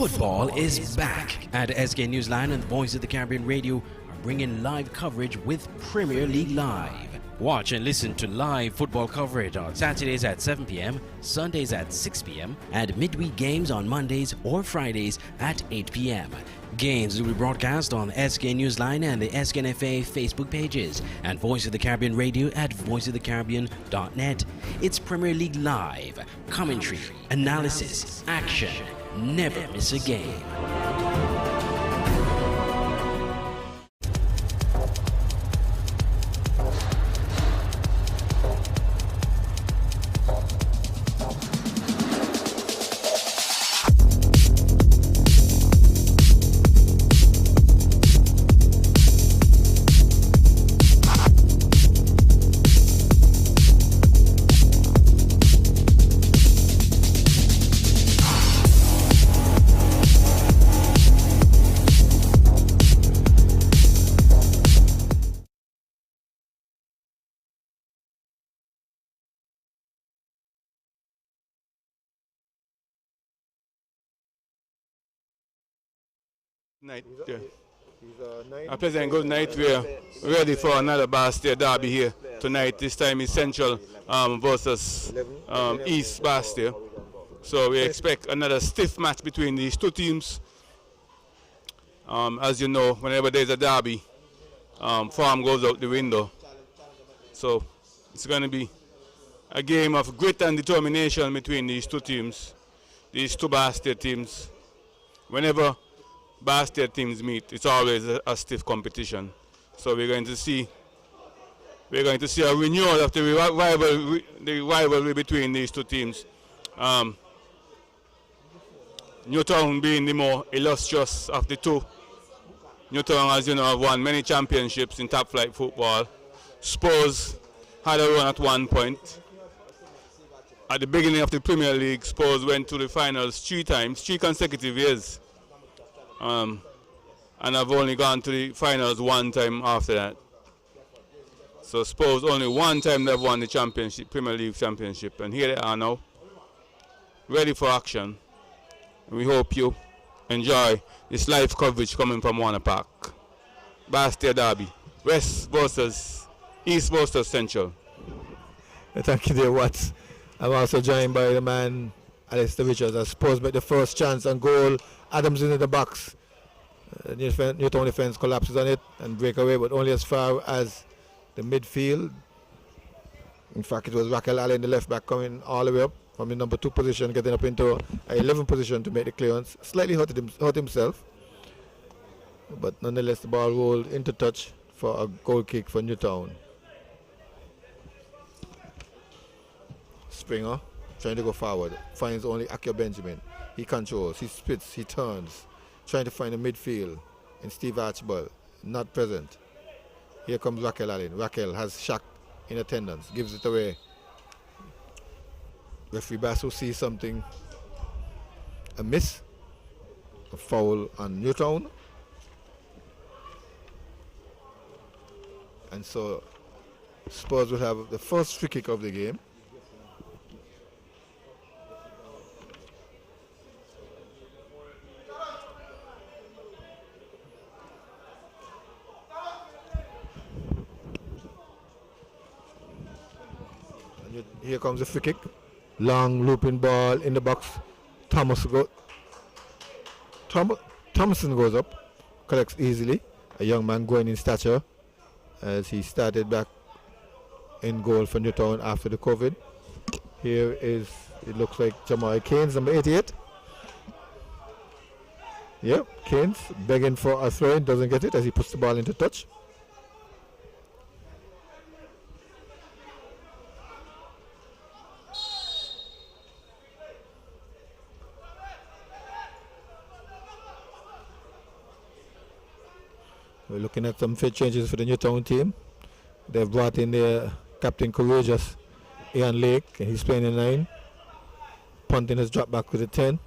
Football is back at SK Newsline, and the Voice of the Caribbean Radio are bringing live coverage with Premier League Live. Watch and listen to live football coverage on Saturdays at 7 p.m., Sundays at 6 p.m., and midweek games on Mondays or Fridays at 8 p.m. Games will be broadcast on SK Newsline and the SKNFA Facebook pages, and Voice of the Caribbean Radio at voiceofthecaribbean.net. It's Premier League Live. Commentary, analysis, action. Never miss a game. Night, yeah. A pleasant good night. We're ready for another Bastia derby here tonight. This time is Central versus East Bastia. So we expect another stiff match between these two teams. As you know, whenever there's a derby, form goes out the window. So it's going to be a game of grit and determination between these two teams, these two Bastia teams. Whenever Bastia teams meet, it's always a stiff competition. So we're going to see a renewal of the rivalry between these two teams. Newtown being the more illustrious of the two. Newtown, as you know, have won many championships in top flight football. Spurs had a run at one point. At the beginning of the Premier League, Spurs went to the finals 3 times, 3 consecutive years. And I've only gone to the finals 1 time after that. So Spurs only 1 time they've won the championship, Premier League championship, and here they are now, ready for action. And we hope you enjoy this live coverage coming from Warner Park. Bastia Derby, West versus East versus Central. Thank you, dear Watts. I'm also joined by the man Alistair Richards. As Spurs make the first chance and goal. Adams into the box. Newtown defense collapses on it and break away, but only as far as the midfield. In fact, it was Raquel Allen, the left back, coming all the way up from the number 2 position, getting up into a 11 position to make the clearance. Slightly hurt himself, but nonetheless the ball rolled into touch for a goal kick for Newtown. Springer trying to go forward, finds only Akio Benjamin. He controls, he spits, he turns, trying to find a midfield in Steve Archibald, not present. Here comes Raquel Allen. Raquel has Shaq in attendance, gives it away. Referee Basso sees something amiss, a foul on Newtown. And so Spurs will have the first free kick of the game. Here comes the free kick. Long looping ball in the box. Thomason goes up, collects easily. A young man growing in stature as he started back in goal for Newtown after the COVID. Here is, it looks like Jamal Keynes, number 88. Yep, Keynes begging for a throw-in, doesn't get it as he puts the ball into touch. We're looking at some fit changes for the Newtown team. They've brought in their captain courageous Ian Lake, and he's playing in 9. Punting has dropped back with a 10.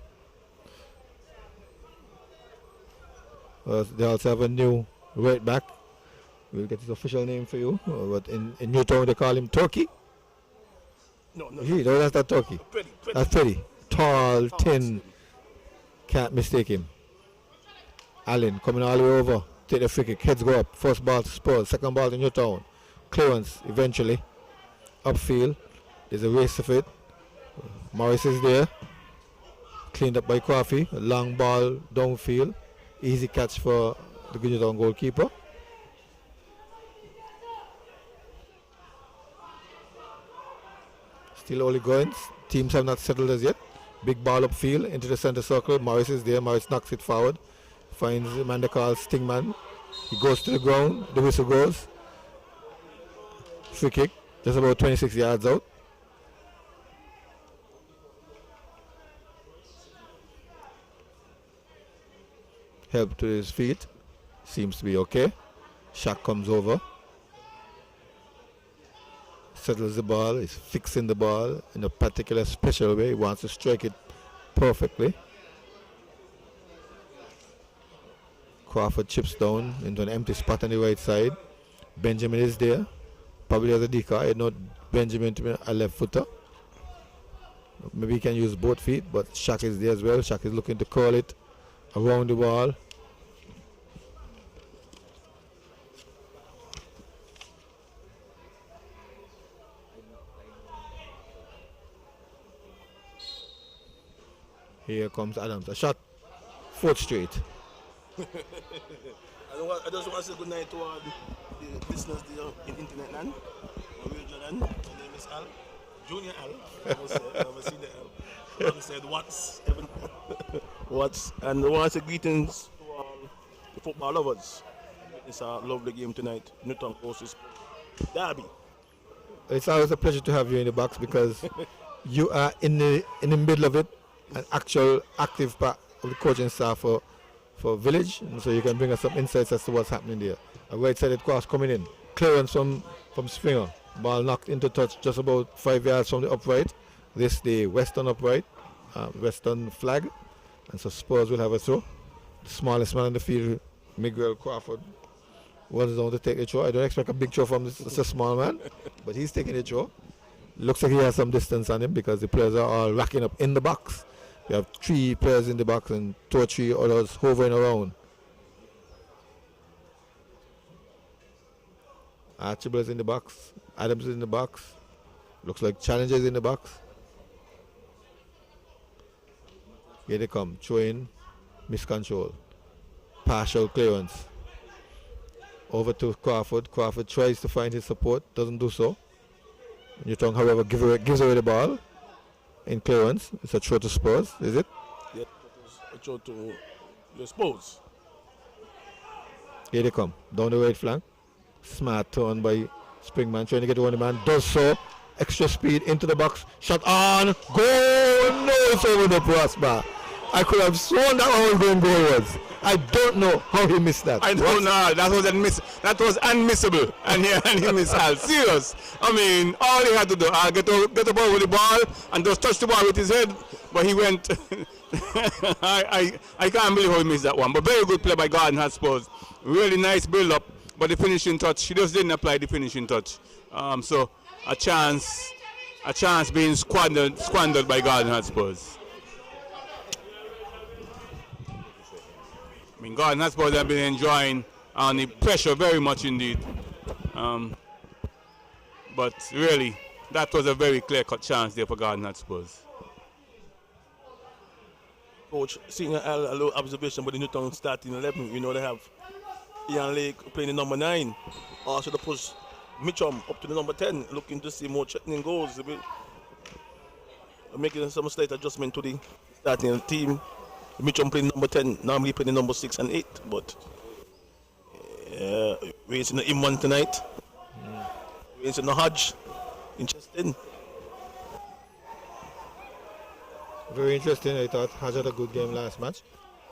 They also have a new right back. We'll get his official name for you. But in Newtown they call him Turkey. No, that's not Turkey. That's Petty. Tall, thin, Can't mistake him. Allen coming all the way over. Take the free kick. Heads go up. First ball to Spurs. Second ball to Newtown. Clearance eventually. Upfield. There's a race of it. Morris is there. Cleaned up by Coffee. Long ball downfield. Easy catch for the Newtown goalkeeper. Still only going. Teams have not settled as yet. Big ball upfield into the center circle. Morris is there. Morris knocks it forward. Finds the man they call Stingman. He goes to the ground. The whistle goes. Free kick. Just about 26 yards out. Help to his feet. Seems to be okay. Shaq comes over. Settles the ball. He's fixing the ball in a particular special way. He wants to strike it perfectly. Crawford chips down into an empty spot on the right side. Benjamin is there. Probably has a decoy. I know Benjamin to be a left footer. Maybe he can use both feet, but Shaq is there as well. Shaq is looking to curl it around the ball. Here comes Adams. A shot. Fourth straight. I just want to say good night to all the listeners there in internet land. My name is Al. Junior Al. Never seen the Al. One said what's Evan. What's and I want to say greetings to all the football lovers. It's a lovely game tonight. Newtown versus Derby. It's always a pleasure to have you in the box because you are in the middle of it, an actual active part of the coaching staff for Village, and so you can bring us some insights as to what's happening there. A right-sided cross coming in, clearance from Springer, ball knocked into touch just about 5 yards from the upright. This the Western upright, Western flag, and so Spurs will have a throw. The smallest man on the field, Miguel Crawford, was on to take the throw. I don't expect a big throw from this a small man, but he's taking the throw. Looks like he has some distance on him because the players are all racking up in the box. We have 3 players in the box and 2 or 3 others hovering around. Archibald is in the box. Adams is in the box. Looks like Challenger is in the box. Here they come. Throw in. Miscontrol. Partial clearance. Over to Crawford. Crawford tries to find his support. Doesn't do so. Newtown, however, gives away the ball. In clearance, it's a throw to Spurs, is it? Yeah, a throw to the Spurs. Here they come, down the right flank. Smart turn by Springman, trying to get one the man. Does so. Extra speed into the box. Shot on. Goal! No, it's over the crossbar. I could have sworn that one was going goal was. I don't know how he missed that. I don't know. That was unmissable. And he missed all. Serious. I mean, all he had to do, get the ball with the ball and just touch the ball with his head. But he went. I can't believe how he missed that one. But very good play by Garden Hotspurs. Really nice build up. But the finishing touch, he just didn't apply the finishing touch. So a chance being squandered by Garden Hotspurs. I mean, Garden Hotspurs have been enjoying the pressure very much indeed. But really, that was a very clear-cut chance there for Garden Hotspurs. Coach, seeing a little observation about the Newtown starting 11, you know they have Ian Lake playing the number 9. Also to push Mitchum up to the number 10, looking to see more threatening goals. Making some slight adjustment to the starting team. Mitchum playing number 10, normally playing number 6 and 8, but we're in the M1 tonight. We're in the Hodge. Interesting. Very interesting. I thought Hodge had a good game last match.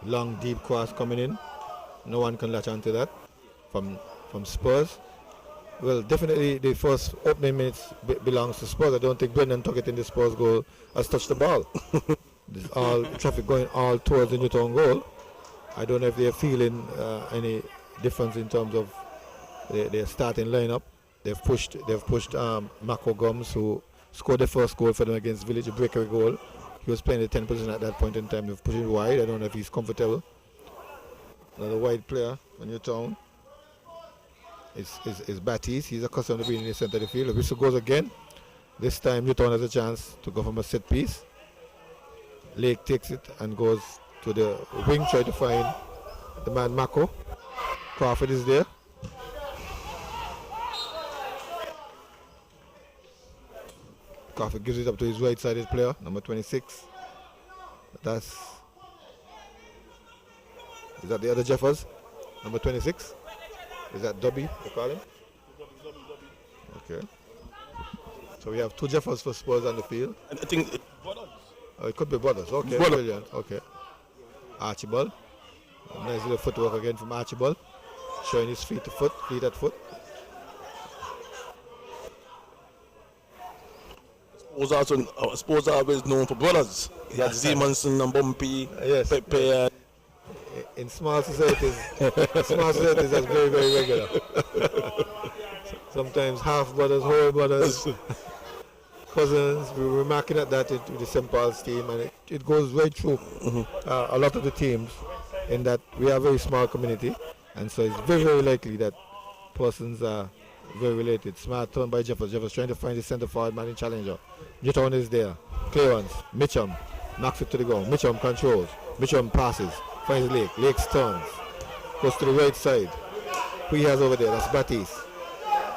Long, deep cross coming in. No one can latch onto that from Spurs. Well, definitely the first opening minutes belongs to Spurs. I don't think Brendan Tuckett in the Spurs goal has touched the ball. There's all traffic going all towards the Newtown goal. I don't know if they're feeling any difference in terms of their starting lineup. They've pushed Mako Gums, who scored the first goal for them against Village, a breakaway goal, He was playing the 10 position at that point in time. They were pushing wide. I don't know if he's comfortable. Another wide player on Newtown is Batiste. He's accustomed to being in the center of the field. The whistle goes again. This time Newtown has a chance to go from a set piece. Lake takes it and goes to the wing, try to find the man Mako. Crawford is there. Crawford gives it up to his right-sided player, number 26. Is that the other Jeffers? Number 26? Is that Dubby, they call him? Okay. So we have 2 Jeffers for Spurs on the field. And I think it's brothers. Oh, it could be Brothers. Okay, Brother. brilliant. Okay. Archibald. Nice little footwork again from Archibald. Showing his feet at foot. Spurs are always known for brothers. He had Zemanson and Bumpy, Yes. Pepe. In small societies, that's very, very regular. Sometimes half brothers, whole brothers, cousins. We were marking at that with the St. Paul's team, and it goes right through a lot of the teams, in that we are a very small community, and so it's very, very likely that persons are very related. Smart turn by Jeffers. Jeffers trying to find the centre forward man in challenger. Newtown is there. Clearance. Mitchum knocks it to the ground. Mitchum controls. Mitchum passes. Finds Lake. Lake turns. Goes to the right side. Who he has over there? That's Batiste.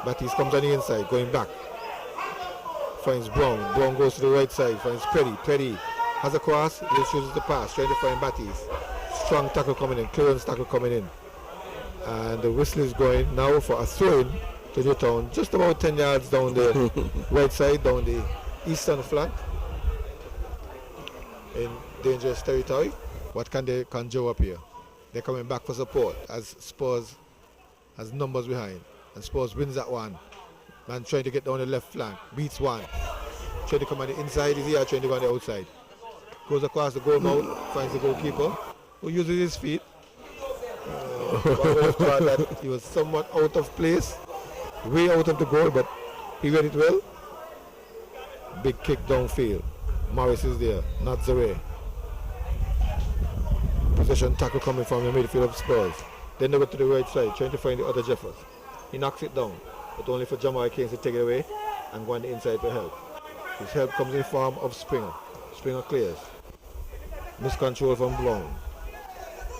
Batiste comes on the inside, going back. Finds Brown. Brown goes to the right side. Finds Petty. Petty has a cross. He chooses the pass. Trying to find Batiste. Strong tackle coming in. Clearance tackle coming in. And the whistle is going now for a throw-in to Newtown, just about 10 yards down the right side, down the eastern flank, in dangerous territory. What can they conjure up here? They're coming back for support as Spurs has numbers behind, and Spurs wins that one. Man trying to get down the left flank, beats one. Trying to come on the inside, is here trying to go on the outside. Goes across the goal mouth, finds the goalkeeper, who uses his feet. That he was somewhat out of place, way out of the goal, but he read it well. Big kick downfield. Morris is there, not Zare. Possession tackle coming from the midfield of Spurs. Then they go to the right side, trying to find the other Jeffers. He knocks it down, but only for Jamal Keynes to take it away and go on the inside for help. His help comes in the form of Springer. Springer clears. Miscontrol from Brown.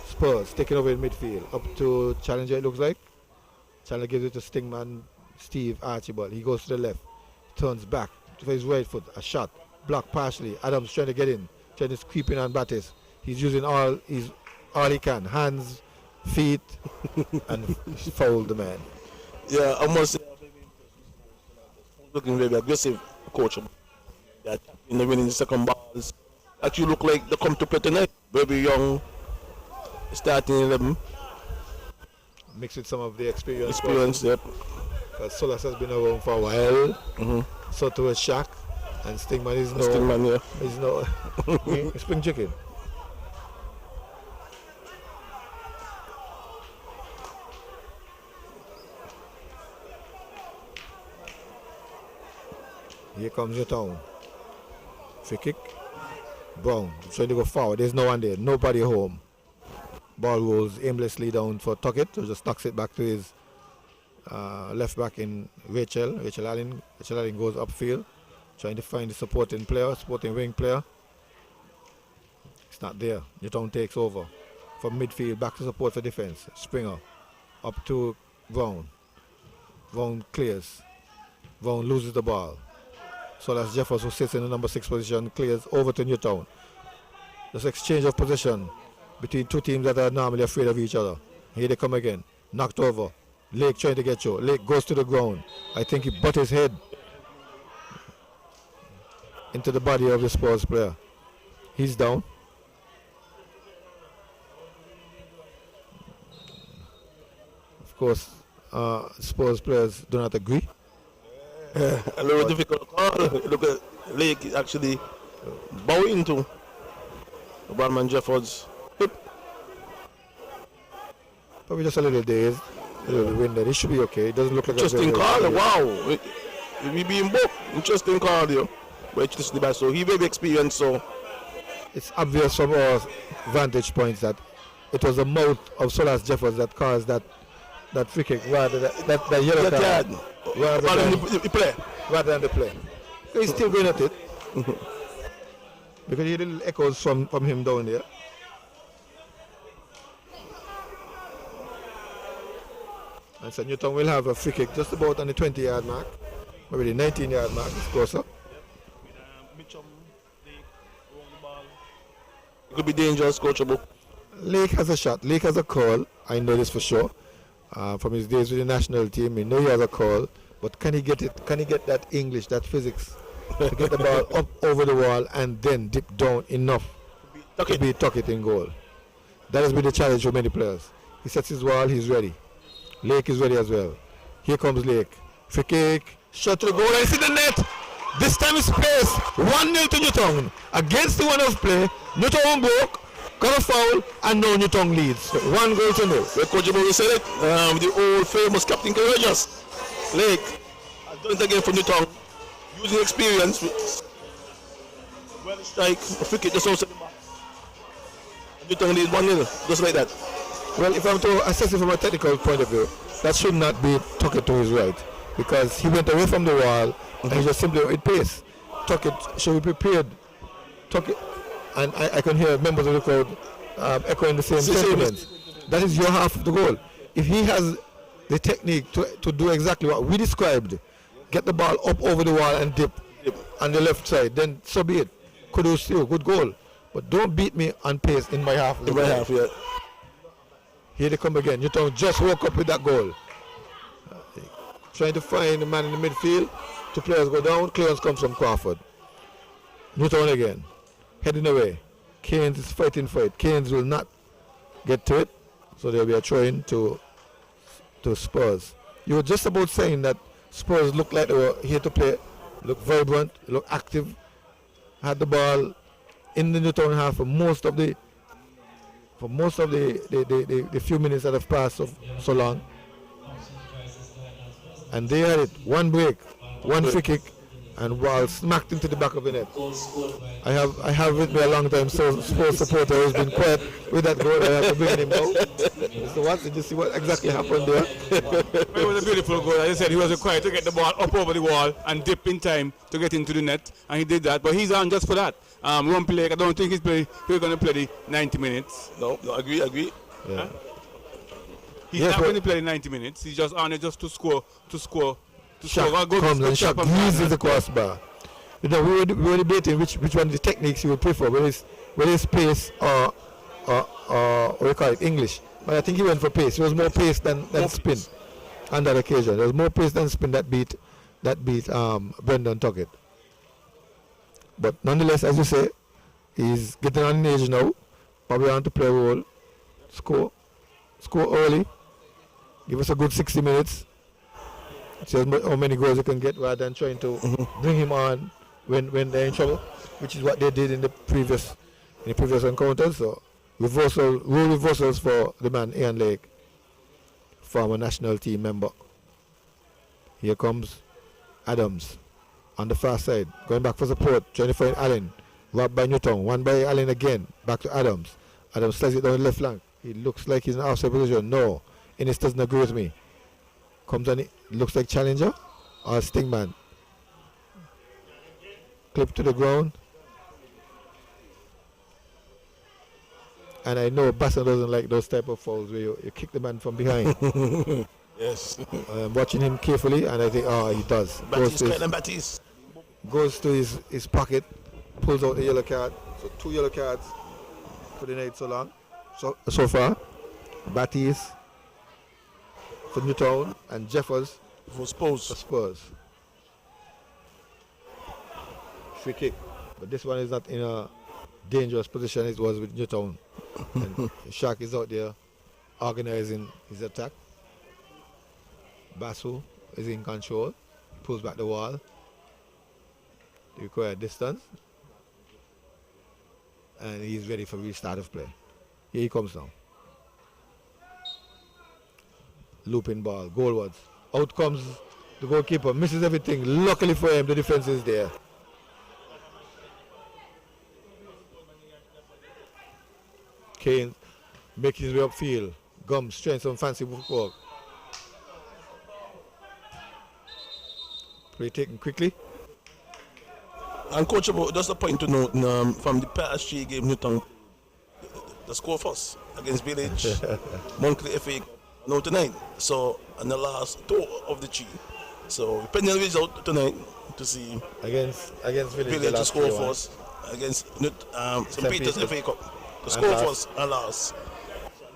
Spurs taking over in midfield, up to Challenger, it looks like. Challenger gives it to Stingman, Steve Archibald. He goes to the left, turns back to his right foot, a shot, blocked partially. Adams trying to get in, trying to creep in on Battis. He's using all he can, hands, feet, and fouled the man. Yeah, I must say, looking very aggressive, coach. Yeah, in the winning the second balls, actually look like they come to play tonight. Very young, starting 11. Mixed with some of the experience. Yep. Because Solas has been around for a while. Soto is Shaq, and Stingman is no. Stingman, yeah. Is no spring chicken. Here comes Newtown. Free kick. Brown trying to go forward. There's no one there. Nobody home. Ball rolls aimlessly down for Tuckett, who just tucks it back to his left back in Rachel. Rachel Allen goes upfield, trying to find the supporting wing player. It's not there. Newtown takes over from midfield, back to support for defense. Springer up to Brown. Brown clears. Brown loses the ball. So that's Jeffers, who sits in the number 6 position, clears over to Newtown. This exchange of possession between two teams that are normally afraid of each other. Here they come again. Knocked over. Lake trying to get through. Lake goes to the ground. I think he butt his head into the body of the Spurs player. He's down. Of course, Spurs players do not agree. A little difficult call. Look at Lake actually bowing to Barman Jeffers. Probably just a little dazed, a little winded. It should be okay. It doesn't look like interesting call. Wow, we being booked. Interesting call, yo. But it's the best. So he very experienced. So it's obvious from our vantage points that it was the mouth of Solas Jeffers that caused that free kick rather than that yellow card. Rather than the play. Rather than the play. He's still going at it. Because you hear little echoes from him down there. And so Newtown will have a free kick just about on the 20-yard mark. Maybe the 19-yard mark is closer. It could be dangerous, coachable. Lake has a shot. Lake has a call. I know this for sure. From his days with the national team, we know he has a call. But can he get it? Can he get that English, that physics, to get the ball up over the wall and then dip down enough to tuck it in goal? That has been the challenge for many players. He sets his wall. He's ready. Lake is ready as well. Here comes Lake. Free kick. Shot to the goal and it's in the net. This time it's space. 1-0 to Newtown. Against the one of play. Newtown broke. Got a foul and now Newtown leads. 1 goal to 0. Where Coach Bowie said it, the old famous Captain Courageous. Lake has done it again for Newtown. Using experience. Well strike. A free kick just outside the box. Newtown leads 1-0. Just like that. Well, if I'm to assess it from a technical point of view, that should not be tucked to his right. Because he went away from the wall and he just simply with pace. Tuck it, should be prepared. Tuck it. And I can hear members of the crowd echoing the same sentiments. That is your half of the goal. If he has the technique to do exactly what we described, get the ball up over the wall and dip on the left side, then so be it. Kudos still, good goal. But don't beat me on pace in my half. In my half, yeah. Here they come again. Newtown just woke up with that goal. Trying to find the man in the midfield. 2 players go down. Clearance comes from Crawford. Newtown again. Heading away. Keynes is fighting for it. Keynes will not get to it. So there will be a throw-in to Spurs. You were just about saying that Spurs looked like they were here to play. Look vibrant. Look active. Had the ball in the Newtown half for most of the few minutes that have passed so long. And they had it. 1 break, 1 free kick, and ball smacked into the back of the net. I have with me a long time Spurs supporter who's been quiet with that goal. I have to bring him out. So what? Did you see what exactly happened there? It was a beautiful goal. As I said, he was required to get the ball up over the wall and dip in time to get into the net, and he did that. But he's on just for that. One play. I don't think he's going to play the 90 minutes. No, agree. Yeah. Huh? He's not going to play the 90 minutes. He's just on it just to score. Shaq comes and Shaq uses the crossbar. You know, we were debating which one of the techniques you would prefer, whether it's pace or what we call it, English. But I think he went for pace. It was more pace than spin on that occasion. There was more pace than spin that beat Brendan Tuckett. But nonetheless, as you say, he's getting on in age now. Probably want to play a role. Score early. Give us a good 60 minutes. See how many goals you can get rather than trying to bring him on when they're in trouble, which is what they did in the previous encounters. So rule reversals for the man Ian Lake, former national team member. Here comes Adams on the far side, going back for support, trying to find Allen. Robbed by Newtown, 1 by Allen again, back to Adams. Adams slides it down the left flank. He looks like he's in offside position. No, Innes doesn't agree with me. Comes on, it looks like Challenger or Stingman. Clip to the ground. And I know Basson doesn't like those type of fouls where you kick the man from behind. Yes. I'm watching him carefully and I think, he does. Goes to his pocket, pulls out the yellow card. So 2 yellow cards for the night so long. So far. Batties for Newtown and Jeffers for Spurs. Free kick. But this one is not in a dangerous position as it was with Newtown. And Shark is out there organizing his attack. Basu is in control. Pulls back the wall. The required distance. And he's ready for restart of play. Here he comes now. Looping ball, goalwards. Out comes the goalkeeper, misses everything. Luckily for him, the defense is there. Kane making his way upfield. Gums trying some fancy footwork. Play taken quickly. And coach, about just a point to note from the past 3 games, Newtown, the score first against Village, Monthly FA, no tonight. So, and the last 2 of the 3. So, depending on the result tonight to see Against Village to score first against St. Peter's FA Cup. The score first and last.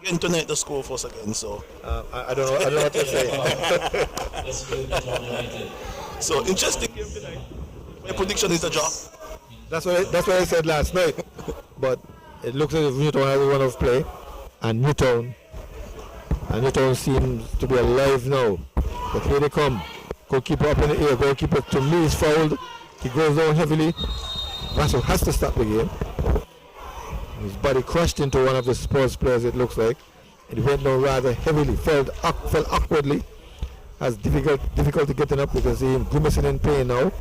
Again tonight, the score first again. So, I don't know what to say. So, interesting game tonight. My prediction is a draw. That's what I said last night. But it looks as if Newtown has a run of play, and Newtown seems to be alive now. But here they come. Goalkeeper up in the air. Goalkeeper to me is fouled. He goes down heavily. Russell has to stop the game. His body crashed into one of the Spurs players, it looks like. And he went down rather heavily, fell awkwardly. Has difficulty getting up because he's grimacing in pain now.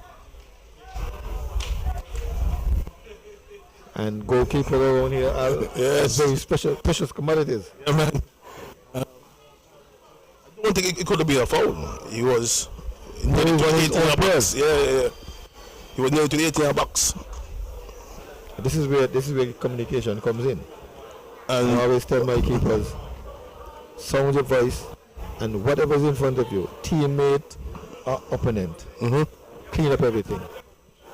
And goalkeeper around here are very precious commodities. Yeah, man. I don't think it could have been a foul. He was nearly to the 18 box. Yeah. He was nearly to the 18 box. This is where communication comes in. And I always tell my keepers, sound your voice, and whatever's in front of you, teammate or opponent, clean up everything.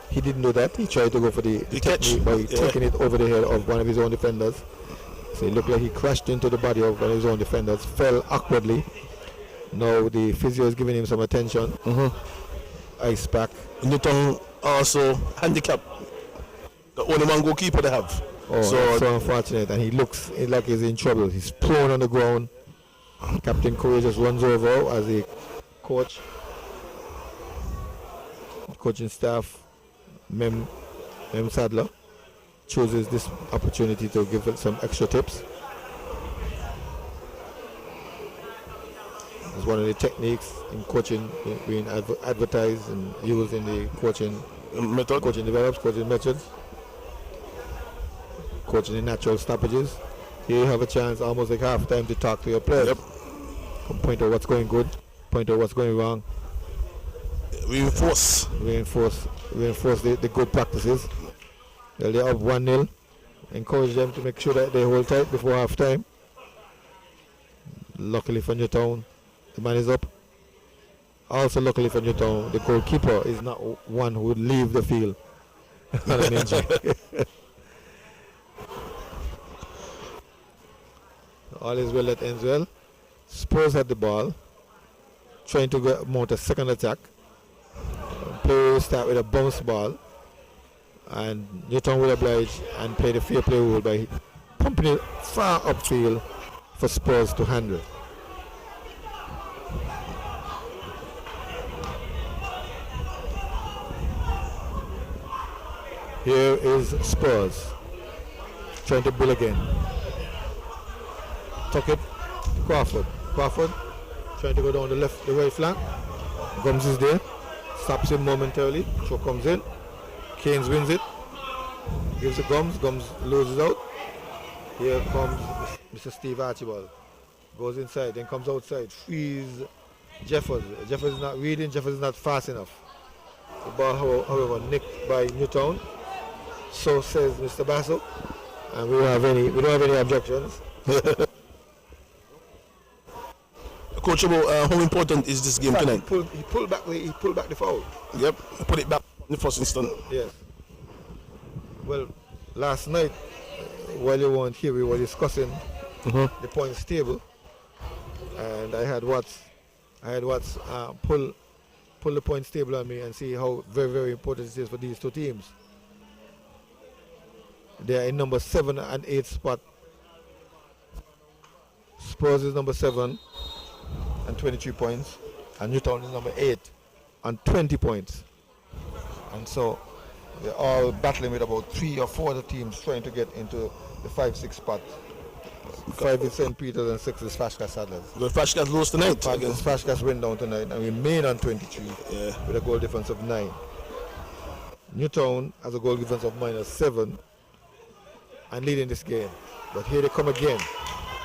He didn't do that. He tried to go for the technique by taking it over the head of one of his own defenders. So it looked like he crashed into the body of one of his own defenders, fell awkwardly. Now the physio is giving him some attention. Ice pack. Newtown also handicapped. The only one goalkeeper they have. Oh, so unfortunate. And he looks like he's in trouble. He's prone on the ground. Captain Corey just runs over as the coaching staff, Mem Sadler, chooses this opportunity to give it some extra tips. It's one of the techniques in coaching being advertised and used in the coaching methods, coaching in natural stoppages. Here you have a chance almost like half time to talk to your players. Point out what's going good, point out what's going wrong. Reinforce the good practices. Well, they're up 1-0. Encourage them to make sure that they hold tight before half time. Luckily for Newtown, the man is up. Also luckily for Newtown, the goalkeeper is not one who would leave the field on an injury. All is well that ends well. Spurs had the ball, trying to mount a second attack. Play will start with a bounce ball, and Newtown will oblige and play the fair play rule by pumping it far upfield for Spurs to handle. Here is Spurs trying to build again. Tuck it, Crawford trying to go down the right flank. Gums is there, stops him momentarily. Throw comes in. Keynes wins it, gives it Gums loses out. Here comes Mr. Steve Archibald, goes inside, then comes outside, frees Jeffers. Jeffers is not reading, Jeffers is not fast enough. The ball, however, nicked by Newtown. So says Mr. Basso, and we don't have any objections. Coach, how important is this game tonight? He pulled back the foul. Yep, put it back in the first instant. Yes. Well, last night, while you weren't here, we were discussing the points table, and I had Watts pull the points table on me and see how very, very important it is for these two teams. They are in number 7 and 8 spot. Spurs is number 7 and 23 points, and Newtown is number 8 and 20 points. And so they're all battling with about 3 or 4 other teams trying to get into the 5-6 spot. 5 is St. Peter's and 6 is Fashkas Saddlers. The Fashkas lose tonight. Fashkas went down tonight and remain on 23 with a goal difference of 9. Newtown has a goal difference of -7 and leading this game. But here they come again.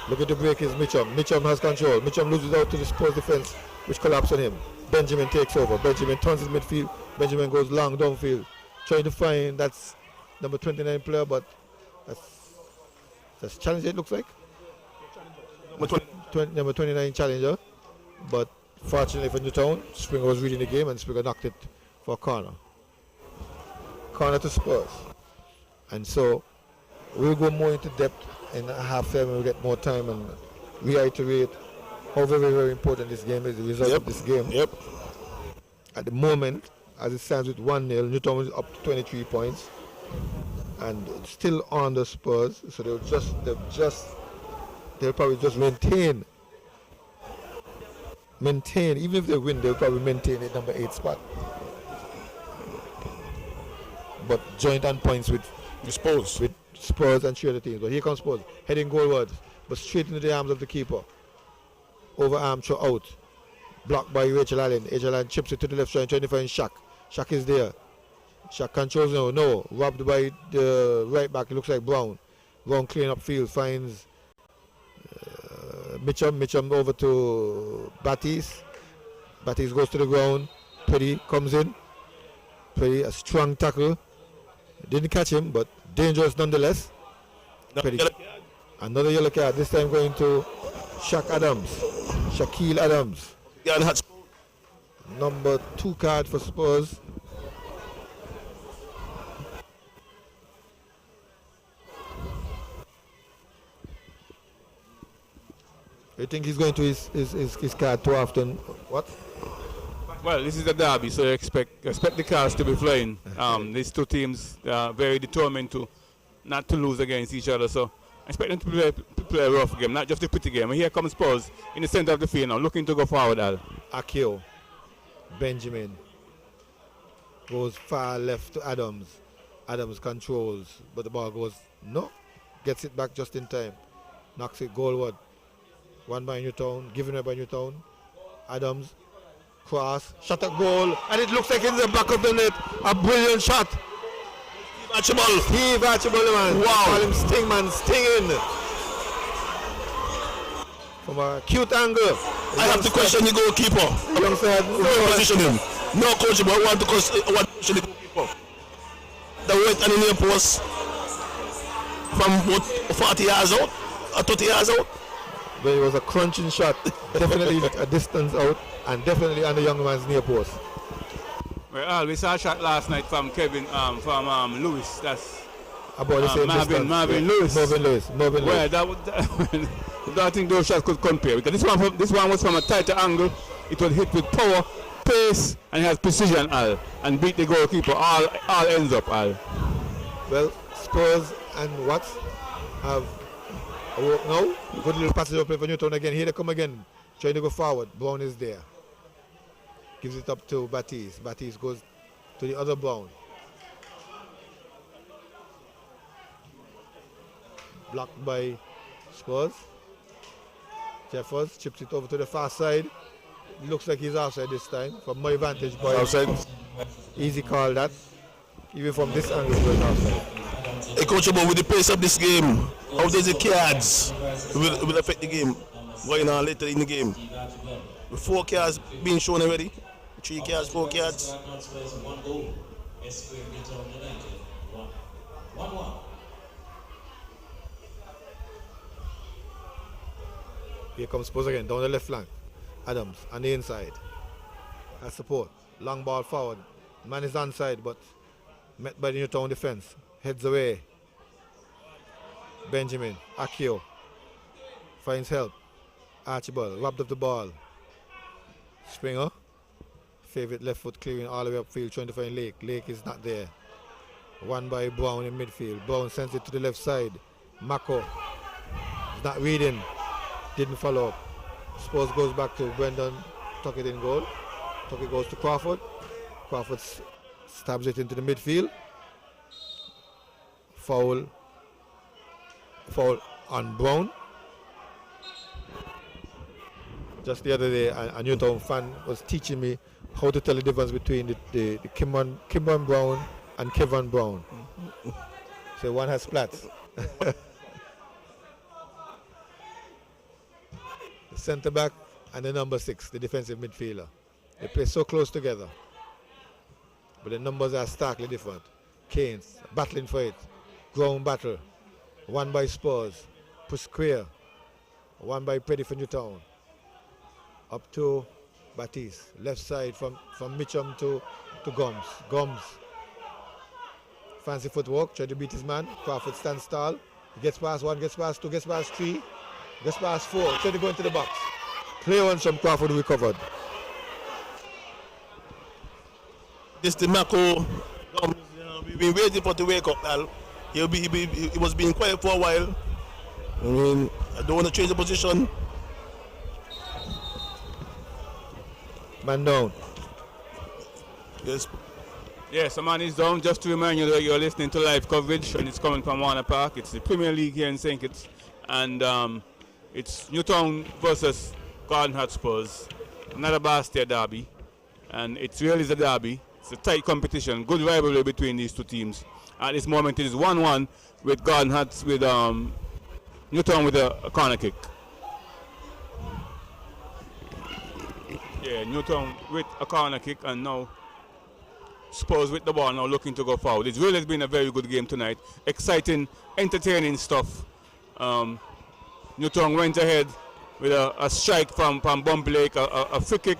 Look at the break is Mitchum. Mitchum has control. Mitchum loses out to the Spurs defense, which collapses on him. Benjamin takes over. Benjamin turns his midfield. Benjamin goes long downfield, trying to find that's number 29 player, but that's challenger, it looks like. Number 29 challenger. But fortunately for Newtown, Springer was reading the game and Springer knocked it for a corner. Corner to Spurs. And so we'll go more into depth in half time when we get more time and reiterate how very, very important this game is, the result of this game. Yep. At the moment, as it stands with 1-0, Newtown is up to 23 points and still on the Spurs, so they'll probably just maintain. Even if they win, they'll probably maintain a number 8 spot. But joint on points with Spurs and 3 other teams. But here comes Spurs, heading goalwards, but straight into the arms of the keeper. Overarm throw out. Blocked by Rachel Allen. Rachel Allen chips it to the left side, trying to find Shaq. Shaq is there. Shaq controls now. No. Robbed by the right back. It looks like Brown. Brown clearing up field. Finds Mitchum. Mitchum over to Batiste. Batiste goes to the ground. Petty comes in. Petty, a strong tackle. Didn't catch him, but dangerous nonetheless. Petty. Another yellow card. This time going to Shaquille Adams. Number 2 card for Spurs. You think he's going to his card too often? What? Well, this is a derby, so you expect the cards to be flying. These two teams are very determined not to lose against each other. So I expect them to play a rough game, not just a pretty game. And here comes Spurs in the center of the field now, looking to go forward, Al. Akio. Benjamin. Goes far left to Adams. Adams controls, but the ball goes, no. Gets it back just in time. Knocks it goalward. One by Newtown, given away by Newtown. Adams. Cross. Shot at goal. And it looks like in the back of the net. A brilliant shot. Steve Archibald, man. Wow. Call him Sting, man. Stinging. From a cute angle. I have to question the goalkeeper. Alongside. No position him. No coach, but I want to question the goalkeeper. The weight on the near post from what, 40 yards out or 30 yards out. But it was a crunching shot. Definitely a distance out and definitely on the young man's near post. Well, we saw a shot last night from Kevin, from Lewis. That's about the same distance. Marvin Lewis. Well, I think those shots could compare because this one was from a tighter angle. It was hit with power, pace, and it has precision, Al, and beat the goalkeeper. All ends up, Al. Well, Spurs and Watts have no good little passage play for Newtown again. Here they come again, trying to go forward. Brown is there. Gives it up to Batiste. Batiste goes to the other Brown. Blocked by Spurs. Jeffers chips it over to the far side. Looks like he's outside this time. From my vantage point. Outside. Easy call that. Even from this angle, it's going outside. Hey, Coach, with the pace of this game, how does the cards will affect the game going on later in the game? With 4 cards being shown already, 3 cards, 4 cards. Here comes Spurs again, down the left flank. Adams on the inside. Has support. Long ball forward. Man is onside, but met by the Newtown defense. Heads away. Benjamin. Akio. Finds help. Archibald. Robbed up the ball. Springer. Favorite left foot clearing all the way upfield, trying to find Lake. Lake is not there. One by Brown in midfield. Brown sends it to the left side. Mako is not reading. Didn't follow up. Spurs goes back to Brendan. Tuck it in goal. Tuck it goes to Crawford. Crawford stabs it into the midfield. Foul on Brown. Just the other day, a Newtown fan was teaching me how to tell the difference between the Kimban Brown and Kevin Brown. So one has splats The centre back and the number 6, the defensive midfielder. They play so close together. But the numbers are starkly different. Keynes battling for it. Ground battle. One by Spurs. Push square. One by Petty for Newtown. Up to Batiste. Left side from Mitchum to Gomes. Gomes. Fancy footwork. Try to beat his man. Crawford stands tall. He gets past 1, gets past 2, gets past 3, gets past 4. Try to go into the box. Clearance from Crawford recovered. This the Mako. We've been waiting for to wake up, Al. He was being quiet for a while. I mean, I don't want to change the position. Man down. Yes. Yes, a man is down. Just to remind you that you're listening to live coverage, and it's coming from Warner Park. It's the Premier League here in St. Kitts, and it's Newtown versus Garden Hotspurs. Another Bastia derby, and it really is a derby. It's a tight competition, good rivalry between these two teams. At this moment, it is 1-1 with Garden Hots with Newtown with a corner kick. Yeah, Newtown with a corner kick, and now Spurs with the ball now looking to go forward. It's really been a very good game tonight. Exciting, entertaining stuff. Newtown went ahead with a strike from Bumpy Lake, a free kick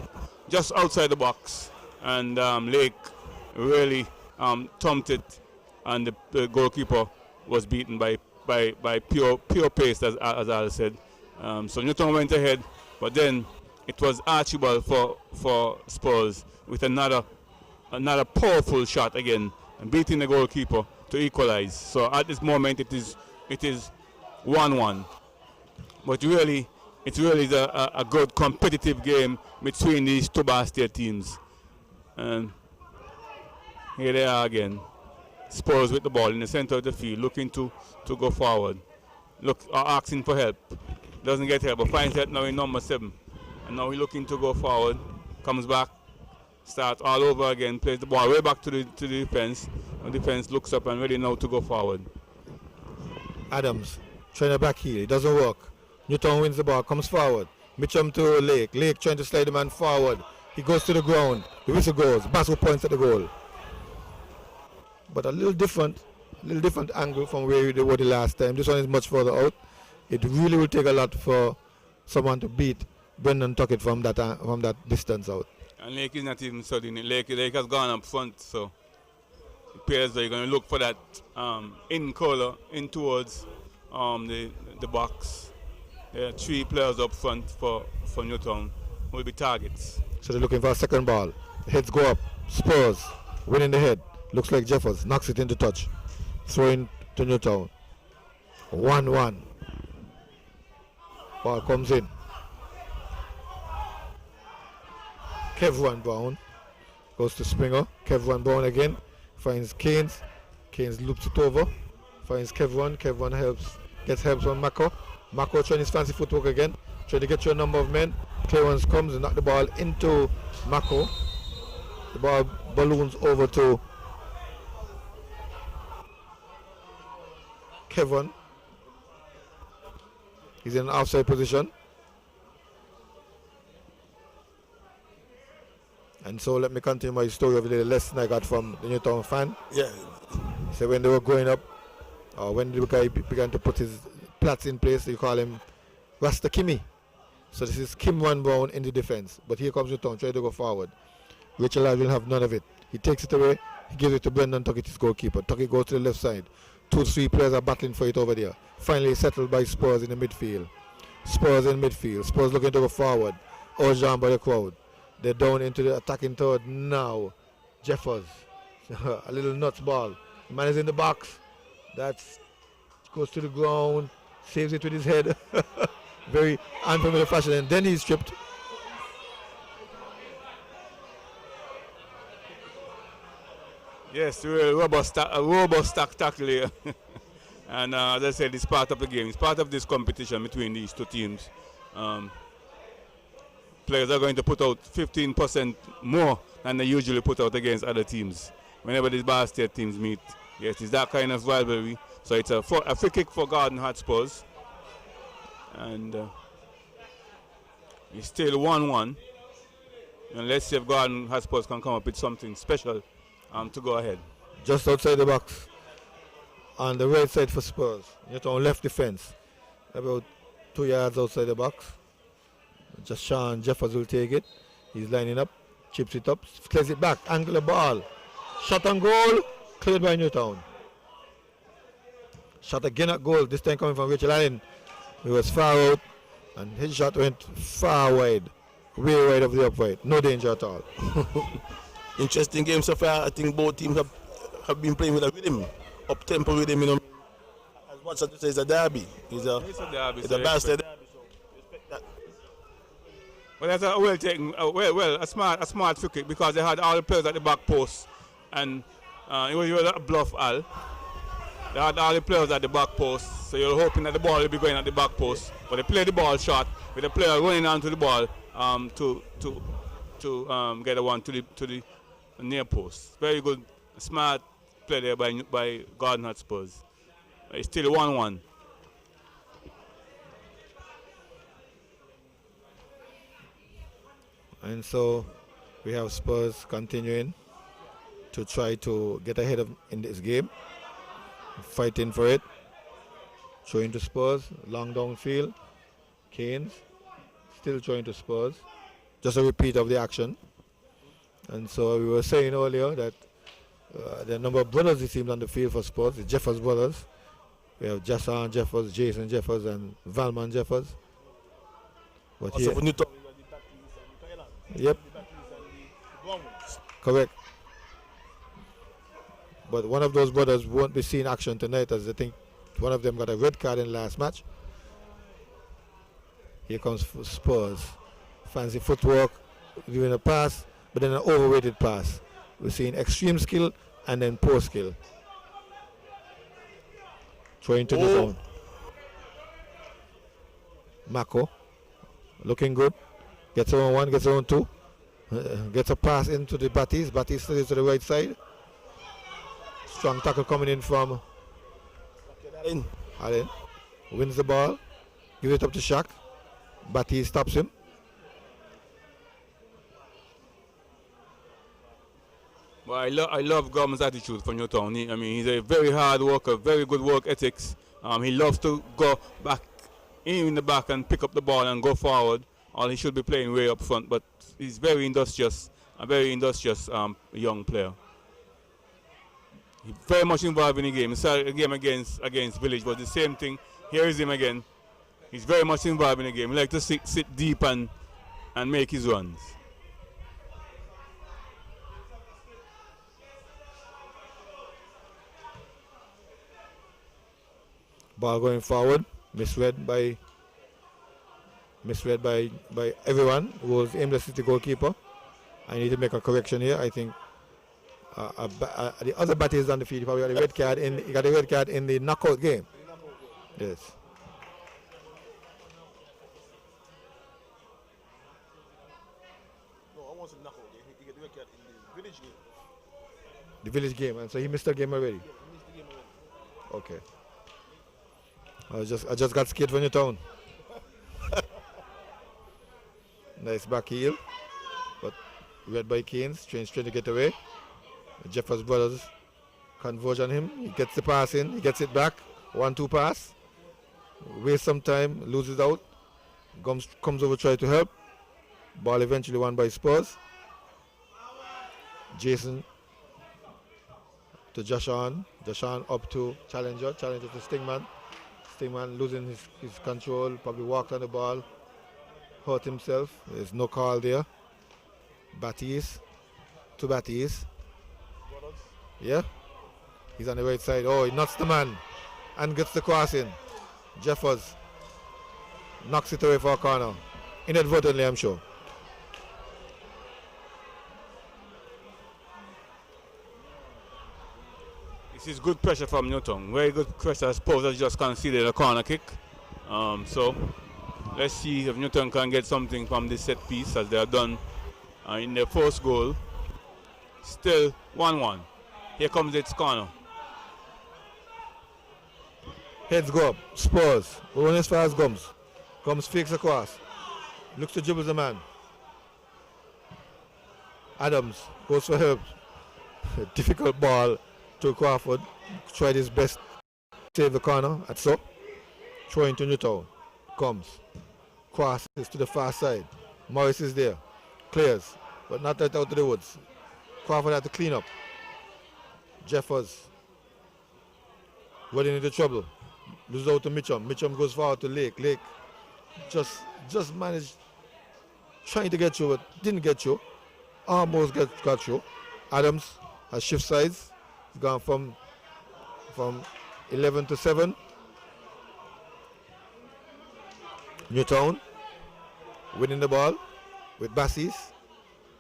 just outside the box. And Lake really thumped it, and the goalkeeper was beaten by pure pace, as Al said. So Newtown went ahead, but then it was Archibald for Spurs with another powerful shot again, and beating the goalkeeper to equalize. So at this moment it is 1-1. But really, it's really a good competitive game between these two Bastia teams. And here they are again. Spurs with the ball in the center of the field, looking to go forward. Asking for help. Doesn't get help, but finds help now in number 7. And now he's looking to go forward. Comes back, starts all over again, plays the ball way back to the defense. The defense looks up and ready now to go forward. Adams trying to back heel. It doesn't work. Newtown wins the ball, comes forward. Mitchum to Lake. Lake trying to slide the man forward. He goes to the ground. The whistle goes. Basso points at the goal. But a little different angle from where they were the last time. This one is much further out. It really will take a lot for someone to beat Brendan Tuckett from that distance out. And Lake is not even studying it. Lake has gone up front, so it appears that you're going to look for that in color, in towards the box. There are 3 players up front for Newtown will be targets. So they're looking for a second ball. Heads go up. Spurs winning the head. Looks like Jeffers knocks it into touch. Throwing to Newtown. 1-1. Ball comes in. Kevin Brown goes to Springer. Kevin Brown again. Finds Keynes. Keynes loops it over. Finds Kevin. Kevin gets help from Mako. Mako trying his fancy footwork again. Trying to get to a number of men. Clearance comes and knock the ball into Mako. The ball balloons over to Kevin. He's in an outside position. And so let me continue my story of the lesson I got from the Newtown fan. Yeah. So when they were growing up, when the guy began to put his plats in place, you call him Rasta Kimmy. So this is Kim Van Brown in the defense. But here comes Newtown, trying to go forward. Rachel Lad will have none of it. He takes it away, he gives it to Brendan Tuckett, his goalkeeper. Tuckett goes to the left side. 2-3 players are battling for it over there. Finally settled by Spurs in the midfield. Spurs in midfield. Spurs looking to go forward. Urged on by the crowd. They're down into the attacking third now. Jeffers. A little nuts ball. The man is in the box. That's goes to the ground. Saves it with his head. Very unfamiliar fashion. And then he's stripped. Yes, a robust tackle here. And as I said, it's part of the game. It's part of this competition between these two teams. Players are going to put out 15% more than they usually put out against other teams whenever these Bastia teams meet. Yes, it's that kind of rivalry. So it's a free kick for Garden Hotspurs. And it's still 1-1. And let's see if Garden Hotspurs can come up with something special to go ahead. Just outside the box. On the right side for Spurs. Newtown left defense. About 2 yards outside the box. Just Sean Jeffers will take it. He's lining up. Chips it up. Clears it back. Angle the ball. Shot on goal. Cleared by Newtown. Shot again at goal. This time coming from Rachel Allen. He was far out. And his shot went far wide. Way wide of the upright. No danger at all. Interesting game so far. I think both teams have been playing with a rhythm. Up tempo rhythm, you know. As Watson says, it's a derby. It's a derby. It's a Barnstable derby. So respect that. Well, that's a well taken, a smart free kick because they had all the players at the back post, and it was a bluff, Al. They had all the players at the back post, so you're hoping that the ball will be going at the back post, but they play the ball short with the player running onto the ball to get a one to the near post. Very good, smart play there by Garden Hotspurs. It's still 1-1. And so we have Spurs continuing to try to get ahead in this game. Fighting for it. Throwing to Spurs. Long downfield. Keynes still throwing to Spurs. Just a repeat of the action. And so we were saying earlier that there are a number of brothers it seems on the field for Spurs. The Jeffers brothers. We have Jason Jeffers, Jason Jeffers, and Valman Jeffers. But also for Newtown, we got the Baptiste and the yep. the Baptiste and the Brown ones. Correct. But one of those brothers won't be seeing action tonight, as I think one of them got a red card in the last match. Here comes Spurs. Fancy footwork, doing a pass, but then an overrated pass. We're seeing extreme skill and then poor skill. Throwing to the zone. Mako, looking good. Gets on one, gets on two. Gets a pass into the Baptiste. Baptiste is to the right side. Strong tackle coming in from Allen. Wins the ball. Gives it up to Shaq. Baptiste stops him. Well, I love Gorman's attitude for Newtown. He's a very hard worker, very good work ethics. He loves to go back in the back and pick up the ball and go forward. Or he should be playing way up front, but he's very industrious, a very industrious young player. He's very much involved in the game. He started a game against Village, but the same thing. Here is him again. He's very much involved in the game. He likes to sit deep and make his runs. Ball going forward, misread by everyone who was aimless at the goalkeeper. I need to make a correction here. I think the other batter is on the field. He probably got a red card in the knockout game. Yes. No, I want to knock out. He got the red card in the Village game. The Village game, and so he missed the game already. Yeah, he missed the game already. Okay. I just got scared for Newtown. Nice back heel, but read by Keynes, trying to get away. The Jeffers brothers converge on him. He gets the pass in, he gets it back. 1-2 pass. Waste some time, loses out. Comes over, try to help. Ball eventually won by Spurs. Jason to Jashan. Jashan up to Challenger. Challenger to Stingman. Stingman losing his control. Probably walked on the ball. Hurt himself. There's no call there. Baptiste to Baptiste. Yeah. He's on the right side. Oh, he knocks the man and gets the cross in. Jeffers knocks it away for a corner. Inadvertently, I'm sure. This is good pressure from Newtown. Very good pressure. I suppose has just conceded a corner kick. So let's see if Newtown can get something from this set piece as they have done in their first goal. Still 1-1. Here comes its corner. Heads go up. Spurs. Run as far as Gums. Gums fakes across. Looks to dribble the man. Adams goes for help. Difficult ball to Crawford. Tried his best to save the corner. At so. Throwing to Newtown. Comes. Crosses to the far side. Morris is there. Clears. But not right out to the woods. Crawford had to clean up. Jeffers. Running into trouble. Loses out to Mitchum. Mitchum goes forward to Lake. Lake just managed trying to get through, but didn't get through. Almost got through. Adams has shift sides. He's gone from 11 to 7. Newtown winning the ball with Bassis.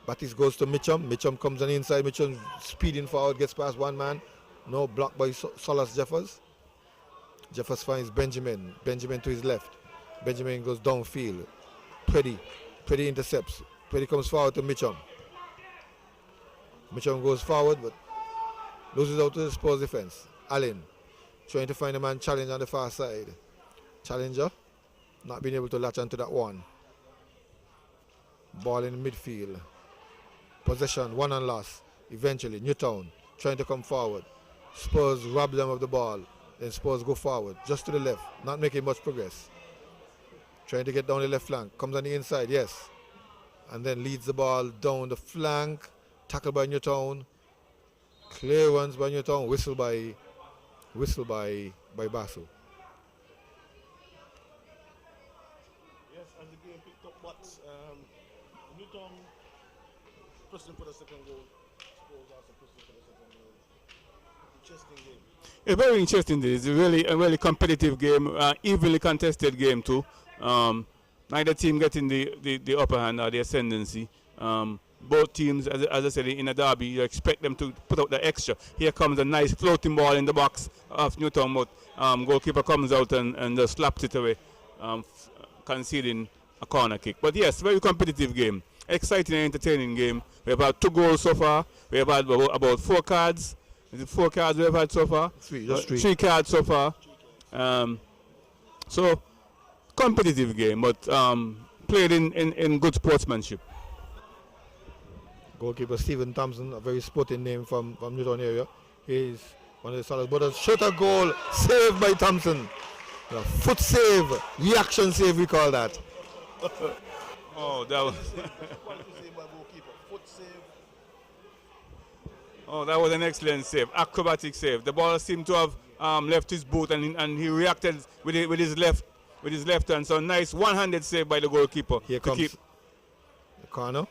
Bassis goes to Mitchum. Mitchum comes on the inside. Mitchum speeding forward, gets past one man. No block by Solas Jeffers. Jeffers finds Benjamin. Benjamin to his left. Benjamin goes downfield. Pretty intercepts. Pretty comes forward to Mitchum. Mitchum goes forward but loses out to the Spurs defense. Allen trying to find a man challenge on the far side. Challenger not being able to latch onto that one. Ball in midfield. Possession, one and loss. Eventually, Newtown trying to come forward. Spurs rob them of the ball. Then Spurs go forward, just to the left. Not making much progress. Trying to get down the left flank. Comes on the inside, yes. And then leads the ball down the flank. Tackled by Newtown. Clearance by Newtown. Whistle by Basu. Yes, and the game picked up what Newtown pressing for the second goal. Spurs also pressing for the second goal. Interesting game. A very interesting day. It's a really competitive game, evenly contested game too. Neither team getting the upper hand or the ascendancy. Both teams, as I said, in a derby, you expect them to put out the extra. Here comes a nice floating ball in the box of Newtown, but goalkeeper comes out and just slaps it away, conceding a corner kick. But yes, very competitive game. Exciting and entertaining game. We have had 2 goals so far. We have had about 4 cards. Is it 4 cards we have had so far? 3 cards so far. So, competitive game, but played in good sportsmanship. Goalkeeper Stephen Thompson, a very sporting name from Newtown area. He's one of the solid brothers. Shot a goal, saved by Thompson. A foot save, reaction save we call that. Oh, that was... What did you say about goalkeeper? Foot save. Oh, that was an excellent save, acrobatic save. The ball seemed to have left his boot, and he reacted with his left hand. So nice one-handed save by the goalkeeper. Here comes the corner,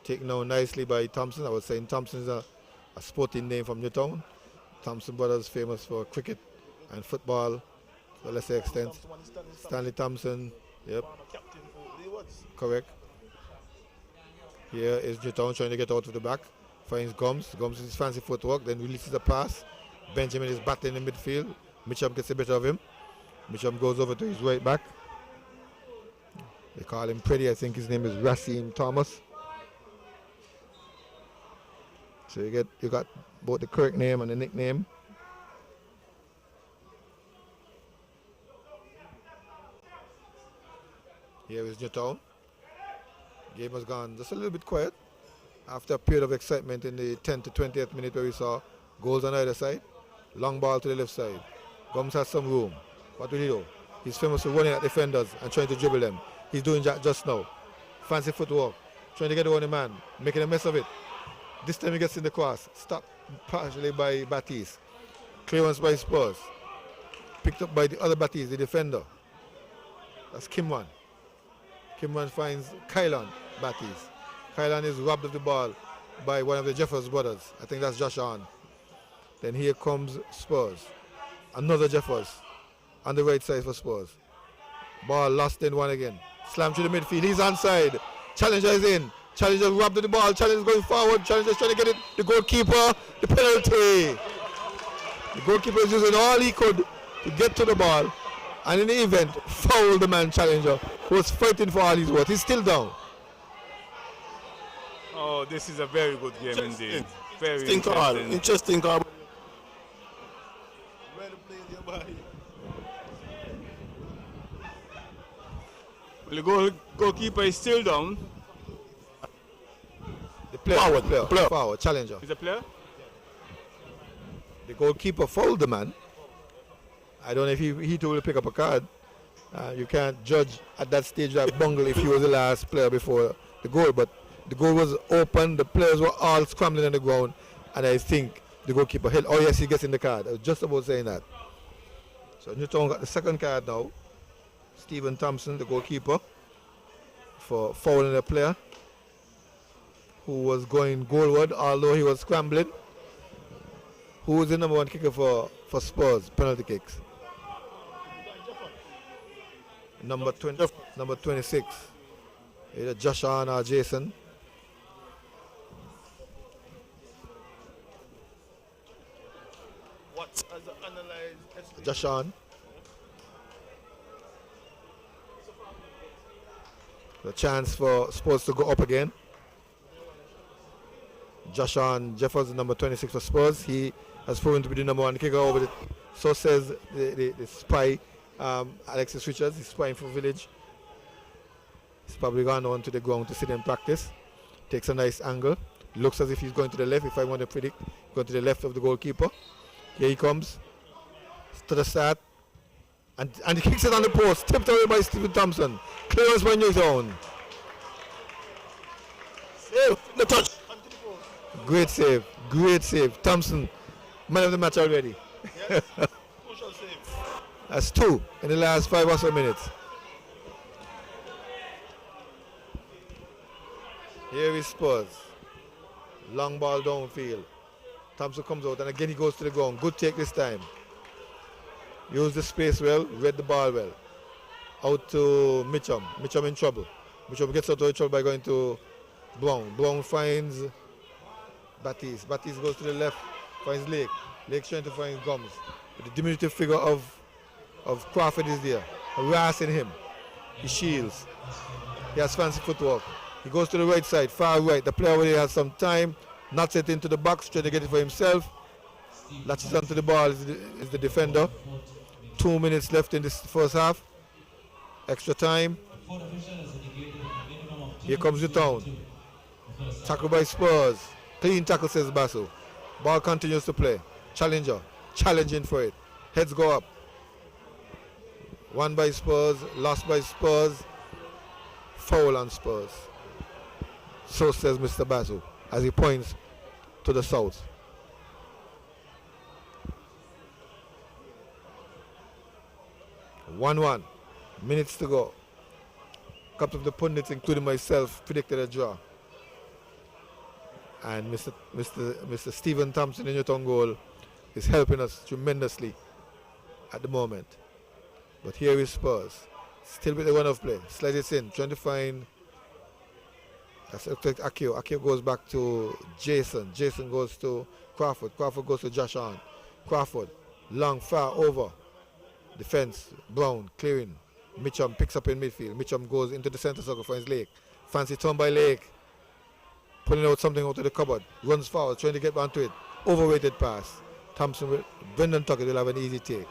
taken out nicely by Thompson. I was saying Thompson is a sporting name from Newtown. Thompson brothers famous for cricket and football to a lesser extent. Stanley Thompson, yep, correct. Here is Newtown trying to get out of the back. Finds Gums. Gums is fancy footwork, then releases the pass. Benjamin is battling in midfield. Mitchum gets a bit of him. Mitchum goes over to his right back. They call him Pretty. I think his name is Racine Thomas. So you got both the correct name and the nickname. Here is Newtown. Game has gone just a little bit quiet after a period of excitement in the 10th to 20th minute where we saw goals on either side. Long ball to the left side. Gums has some room. What will he do? He's famous for running at defenders and trying to dribble them. He's doing that just now. Fancy footwork. Trying to get on the man. Making a mess of it. This time he gets in the cross. Stopped partially by Batiste. Clearance by Spurs. Picked up by the other Batiste, the defender. That's Kimwan. Kimwan finds Kylan Batiste. Kylan is robbed of the ball by one of the Jeffers brothers. I think that's Josh Arn. Then here comes Spurs. Another Jeffers on the right side for Spurs. Ball lost in one again. Slam to the midfield. He's onside. Challenger is in. Challenger robbed of the ball. Challenger is going forward. Challenger is trying to get it. The goalkeeper. The penalty. The goalkeeper is using all he could to get to the ball. And in the event, fouled the man Challenger, who was fighting for all his worth. He's still down. Oh, this is a very good game indeed. Very interesting call. Interesting call. Where the players Well, the goalkeeper is still down. The player, forward, challenger. Is a player? The goalkeeper fouled the man. I don't know if he too will pick up a card. You can't judge at that stage that bungle if he was the last player before the goal, but the goal was open, the players were all scrambling on the ground, and I think the goalkeeper held. Oh yes, he gets in the card. I was just about saying that. So Newtown got the second card now. Stephen Thompson, the goalkeeper, for fouling a player who was going goalward, although he was scrambling. Who was the number one kicker for Spurs, penalty kicks? Number 26. Either Joshua or Jason. What as analyzed? Joshua. The chance for Spurs to go up again. Joshua Jeffers, number 26 for Spurs. He has proven to be the number one kicker over the. So says the spy, Alexis Richards. He's spying for Village. He's probably gone on to the ground to sit and practice. Takes a nice angle. Looks as if he's going to the left. If I want to predict, going to the left of the goalkeeper. Here he comes to the start. And he kicks it on the post. Tipped away by Stephen Thompson. Clearance by Newtown. Save the touch. Great save. Great save. Thompson, man of the match already. Yes. Crucial save. That's 2 in the last 5 or so minutes. Here is Spurs. Long ball downfield. Thompson comes out and again he goes to the ground. Good take this time. Use the space well, read the ball well. Out to Mitchum. Mitchum in trouble. Mitchum gets out of trouble by going to Brown. Brown finds Batiste. Batiste goes to the left, finds Lake. Lake's trying to find Gums. But the diminutive figure of Crawford is there, harassing him. He shields. He has fancy footwork. He goes to the right side, far right. The player over there has some time, knocks it into the box, trying to get it for himself. Latches onto the ball is the defender. 2 minutes left in this first half. Extra time. Here comes Newtown. Tackle by Spurs. Clean tackle, says Basu. Ball continues to play. Challenger. Challenging for it. Heads go up. Won by Spurs. Lost by Spurs. Foul on Spurs. So says Mr. Basu as he points to the south. 1-1. Minutes to go. A couple of the pundits, including myself, predicted a draw. And Mr. Stephen Thompson in Newtown goal is helping us tremendously at the moment. But here is Spurs. Still with the run-off play. Slide it in, trying to find. That's Akio. Akio goes back to Jason. Jason goes to Crawford. Crawford goes to Josh on. Crawford, long, far over. Defense, Brown, clearing. Mitchum picks up in midfield. Mitchum goes into the center circle, finds Lake. Fancy turn by Lake. Pulling out something out of the cupboard. Runs forward, trying to get onto it. Overrated pass. Thompson, Brendan Tuckett will have an easy take.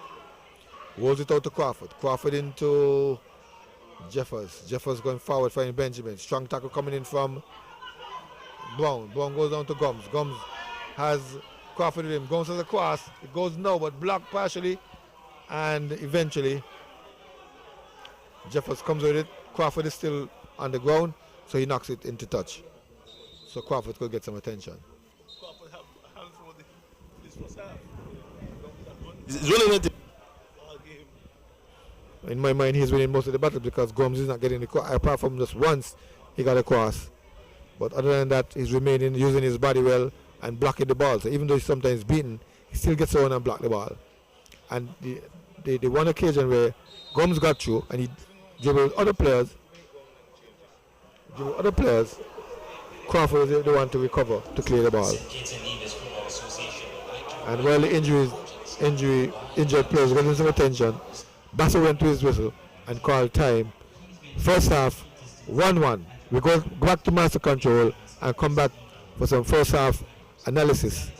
Rolls it out to Crawford. Crawford into Jeffers. Jeffers going forward, finding Benjamin. Strong tackle coming in from Brown. Brown goes down to Gums. Gums has Crawford with him. Gums has a cross. It goes now, but blocked partially. And eventually, Jeffers comes with it. Crawford is still on the ground, so he knocks it into touch. So Crawford could get some attention. Crawford have a hand for this first half. It's really not. All game. In my mind, he's winning most of the battles because Gums is not getting the cross. Apart from just once, he got a cross. But other than that, he's remaining using his body well and blocking the ball. So even though he's sometimes beaten, he still gets around and block the ball. And the one occasion where Gums got through and he dribbled other players, Crawford was the one to recover to clear the ball. And while the injured players got some attention, Basso went to his whistle and called time. First half, 1-1. We go back to master control and come back for some first half analysis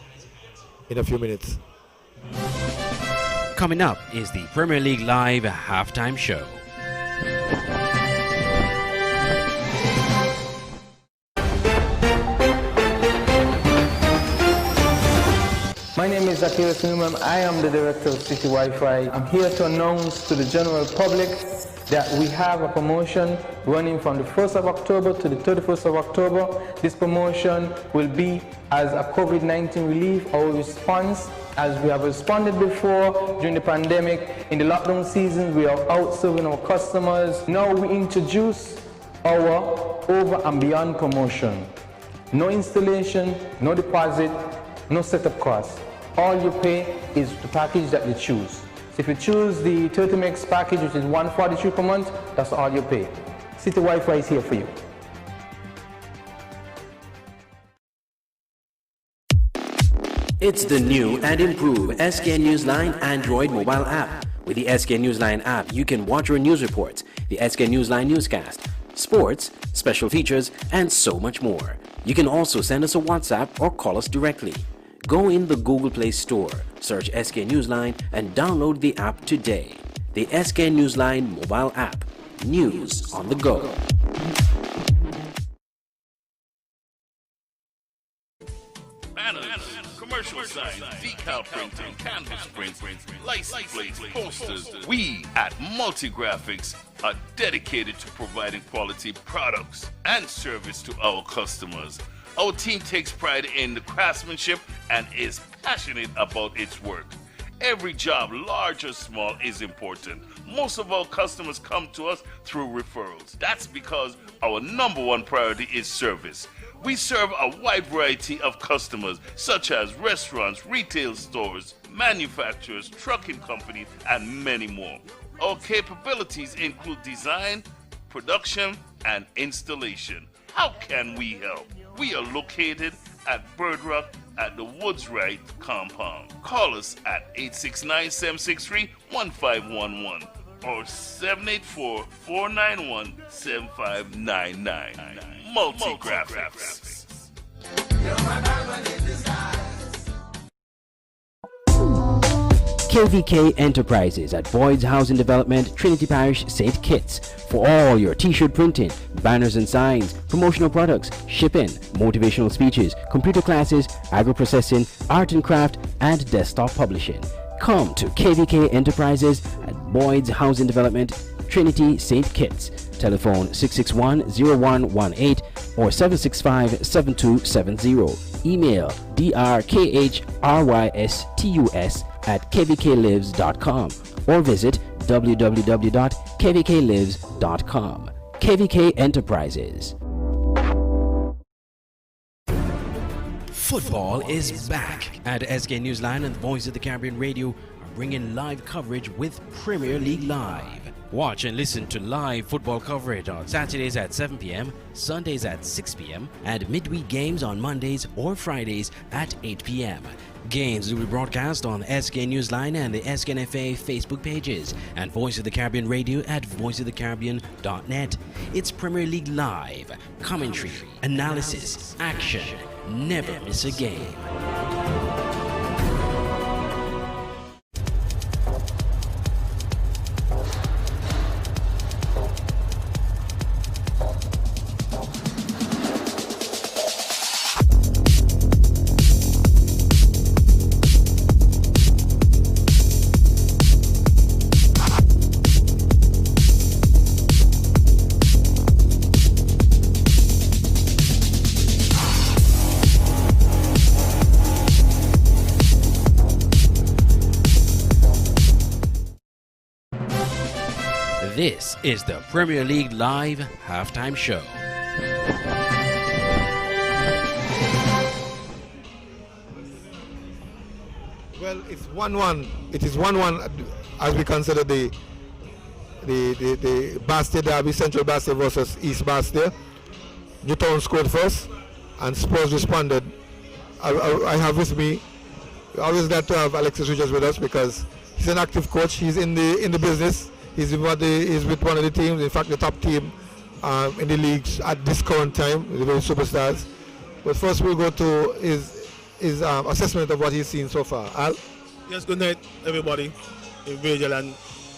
in a few minutes. Coming up is the Premier League Live halftime show. My name is Akira Sunumam. I am the director of City Wi-Fi. I'm here to announce to the general public that we have a promotion running from the 1st of October to the 31st of October. This promotion will be as a COVID-19 relief, our response, as we have responded before during the pandemic. In the lockdown season, we are out serving our customers. Now we introduce our over and beyond promotion. No installation, no deposit, no setup cost. All you pay is the package that you choose. So if you choose the 30 megs package, which is $143 per month, that's all you pay. City Wi-Fi is here for you. It's the new and improved SK Newsline Android mobile app. With the SK Newsline app, you can watch your news reports, the SK Newsline newscast, sports, special features, and so much more. You can also send us a WhatsApp or call us directly. Go in the Google Play Store, search SK Newsline, and download the app today. The SK Newsline mobile app. News on the go. Banners, commercial signs, decal printing, canvas prints, license plates, posters. We at Multigraphics are dedicated to providing quality products and service to our customers. Our team takes pride in the craftsmanship and is passionate about its work. Every job, large or small, is important. Most of our customers come to us through referrals. That's because our number one priority is service. We serve a wide variety of customers, such as restaurants, retail stores, manufacturers, trucking companies, and many more. Our capabilities include design, production, and installation. How can we help? We are located at Bird Rock at the Woods Right compound. Call us at 869-763-1511 or 784-491-7599. Multigraphics. KVK Enterprises at Boyd's Housing Development, Trinity Parish, St. Kitts. For all your t-shirt printing, banners and signs, promotional products, shipping, motivational speeches, computer classes, agro-processing, art and craft, and desktop publishing. Come to KVK Enterprises at Boyd's Housing Development, Trinity, St. Kitts. Telephone 661-0118 or 765-7270. Email drkhrystus@kvklives.com or visit www.kvklives.com. KVK Enterprises. Football is back at SK Newsline and the Voice of the Caribbean Radio are bringing live coverage with Premier League Live. Watch and listen to live football coverage on Saturdays at 7 p.m., Sundays at 6 p.m., and midweek games on Mondays or Fridays at 8 p.m. Games will be broadcast on SK Newsline and the SKNFA Facebook pages and Voice of the Caribbean Radio at voiceofthecaribbean.net. It's Premier League Live. Commentary, analysis, action. Never miss a game. This is the Premier League Live halftime show. Well, it's 1-1. It is 1-1 as we consider the Bastia derby, Central Bastia versus East Bastia. Newtown scored first, and Spurs responded. I have with me, always glad to have Alexis Richards with us because he's an active coach. He's in the business. He's with one of the teams, in fact the top team in the leagues at this current time, the very superstars. But first we'll go to his assessment of what he's seen so far. Al? Yes, good night, everybody. in Virgil and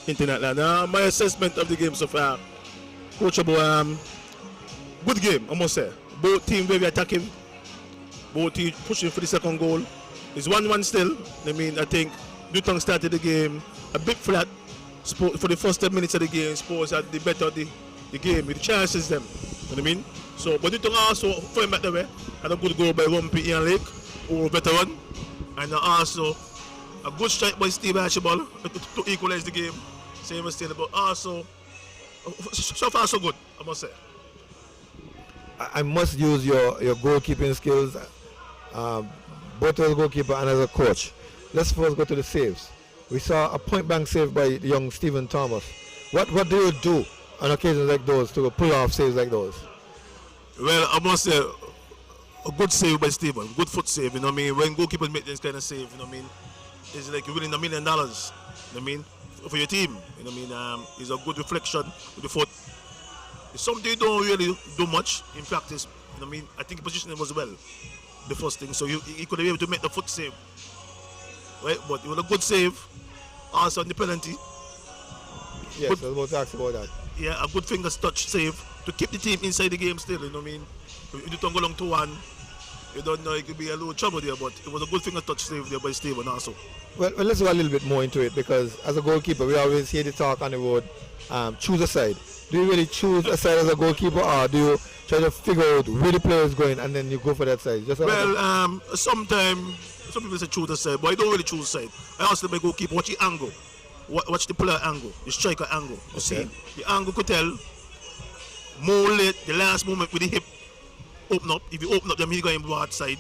Internet Land. My assessment of the game so far, coachable, good game, I must say. Both teams very attacking, both teams pushing for the second goal. It's 1-1 still. I mean, I think Newtown started the game a bit flat. For the first 10 minutes of the game, Spurs had the better of the game with the chances them. You know what I mean? So, but Newtown also, going back the way, had a good goal by Rumpy Ian Lake, or veteran, and also a good strike by Steve Archibald to equalize the game. Same as still, but also so far so good, I must say. I must use your goalkeeping skills, both as a goalkeeper and as a coach. Let's first go to the saves. We saw a point blank save by the young Stephen Thomas. What do you do on occasions like those to pull off saves like those? Well, I must say a good save by Stephen, good foot save. You know what I mean? When goalkeepers make this kind of save, you know what I mean? It's like you're winning $1 million. You know what I mean? For your team. You know what I mean? It's a good reflection with the foot. It's something you don't really do much in practice. You know what I mean? I think positioning was well, the first thing. So you could be able to make the foot save. Right? But it was a good save. Also on the penalty. Yes, I was about to ask about that. Yeah, a good fingers touch save to keep the team inside the game still, you know what I mean? If you don't go along 2-1, you don't know, it could be a little trouble there, but it was a good finger touch save there by Steven also. Well, let's go a little bit more into it, because as a goalkeeper, we always hear the talk on the road, choose a side. Do you really choose a side as a goalkeeper, or do you try to figure out where the player is going and then you go for that side? Sometimes some people say choose a side, but I don't really choose a side. I also my goalkeeper watch the angle. Watch the player angle, the striker angle. You see, the angle could tell more late, the last moment with the hip open up. If you open up, then he going broad side.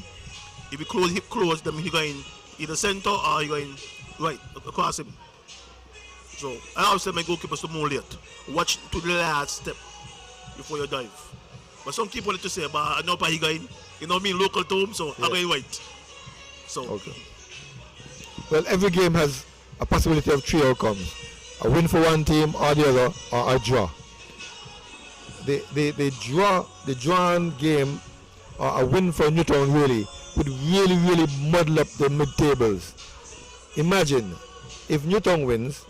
If you close hip close, then he going either center or he going right across him. So I always tell my goalkeepers to more late. Watch to the last step before you dive. But some people like to say, but I know he going, you know what I mean, local to him, so I'm going right. So okay. Well, every game has a possibility of 3 outcomes: a win for one team or the other, or a draw. The drawn game, or a win for Newtown really would really muddle up the mid-tables. Imagine if Newtown wins,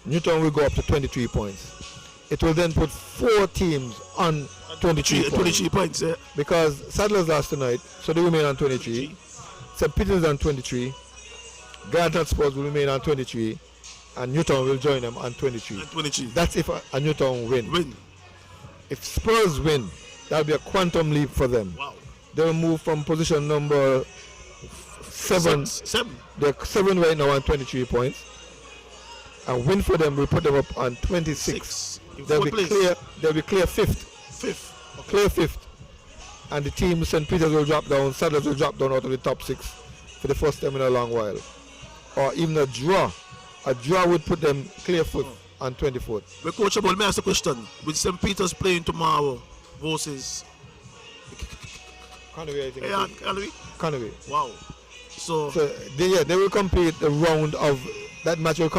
Newtown will go up to 23 points. It will then put 4 teams on 23 points. Yeah. Because Sadler's lost tonight, so they remain on 23. St. Peter's on 23. Grantham Spurs will remain on 23, and Newtown will join them on 23. That's if a Newtown win. If Spurs win, that will be a quantum leap for them. Wow. They will move from position number 7. They're 7 right now on 23 points. And win for them will put them up on 26. They'll be clear fifth. Okay. Clear fifth. And the team St. Peter's will drop down, Sadler's will drop down out of the top 6 for the first time in a long while. Or even a draw. A draw would put them clear foot on 24th. But Coach, let me ask a question. With St. Peter's playing tomorrow versus Conway, I think. Yeah, Conway. Wow. So they will complete the round of that match will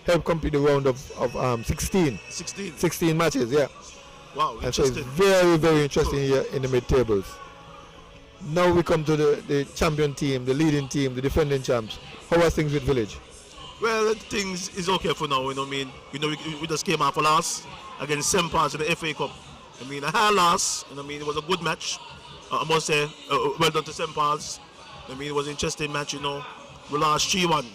help complete the round of 16. 16 matches, yeah. Wow, and so it's very interesting here in the mid-tables. Now we come to the champion team, the leading team, the defending champs. How are things with Village? Well, things is okay for now, you know what I mean? You know, we just came off a loss against Spurs in the FA Cup. I mean, a high loss, you know what I mean? It was a good match. I must say, well done to Spurs. I mean, it was an interesting match, you know. We lost 3-1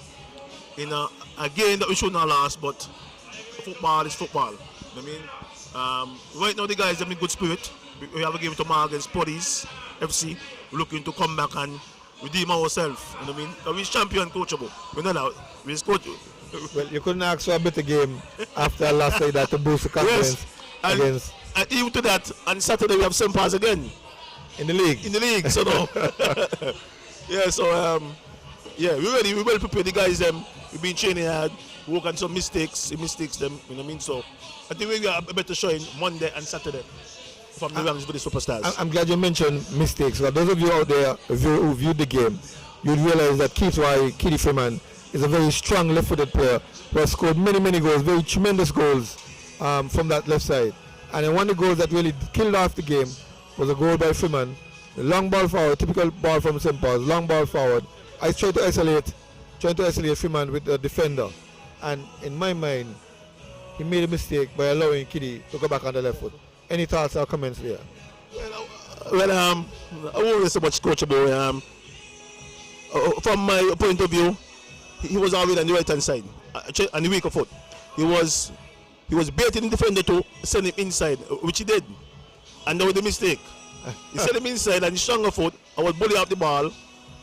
in a game that we shouldn't have lost, but football is football. You know what I mean? Right now, the guys are in good spirit. We have a game tomorrow against Poddies FC. We're looking to come back and redeem ourselves. You know what I mean? We're champion coachable. We're not out. We're coach. Well, you couldn't ask for a better game after last night that to boost the confidence against. And even to that, on Saturday we have Spurs again. In the league. So no. Yeah, so yeah, we're well prepared. The guys we've been training hard, work on some mistakes them, you know what I mean? So I think we got a better showing Monday and Saturday from the Rams to the Superstars. I'm glad you mentioned mistakes. For those of you out there who viewed the game, you'd realize that Keith Freeman is a very strong left-footed player who has scored many goals, very tremendous goals from that left side. And then one of the goals that really killed off the game was a goal by Freeman. The long ball forward, typical ball from St. Paul's, long ball forward. I tried to isolate Freeman with the defender. And in my mind, he made a mistake by allowing Kiddy to go back on the left foot. Any thoughts or comments there? I won't say much coachable. From my point of view, he was always on the right hand side, on the weaker foot. He was baiting the defender to send him inside, which he did. And that was the mistake. He sent him inside and the stronger foot, I was bullying up the ball,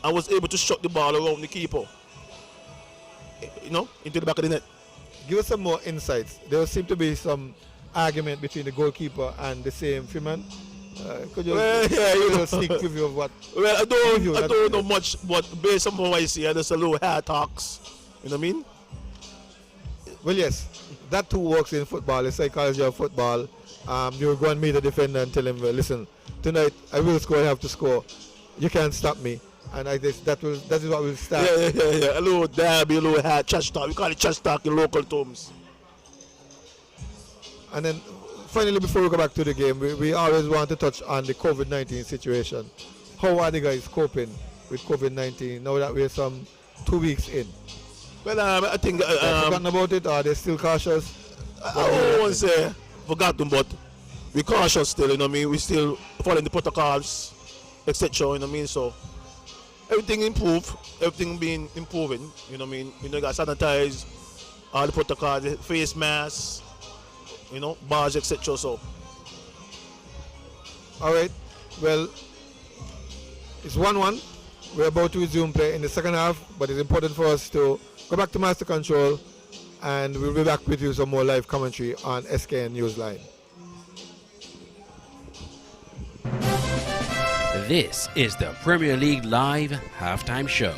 and was able to shot the ball around the keeper. Into the back of the net. Give us some more insights. There seemed to be some argument between the goalkeeper and the same Freeman. Could you a sneak preview of what? Well, I don't know much, but based on what I see, there's a little hair talks. You know what I mean? Well, yes, that too works in football. The psychology of football. You go and meet the defender and tell him, well, listen, tonight I will score. I have to score. You can't stop me. And I guess that is what will start. Yeah. A little derby, a little hair trash talk. We call it trash talk in local terms. And then finally, before we go back to the game, we always want to touch on the COVID-19 situation. How are the guys coping with COVID-19 now that we're some 2 weeks in? Well, I think... They've forgotten about it, or are they still cautious? I won't say forgotten, but we're cautious still, you know what I mean? We still following the protocols, etc., you know what I mean? So, everything been improving, you know what I mean? You got sanitize, all the protocols, the face masks, bars, etc. So, all right. Well, it's 1-1. We're about to resume play in the second half, but it's important for us to go back to Master Control, and we'll be back with you some more live commentary on SKN Newsline. This is the Premier League Live halftime show.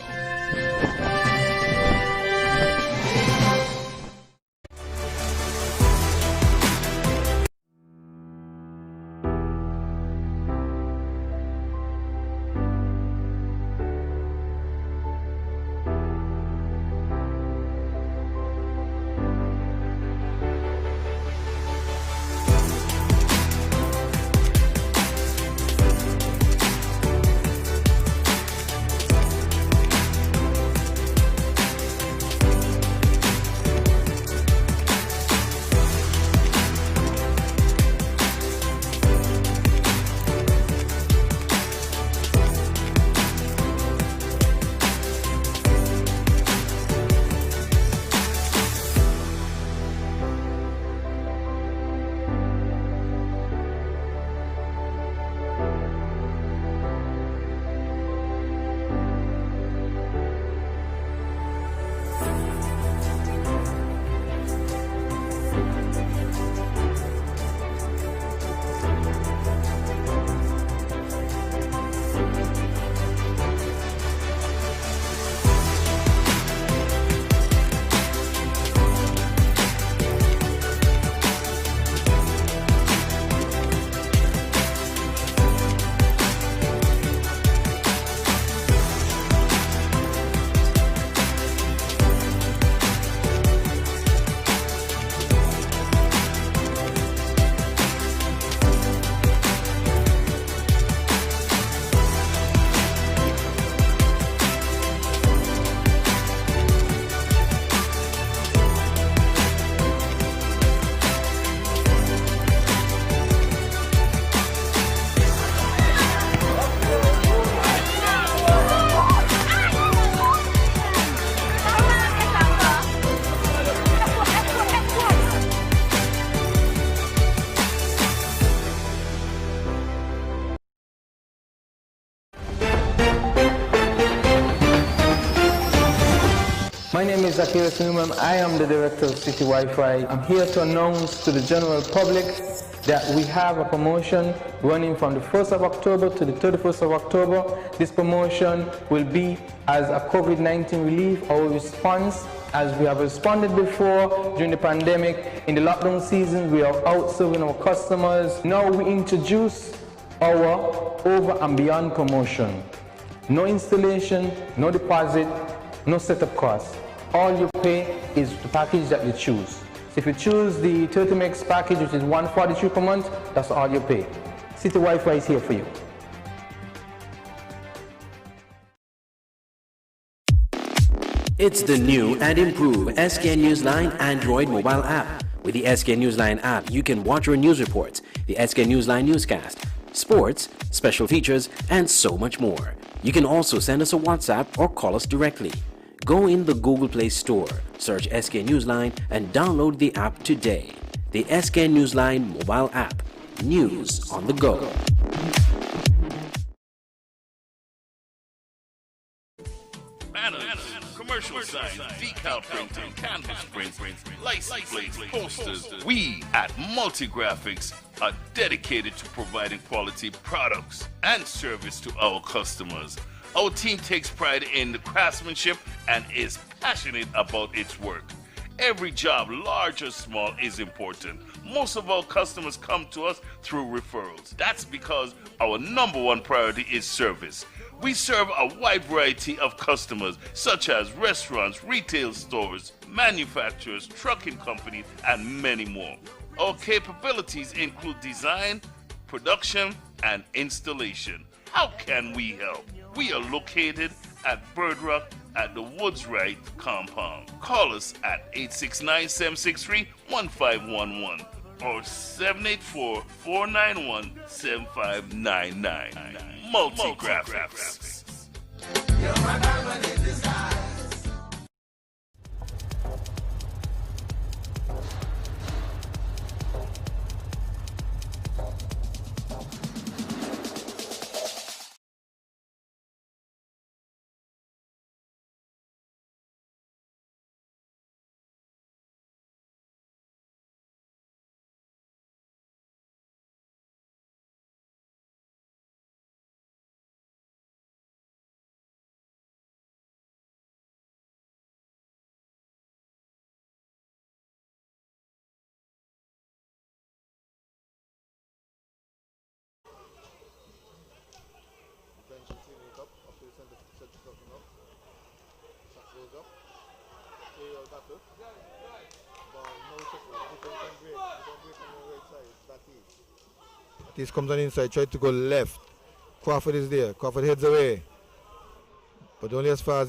My name is Zacchaeus Newman. I am the director of City Wi-Fi. I'm here to announce to the general public that we have a promotion running from the 1st of October to the 31st of October. This promotion will be as a COVID-19 relief, our response, as we have responded before during the pandemic. In the lockdown season, we are out serving our customers. Now we introduce our over and beyond promotion. No installation, no deposit, no setup costs. All you pay is the package that you choose. So if you choose the 30 megs package, which is $143 per month, that's all you pay. City Wi-Fi is here for you. It's the new and improved SK Newsline Android mobile app. With the SK Newsline app, you can watch your news reports, the SK Newsline newscast, sports, special features, and so much more. You can also send us a WhatsApp or call us directly. Go in the Google Play Store, search SK Newsline, and download the app today. The SK Newsline mobile app. News on the go. Banners, commercial signs, decal printing, canvas prints, license plates, posters. We at Multigraphics are dedicated to providing quality products and service to our customers. Our team takes pride in the craftsmanship and is passionate about its work. Every job, large or small, is important. Most of our customers come to us through referrals. That's because our number one priority is service. We serve a wide variety of customers, such as restaurants, retail stores, manufacturers, trucking companies, and many more. Our capabilities include design, production, and installation. How can we help? We are located at Bird Rock at the Woods Right compound. Call us at 869-763-1511 or 784-491-7599. Multigraphics. This comes on inside, tried to go left. Crawford is there. Crawford heads away. But only as far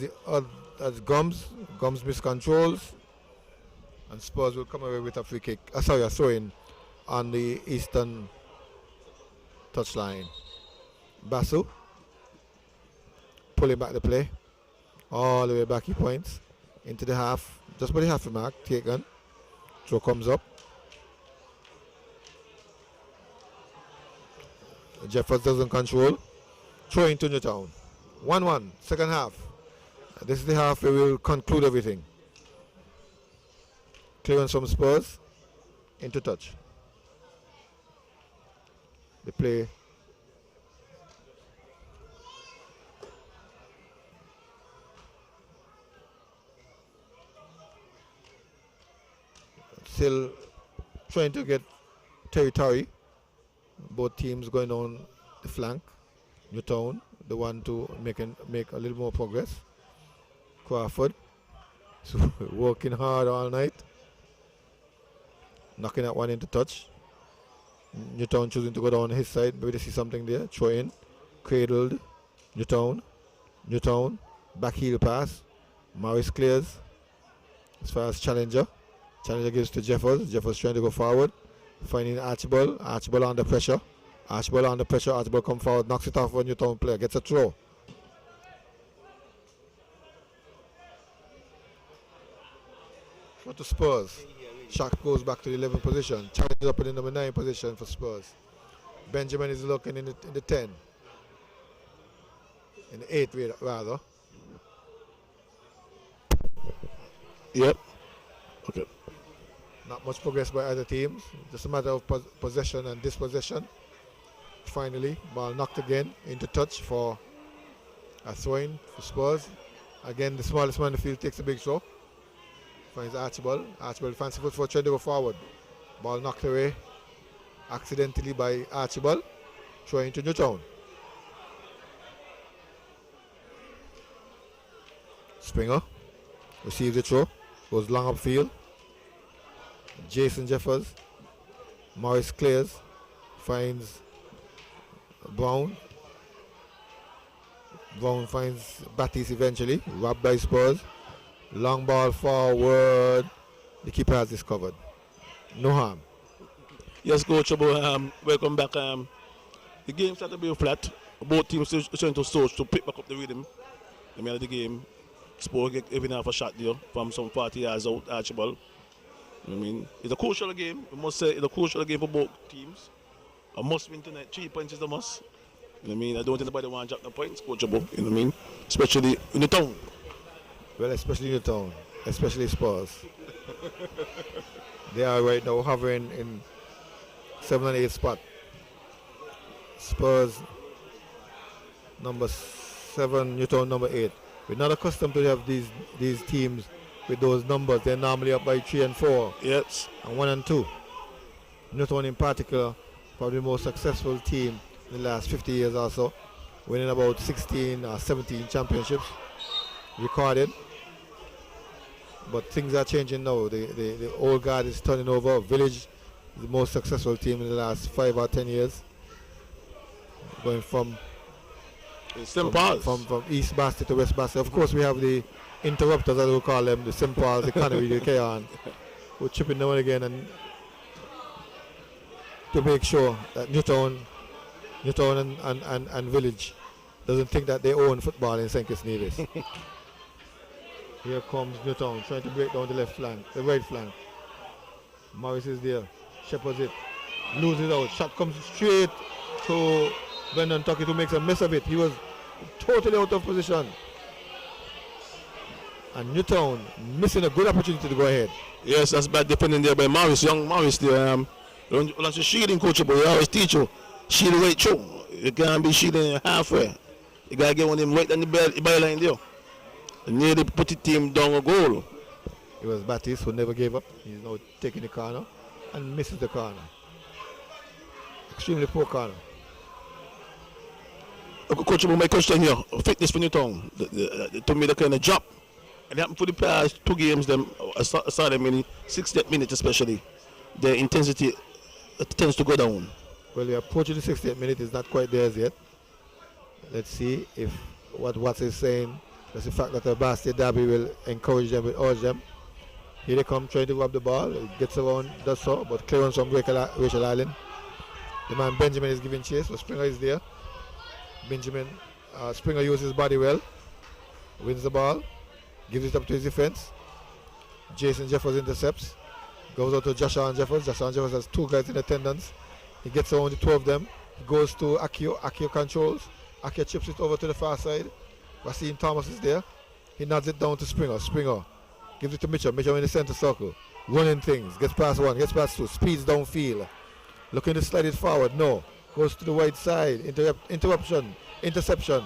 as Gums. Gums miscontrols. And Spurs will come away with a free kick. A throw-in on the eastern touchline. Basu pulling back the play. All the way back he points. Into the half. Just by the half mark. Taken. Throw comes up. Jeffers doesn't control. Throw into Newtown. 1-1, second half. This is the half where we will conclude everything. Clearance from Spurs. Into touch. The play. Still trying to get territory. Both teams going on the flank. Newtown, the one to make a little more progress. Crawford, so working hard all night. Knocking that one into touch. Newtown choosing to go down his side. Maybe they see something there. Throw in. Cradled. Newtown. Back heel pass. Morris clears. As far as Challenger. Challenger gives to Jeffers. Jeffers trying to go forward. Finding Archibald. Archibald under pressure. Archibald come forward. Knocks it off for Newtown player. Gets a throw. Throw to Spurs. Shaq goes back to the 11th position. Challenges up in the number 9 position for Spurs. Benjamin is looking in the 10. In the 8 rather. Yep. Okay. Not much progress by either teams. Just a matter of possession and dispossession. Finally, ball knocked again into touch for a throw-in for Spurs. Again, the smallest man in the field takes a big throw. Finds Archibald. Archibald fancy foot for trying to go forward. Ball knocked away accidentally by Archibald. Throwing to Newtown. Springer receives the throw. Goes long upfield. Jason Jeffers. Morris clears. Finds Brown. Brown finds Battis eventually. Robbed by Spurs. Long ball forward. The keeper has discovered. No harm. Yes, Coach Abu, welcome back. The game started to be flat. Both teams are trying to search to pick back up the rhythm. The middle of the game, Spurs get even half a shot there from some 40 yards out, Archibald. I mean, it's a crucial game. We must say it's a crucial game for both teams. A must win tonight. 3 points is a must. You know what I mean? I don't think anybody want to drop the points, Coach Abu. You know what I mean? Especially in the town. Well, especially Newtown, especially Spurs. They are right now hovering in 7 and 8 spot. Spurs number 7, Newtown number 8. We're not accustomed to have these teams with those numbers. They're normally up by 3 and 4. Yes. And 1 and 2. Newtown in particular, probably the most successful team in the last 50 years or so, winning about 16 or 17 championships recorded. But things are changing now. The old guard is turning over. Village is the most successful team in the last 5 or 10 years. Going from East Basket to West Basket. Of course, we have the interrupters, as we call them, the St. Paul's, the Canary, the Keon, who chip in now and again and to make sure that Newtown and Village doesn't think that they own football in St. Kitts Nevis. Here comes Newtown trying to break down the right flank. Morris is there, shepherds it, loses out. Shot comes straight to Brendan Tuckett, who makes a mess of it. He was totally out of position. And Newtown missing a good opportunity to go ahead. Yes, that's bad defending there by Morris, young Morris there. That's a shielding, Coach, but you always teach you. Shield right through. You can't be shielding halfway. You got to get one of them right on the byline there. And nearly put the team down a goal. It was Batiste who never gave up. He's now taking the corner and misses the corner. Extremely poor corner. Coach, my question here, fitness for Newtown, to me the kind of drop. And it happened for the past 2 games, I saw them in 60th minute especially. The intensity tends to go down. Well, we are approaching the 60th minute, it's not quite there as yet. Let's see if what Watts is saying, that's the fact that the Basket Derby will encourage them, will urge them. Here they come trying to grab the ball, it gets around, does so, but clearance from Rachel Island. The man Benjamin is giving chase, so Springer is there. Springer uses his body well, wins the ball, gives it up to his defense. Jason Jeffers intercepts, goes out to Joshua Jeffers. Joshua Jeffers has 2 guys in attendance. He gets around the 2 of them. He goes to Akio. Akio controls. Akio chips it over to the far side. Racine Thomas is there. He nods it down to Springer. Springer gives it to Mitchell. Mitchell in the center circle, running things. Gets past 1, gets past 2, speeds downfield. Looking to slide it forward. No. Goes to the right side. Interception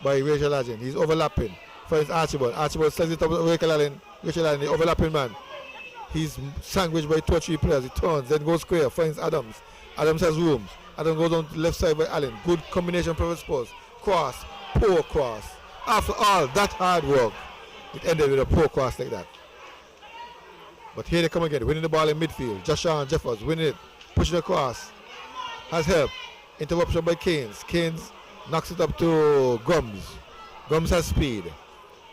by Rachel Allen. He's overlapping. Finds Archibald. Archibald slides it up to Rachel Allen. Rachel Allen, the overlapping man. He's sandwiched by 2 or 3 players. He turns, then goes square. Finds Adams. Adams has rooms. Adams goes on to the left side by Allen. Good combination for Spurs. Cross. Poor cross. After all that hard work, it ended with a poor cross like that. But here they come again. Winning the ball in midfield. Joshua Jeffers winning it. Pushing across. Has help. Interruption by Keynes. Keynes knocks it up to Gums. Gums has speed.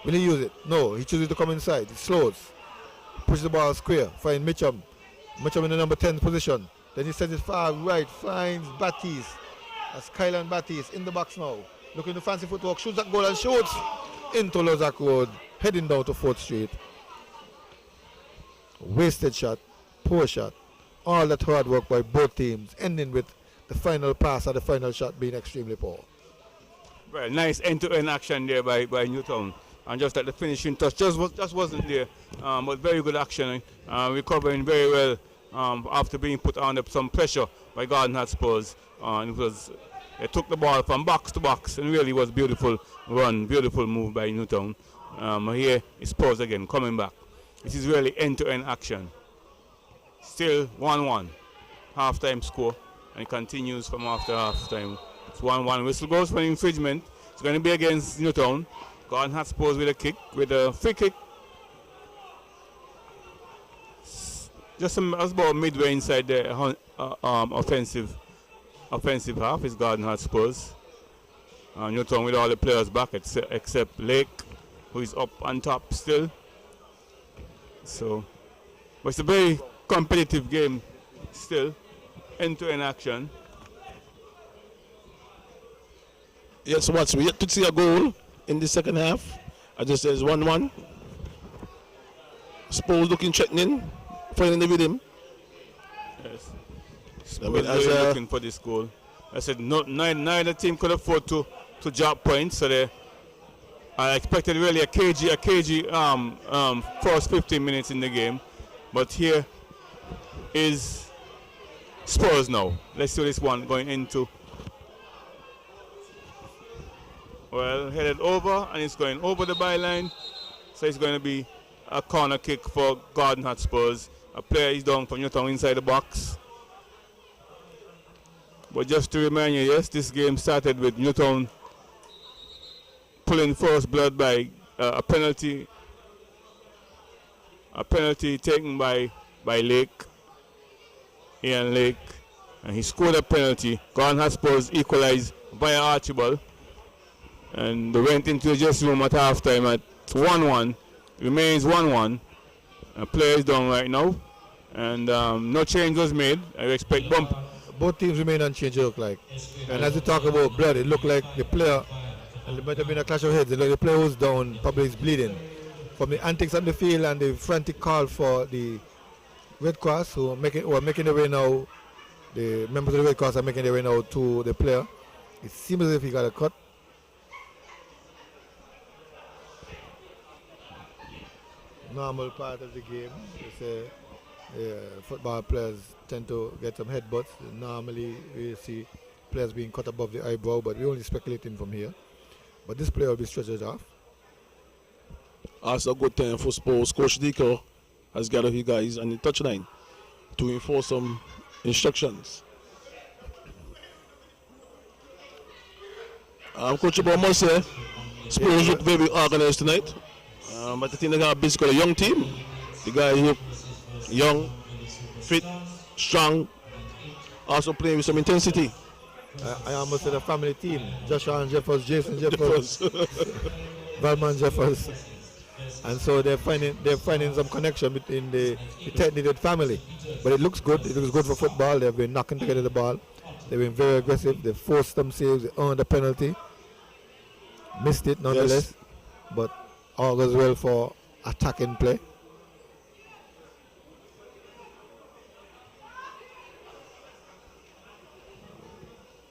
Will he use it? No, he chooses to come inside. He slows. Pushes the ball square. Finds Mitchum. Mitchum in the number 10 position. Then he sends it far right. Finds Batiste. That's Kylan Batiste in the box now. Looking to fancy footwork. Shoots that goal and shoots into Lozak Road. Heading down to 4th Street. Wasted shot. Poor shot. All that hard work by both teams, ending with the final pass or the final shot being extremely poor. Well, nice end-to-end action there by Newtown. And just that the finishing touch just wasn't there. But very good action. Recovering very well after being put under some pressure by Garden Hotspurs. They took the ball from box to box and really was beautiful run, beautiful move by Newtown. Here is Spurs again coming back. This is really end-to-end action. Still 1-1, half-time score, and it continues from after half-time. It's 1-1. Whistle goes for infringement. It's going to be against Newtown. Garden Hotspurs with a free kick. Just about midway inside the offensive half is Garden Hotspurs. Newtown with all the players back except Lake, who is up on top still. So, but it's a very competitive game still, end-to-end action. Yes, Watts, we yet to see a goal in the second half. I just says 1-1. Spurs looking threatening, finding the rhythm. Yes. I mean, Spurs really looking for this goal. I said neither team could afford to drop points, so I expected really a cagey first 15 minutes in the game, but here is Spurs now. Let's see this one going into. Well, headed over, and it's going over the byline, so it's going to be a corner kick for Garden Hotspurs. A player is down from Newtown inside the box. But just to remind you, yes, this game started with Newtown pulling first blood by a penalty taken by Ian Lake, and he scored a penalty. Garden Hotspurs equalized via Archibald, and they went into the dressing room at halftime at 1-1. Remains 1-1. Player is down right now, and no change was made. I expect bump. Both teams remain unchanged, it look like. And as we talk about blood, it looked like the player, and there might have been a clash of heads, the player who's down probably is bleeding. From the antics on the field and the frantic call for the Red Cross, who are making their way now, the members of the Red Cross are making their way now to the player. It seems as if he got a cut. Normal part of the game. Football players tend to get some headbutts. Normally we see players being cut above the eyebrow, but we're only speculating from here. But this player will be stretched off. Also a good time for Spurs. Coach Deco has gathered you guys on the touchline to enforce some instructions. Coach Bob must say, Spurs look very organized tonight. But I think they got basically a young team. The guys look young, fit, strong, also playing with some intensity. I almost said a family team. Joshua and Jeffers, Jason Jeffers, Valman Jeffers. And so they're finding some connection between the tightly-knit family. But it looks good. It looks good for football. They've been knocking together the ball. They've been very aggressive. They forced some saves. They earned a penalty. Missed it nonetheless. Yes. But all goes well for attacking play.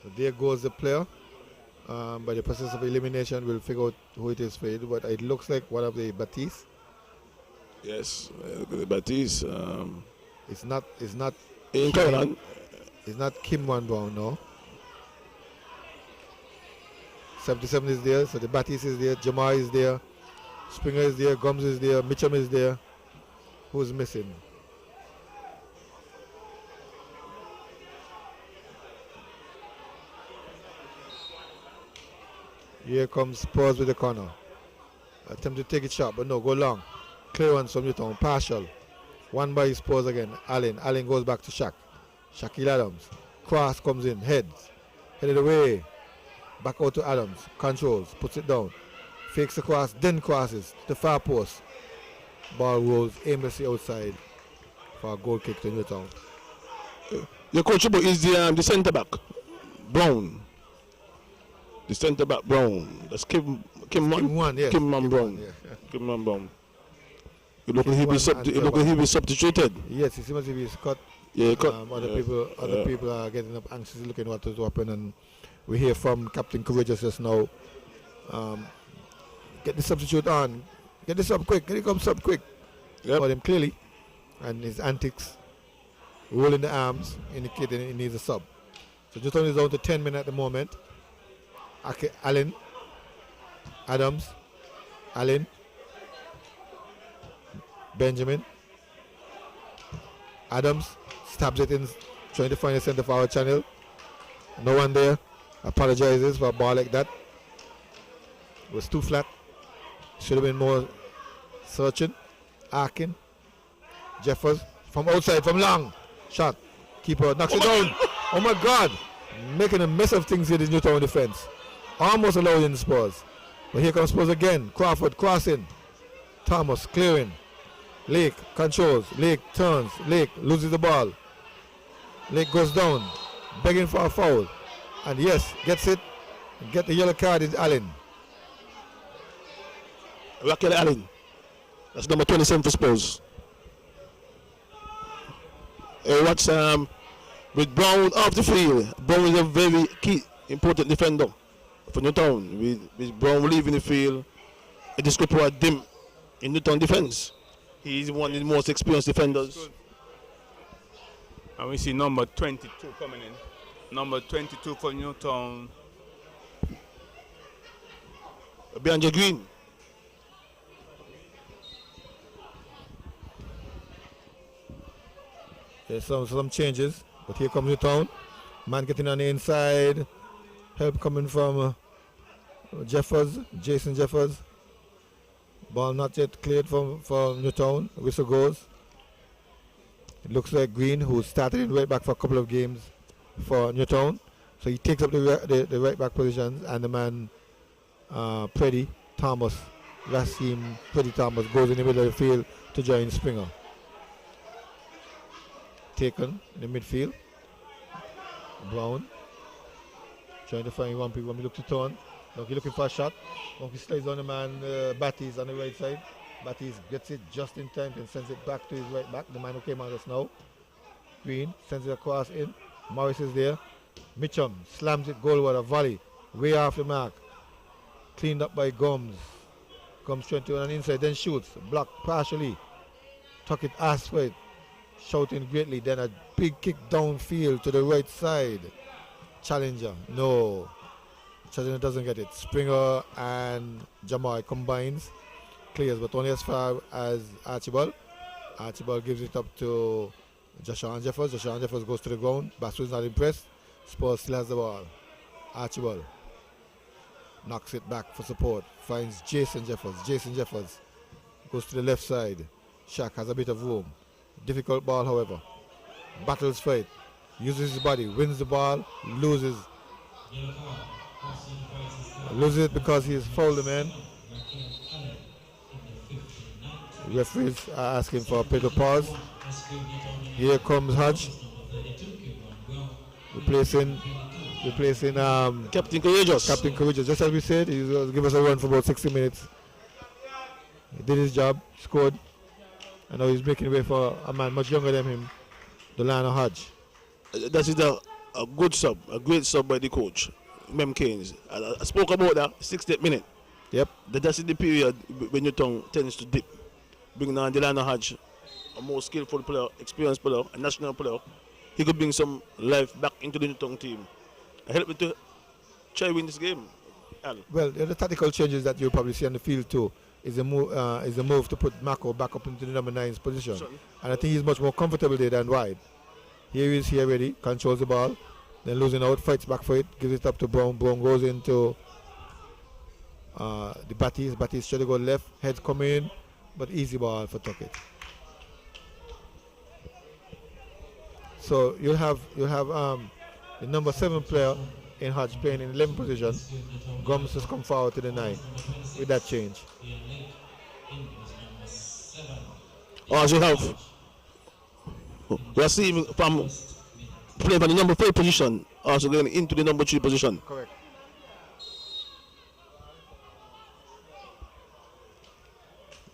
So there goes the player. By the process of elimination, we'll figure out who it is for it. But it looks like one of the Batiste. Yes, the Batiste. It's not in Thailand. It's not Kim Wan Brown, no. 77 is there, so the Batiste is there, Jamar is there, Springer is there, Gums is there, Mitchum is there. Who's missing? Here comes Spurs with the corner. Attempt to take it sharp, but no, go long. Clearance from Newtown, partial. One by Spurs again. Allen goes back to Shaq. Shaquille Adams. Cross comes in, heads. Headed away. Back out to Adams. Controls, puts it down. Fakes the cross, then crosses to the far post. Ball rolls aimlessly outside for a goal kick to Newtown. Your coach is the centre back, Brown. The centre back Brown. That's Kim Brown. Yeah. Kim Brown. It looks like he be substituted. Yes, it seems as if he's cut. Yeah, cut. Other people are getting up anxious looking what is happening, and we hear from Captain Courageous just now. Get the substitute on. Get the sub quick. Get the sub quick. Yep. For him clearly, and his antics, rolling the arms, indicating he needs a sub. So Newtown is down to 10 men at the moment. Allen, Adams, Allen, Benjamin, Adams stabs it in, trying to find a centre forward channel. No one there. Apologizes for a ball like that. It was too flat. Should have been more searching. Arkin, Jeffers from outside, from long shot. Keeper knocks it down. Oh my God! Making a mess of things here in the Newtown defense. Almost allowing the Spurs. But here comes Spurs again. Crawford crossing. Thomas clearing. Lake controls. Lake turns. Lake loses the ball. Lake goes down, begging for a foul. And yes, gets it. Get the yellow card is Allen. Raquel Allen. That's number 27 for Spurs. What's with Brown off the field? Brown is a very key, important defender for Newtown. With Brown leaving the field, it is going to put a dim in Newtown defense. He's one of the most experienced defenders. And we see number 22 coming in. Number 22 for Newtown. Bianca Green. There's some changes, but here comes Newtown. Man getting on the inside. Help coming from Jeffers, Jason Jeffers. Ball not yet cleared for Newtown. Whistle goes. It looks like Green, who started in right back for a couple of games for Newtown. So he takes up the right back positions, and the man Preddy Thomas, Rasim Preddy Thomas, goes in the middle of the field to join Springer. Taken in the midfield. Brown trying to find one people. When we look to turn, Donkey looking for a shot. Donkey slides on the man. Batty's on the right side. Batty's gets it just in time and sends it back to his right back. The man who came on us now. Green sends it across in. Morris is there. Mitchum slams it goalward, a volley way off the mark. Cleaned up by Gums. Gums trying to on the inside, then shoots. Blocked partially. Tuck it ass for it. Shouting greatly, then a big kick downfield to the right side. Challenger, no. Challenger doesn't get it. Springer and Jamal combines, clears, but only as far as Archibald. Archibald gives it up to Joshua Jeffers. Joshua Jeffers goes to the ground. Basu is not impressed. Spurs still has the ball. Archibald knocks it back for support. Finds Jason Jeffers. Jason Jeffers goes to the left side. Shaq has a bit of room. Difficult ball, however. Battles for it. Uses his body. Wins the ball. Loses. Loses it because he's fouled the man. Referees are asking for a bit of pause. Here comes Hodge. Replacing Captain Courageous. Captain Courageous. Just as we said, he was give us a run for about 60 minutes. He did his job, scored. And now he's making way for a man much younger than him, Delano Hodge. That is a good sub, a great sub by the coach, Mem Keynes. I spoke about that 60th minute. Yep. That's in the period when Newtown tends to dip. Bringing on Delano Hodge, a more skillful player, experienced player, a national player. He could bring some life back into the Newtown team. Help me to try win this game, Al. Well, the tactical changes that you'll probably see on the field too is a move to put Mako back up into the number 9's position. Sorry. And I think he's much more comfortable there than wide. Here he is here ready, controls the ball, then losing out, fights back for it, gives it up to Brown. Brown goes into the Batties. Batties try to go left, heads come in, but easy ball for Tuckett. So you'll have the number 7 player in Hodge playing in 11 position. Gums has come forward to the 9 with that change. As you have, we are seeing from playing from the number 4 position, also going into the number 3 position. Correct.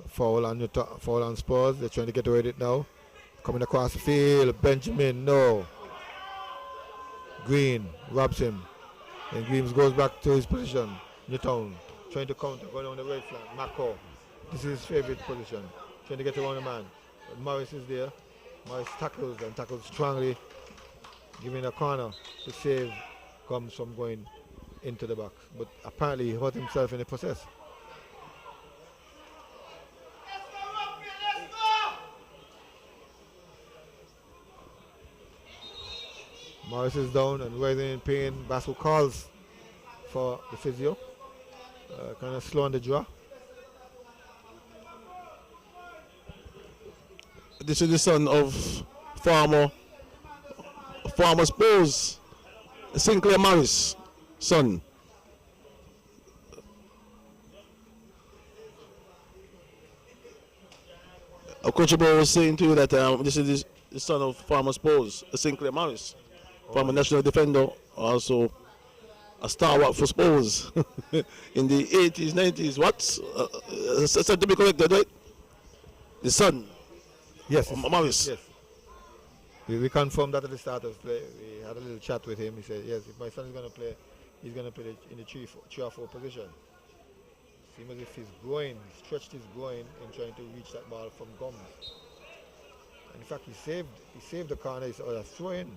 Foul on Spurs. They're trying to get away with it now. Coming across the field. Benjamin, no. Green robs him. And Green goes back to his position. Newtown trying to counter, going on the right flank. Mako. This is his favorite position. Trying to get around the man. But Morris is there. Morris tackles and tackles strongly. Giving a corner to save. Comes from going into the box. But apparently he hurt himself in the process. Morris is down and rising in pain. Basu calls for the physio. Kind of slow on the draw. This is the son of former Spurs, Sinclair Morris, son. Coach Bow was saying to you that this is the son of former Spurs, Sinclair Morris, former national defender, also a stalwart for Spurs in the 80s, 90s. What? Said to be corrected, right? The son. Yes. Morris. Yes. We confirmed that at the start of play. We had a little chat with him. He said, yes, if my son is going to play, he's going to play in the 3 or 4 position. Seems as if he's growing, he stretched his groin in trying to reach that ball from Gums. And in fact, he saved the corner. He said, oh, that's throw in.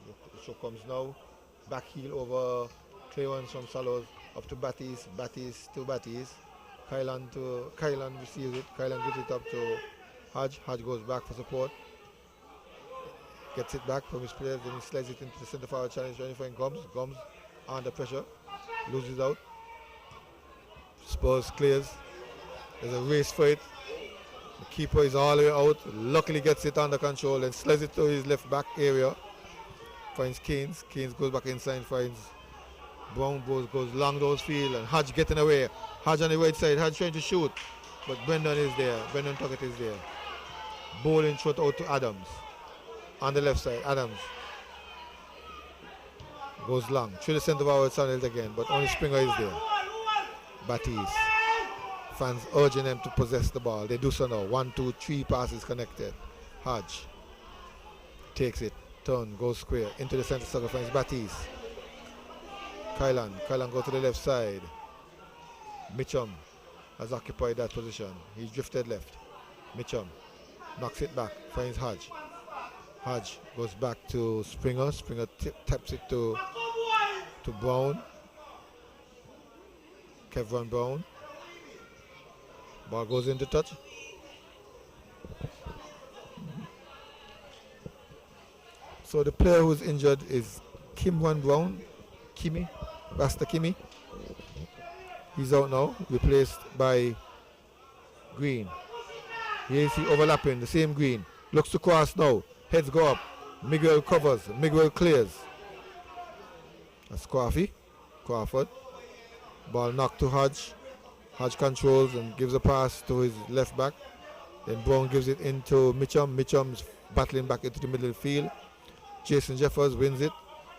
The show comes now. Back heel over clearance from Salos up to Battis to Battis. Kylan receives it. Kylan gives it up to Hodge. Hodge goes back for support. Gets it back from his players, then he slides it into the centre forward challenge trying to find Gums. Gums under pressure. Loses out. Spurs clears. There's a race for it. The keeper is all the way out. Luckily gets it under control and slides it to his left back area. Finds Keynes. Keynes goes back inside, finds Brown, goes long those field, and Hodge getting away. Hodge on the right side. Hodge trying to shoot, but Brendan is there. Brendan Tuckett is there. Bowling shot out to Adams. On the left side, Adams goes long. Through the centre forward channel again, but only Springer is there. Battis. Fans urging them to possess the ball. They do so now. 1, 2, 3 passes connected. Hodge takes it. Turn, goes square. Into the centre circle, finds Battis. Kylan goes to the left side. Mitchum has occupied that position. He's drifted left. Mitchum knocks it back, finds Hodge. Hodge goes back to Springer. Springer taps it to Brown. Kevin Brown. Ball goes into touch. So the player who's injured is Kimwan Brown. Rasta Kimi. He's out now, replaced by Green. Here is he overlapping, the same Green. Looks to cross now. Heads go up. Miguel covers. Miguel clears. That's Crawford. Ball knocked to Hodge. Hodge controls and gives a pass to his left back. Then Brown gives it into Mitchum. Mitchum's battling back into the middle of the field. Jason Jeffers wins it.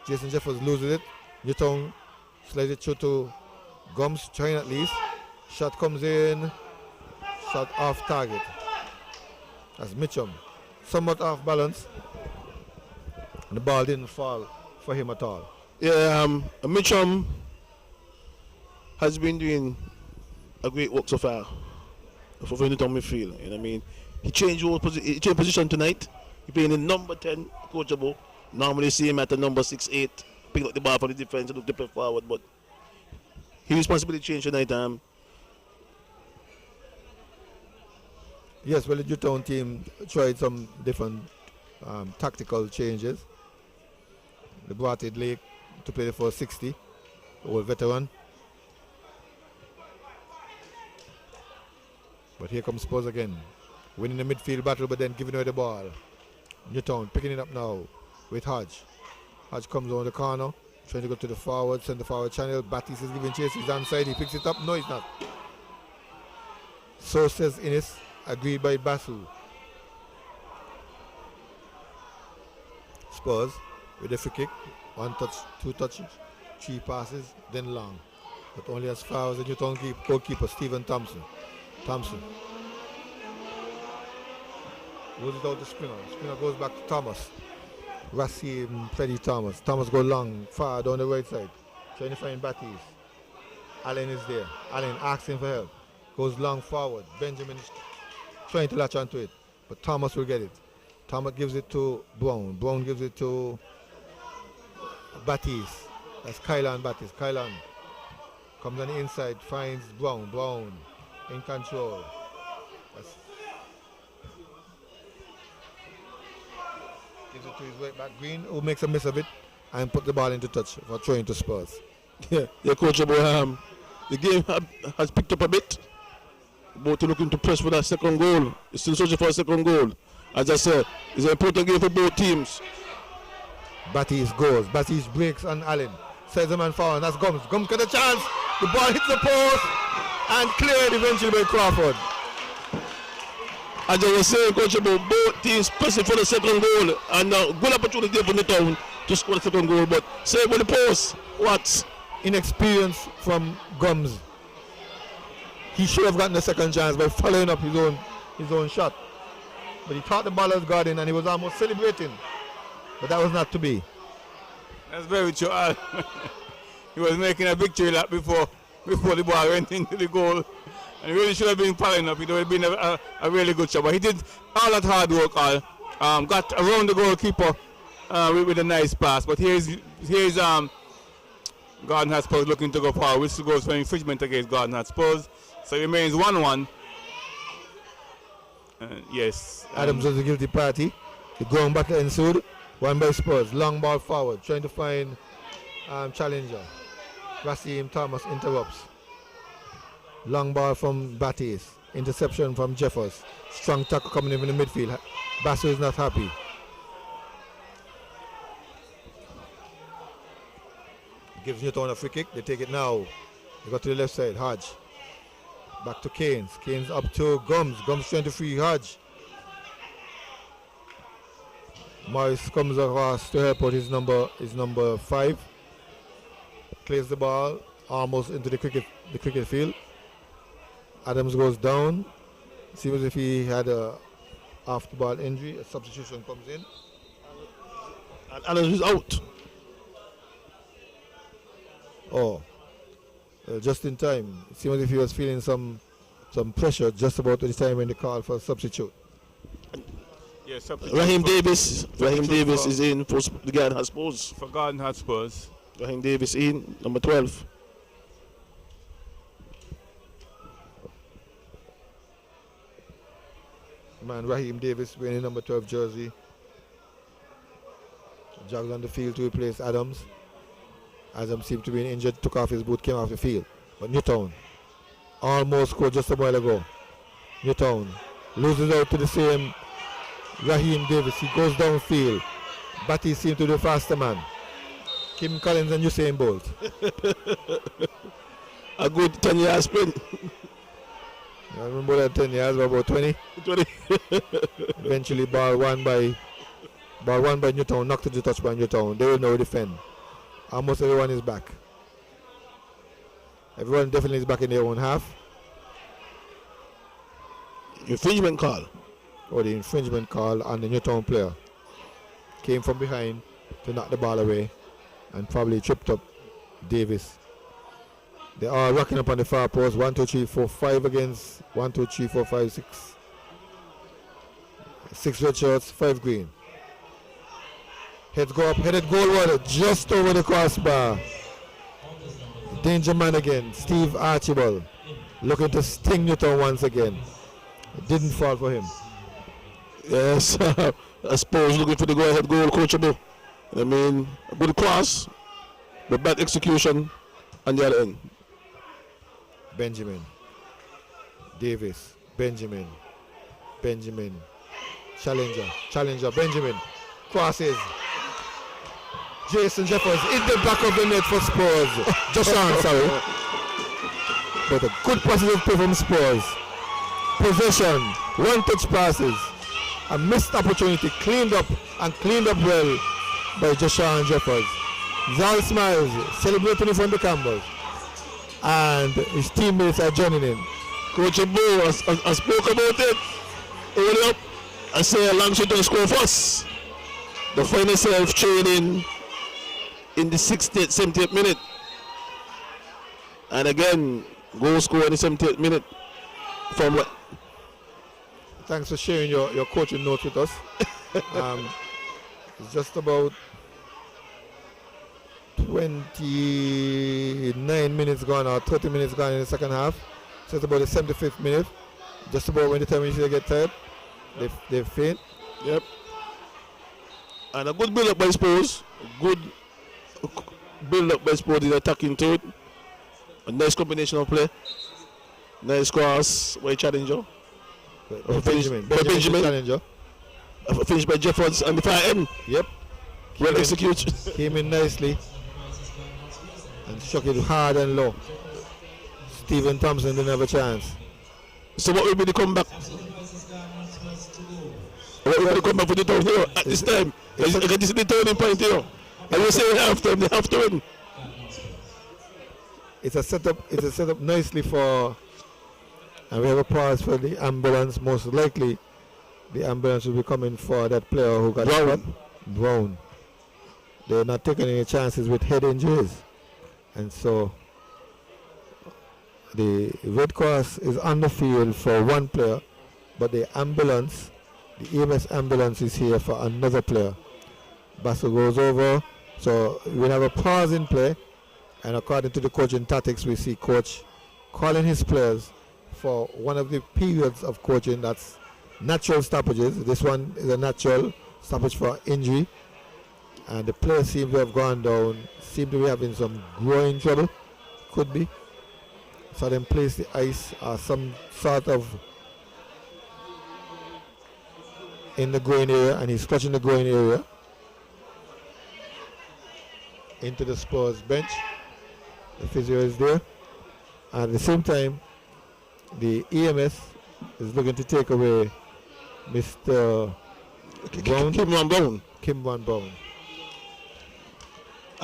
Jason Jeffers loses it. Newtown slides it through to Gums, trying at least. Shot comes in. Shot off target. That's Mitchum. Somewhat off balance. And the ball didn't fall for him at all. Yeah, Mitchum has been doing a great work so far for Newtown midfield. You know what I mean? He changed position tonight. He playing in number 10, coachable. Normally see him at the number 6-8, pick up the ball for the defense and look to play forward, but he responsibility changed tonight. Yes, well, the Newtown team tried some different tactical changes. They brought in Lake to play the first 60, old veteran. But here comes Spurs again, winning the midfield battle, but then giving away the ball. Newtown picking it up now with Hodge. Hodge comes on the corner, trying to go to the forward, centre forward channel. Battis is giving chase, he's onside, he picks it up. No, he's not. So says Innes, agreed by Basu. Spurs with a free kick, 1 touch, 2 touches, 3 passes, then long. But only as far as the Newtown goalkeeper, Stephen Thompson. Rolls it out to Springer. Springer goes back to Thomas. Racine, Freddie Thomas. Thomas goes long, far down the right side. Trying to find Battis. Allen is there. Allen asking for help. Goes long forward. Benjamin is trying to latch onto it. But Thomas will get it. Thomas gives it to Brown. Brown gives it to Battis. That's Kylan Battis. Kylan comes on the inside, finds Brown. Brown in control. Gives it to his right back, Green, who makes a miss of it and put the ball into touch for throwing to Spurs. Yeah, Coach Abraham. The game has picked up a bit. Both looking to press for that second goal. It's still searching for a second goal. As I said, it's an important game for both teams. Battis goes. Battis breaks on Allen. Sends the man forward. That's Gums. Gums got a chance. The ball hits the post and cleared eventually by Crawford. as I was saying, Coach, about both teams pressing for the second goal, and good opportunity for Newtown to score the second goal, but save with the post. What? Inexperience from Gums. He should have gotten the second chance by following up his own shot. But he thought the ball was guarding and he was almost celebrating. But that was not to be. That's very true. He was making a victory lap before the ball went into the goal. And he really should have been following up. It would have been a really good shot. But he did all that hard work, got around the goalkeeper with a nice pass. But here's Garden Hotspurs looking to go forward, which goes for infringement against Garden Hotspurs. So it remains 1-1. Yes. Adams was the guilty party. The going back ensued. One by Spurs. Long ball forward. Trying to find challenger. Rasim Thomas interrupts. Long ball from Battis. Interception from Jeffers. Strong tackle coming in the midfield. Basso is not happy. Gives Newtown a free kick. They take it now. They go to the left side. Hodge. Back to Keynes. Keynes up to Gums. Gums trying to free Hodge. Morris comes across to help out his number 5. Clears the ball almost into the cricket field. Adams goes down. Seems as if he had a off the ball injury. A substitution comes in. And Adams is out. Oh. Just in time. It seems as if he was feeling some pressure just about the time when they called for a substitute. Yeah, substitute. Raheem Davis is in for the Garden Hotspurs. For Garden Hotspurs. Raheem Davis in, number 12. Man, Raheem Davis wearing number 12 jersey. Jogs on the field to replace Adams. Adams seemed to be injured, took off his boot, came off the field. But Newtown almost scored just a while ago. Newtown loses out to the same Raheem Davis. He goes downfield. Batty seemed to be the faster man. Kim Collins and Usain Bolt. A good 10-yard sprint. I remember that 10 yards, about 20. 20. Eventually ball one by Newtown, knocked to the touch by Newtown. They will now defend. Almost everyone is back. Everyone definitely is back in their own half. Infringement call. Oh, the infringement call on the Newtown player. Came from behind to knock the ball away and probably tripped up Davis. They are rocking up on the far post. 1, 2, 3, 4, 5 against 1, 2, 3, 4, 5, 6. 6 red shirts, 5 green. Heads go up, headed goalward, just over the crossbar. Danger man again, Steve Archibald. Looking to sting Newtown once again. It didn't fall for him. Yes, I suppose looking for the go-ahead goal, coachable. I mean, a good cross, but bad execution on the other end. Benjamin. Davis. Benjamin. Challenger. Benjamin. Crosses. Jason Jeffers in the back of the net for Spurs. Just sorry. But a good positive play from Spurs. Possession. One-touch passes. A missed opportunity. Cleaned up well by Joshawn Jeffers. Zal smiles, celebrating in front of the cameras. And his teammates are joining in. Coach Bo, I spoke about it. Hold up. I say Langston to score first. The final self-training in the 60th, 70th minute. And again, goal score in the 70th minute. From what? Thanks for sharing your coaching notes with us. It's just about 29 minutes gone or 30 minutes gone in the second half. So it's about the 75th minute. Just about when the time usually get tired, they faint. Yep. And a good build-up by Spurs. Good build-up by Spurs in attacking to it. A nice combination of play. Nice cross by Challenger. Benjamin. Challenger. Finished by Jeffords on the far end. Yep. Well executed. Came in nicely. And struck it hard and low. Stephen Thompson didn't have a chance. So what will be the comeback? We're going to come back for the town here at this time. This is the turning point here. And you say half-time, they have to win. It's a setup. It's a setup nicely for. And we have a pause for the ambulance. Most likely, the ambulance will be coming for that player who got shot. Brown. They're not taking any chances with head injuries, and so the Red Cross is on the field for one player, but the ambulance, the EMS ambulance, is here for another player. Basso goes over, so we'll have a pause in play, and according to the coaching tactics, we see coach calling his players for one of the periods of coaching that's natural stoppages. This one is a natural stoppage for injury, and the players seem to have gone down, seem to be having some groin trouble, could be. So then place the ice or some sort of in the groin area, and he's scratching the groin area into the Spurs bench. The physio is there, and at the same time the EMS is looking to take away Mr. Brown. Kim Van Brown.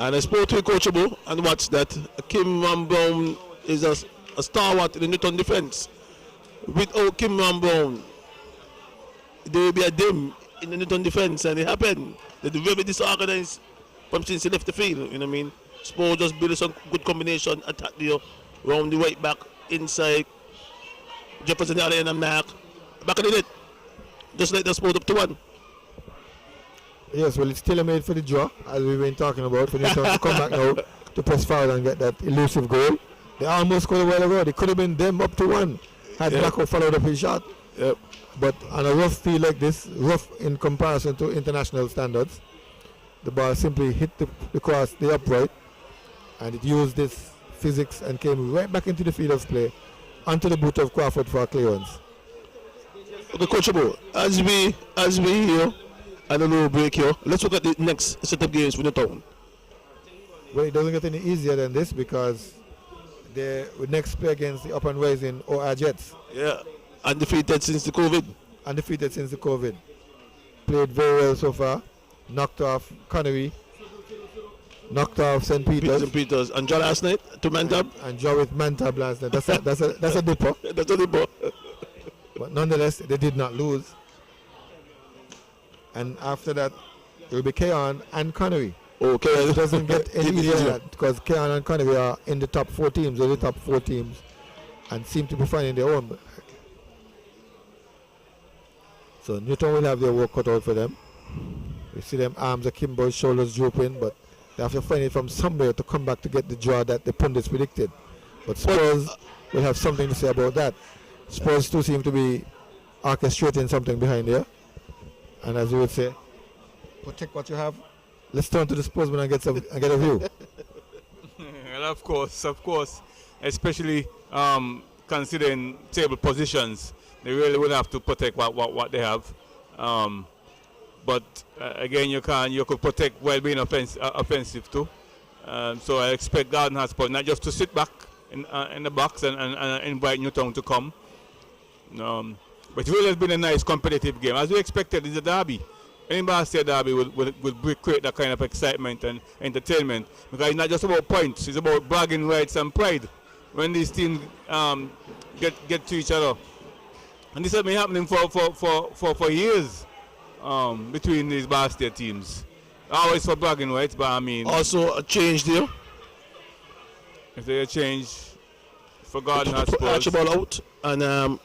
And I spoke to the coachable and watched that Kim Van Brown is a stalwart in the Newtown defense. Without Kim Van Brown, there will be a dim in the Newtown defense, and it happened. They're very disorganized from since he left the field. You know what I mean? Spurs just build some good combination, attack there, round the right back, inside. Jefferson Allen and Mark back in the net, just like the Spurs up to 1. Yes, well, it's still a made for the draw, as we've been talking about, for Newtown to come back now to press forward and get that elusive goal. They almost scored a while ago. They could have been them up to 1 had Blacko followed up his shot. Yep. But on a rough field like this, rough in comparison to international standards, the ball simply hit the cross, the upright, and it used this physics and came right back into the field of play onto the boot of Crawford for a clearance. Okay, coachable. As we here and a little break here, let's look at the next set of games for Newtown. Well, it doesn't get any easier than this because they would next play against the up and rising OR Jets. Yeah, undefeated since the COVID. Undefeated since the COVID. Played very well so far. Knocked off Connery. Knocked off St. Peter's. And draw last night to Mantab. And draw with Mantab last night. That's a dipper. That's a dipper. But nonetheless, they did not lose. And after that, it will be Keon and Connery. Okay. It doesn't get any easier than that because Keon and Connery are in the top 4 teams. They're the top 4 teams and seem to be finding their own. So Newtown will have their work cut out for them. We see them arms akimbo, shoulders drooping, but they have to find it from somewhere to come back to get the draw that the pundits predicted. But Spurs will have something to say about that. Spurs too seem to be orchestrating something behind there. And as you would say, protect what you have. Let's turn to the Spursman and get a view. Well, of course. Especially considering table positions, they really would have to protect what they have. But again, you could protect while being offensive too. So I expect Garden Hotspur not just to sit back in the box and invite Newtown to come. But it really has been a nice competitive game. As we expected, it's a derby. Any Bastia derby will create that kind of excitement and entertainment because it's not just about points, it's about bragging rights and pride when these teams get to each other. And this has been happening for years between these Bastia teams. Always for bragging rights, but I mean... Also a change there. If there's a change for Garden Hotspur. Archibald out and...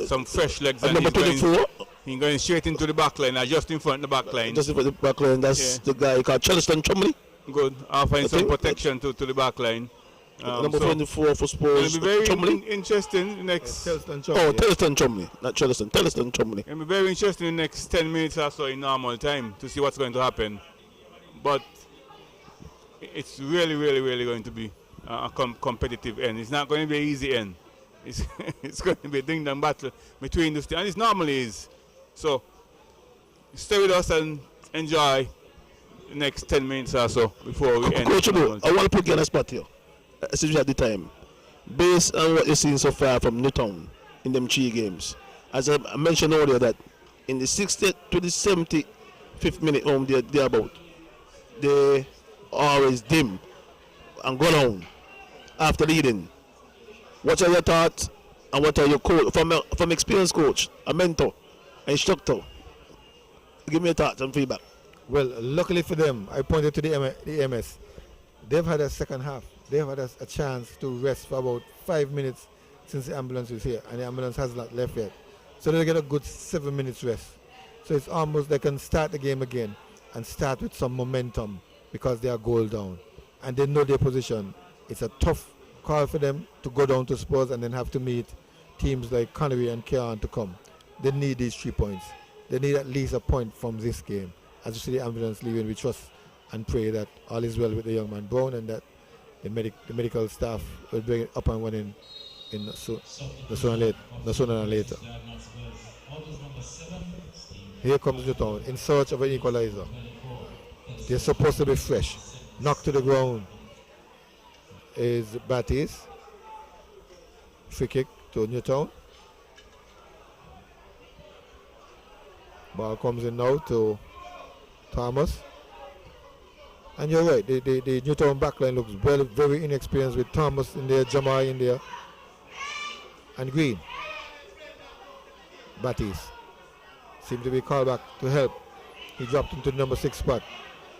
some fresh legs and number 24. He's going straight into the back line, just in front of the back line. Just in front of the back line, that's the guy called Charleston Chumley. Good, offering some protection to the back line. Number 24 for Spurs. It'll be very interesting next. Charleston Chumley, not Charleston. Charleston Chumley. It'll be very interesting in the next 10 minutes or so in normal time to see what's going to happen. But it's really going to be a competitive end. It's not going to be an easy end. It's going to be a ding-dong battle between the two, and it normally is. So, stay with us and enjoy the next 10 minutes or so before we end. Coach, I want to put you on a spot here, since we have the time. Based on what you've seen so far from Newtown in them 3 games, as I mentioned earlier, that in the 60th to the 75th minute home they're about, they always dim and go down after leading. What are your thoughts and what are your coach from experienced coach, a mentor, an instructor? Give me your thoughts and feedback. Well, luckily for them, I pointed to the MS. They've had a second half. They've had a chance to rest for about 5 minutes since the ambulance is here, and the ambulance has not left yet. So they get a good 7 minutes rest. So it's almost they can start the game again and start with some momentum because they are goal down. And they know their position. It's a tough call for them to go down to Spurs and then have to meet teams like Connery and Kearn to come. They need these 3 points. They need at least a point from this game. As you see the ambulance leaving, we trust and pray that all is well with the young man Brown and that the medical staff will bring it up and running in no sooner than later. Here comes Newtown in search of an equalizer. They're supposed to be fresh. Knocked to the ground is Batties. Free kick to Newtown. Ball comes in now to Thomas. And you're right, the Newtown backline looks very, very inexperienced with Thomas in there, Jamai in there, and Green. Batties seemed to be called back to help. He dropped into the number 6 spot.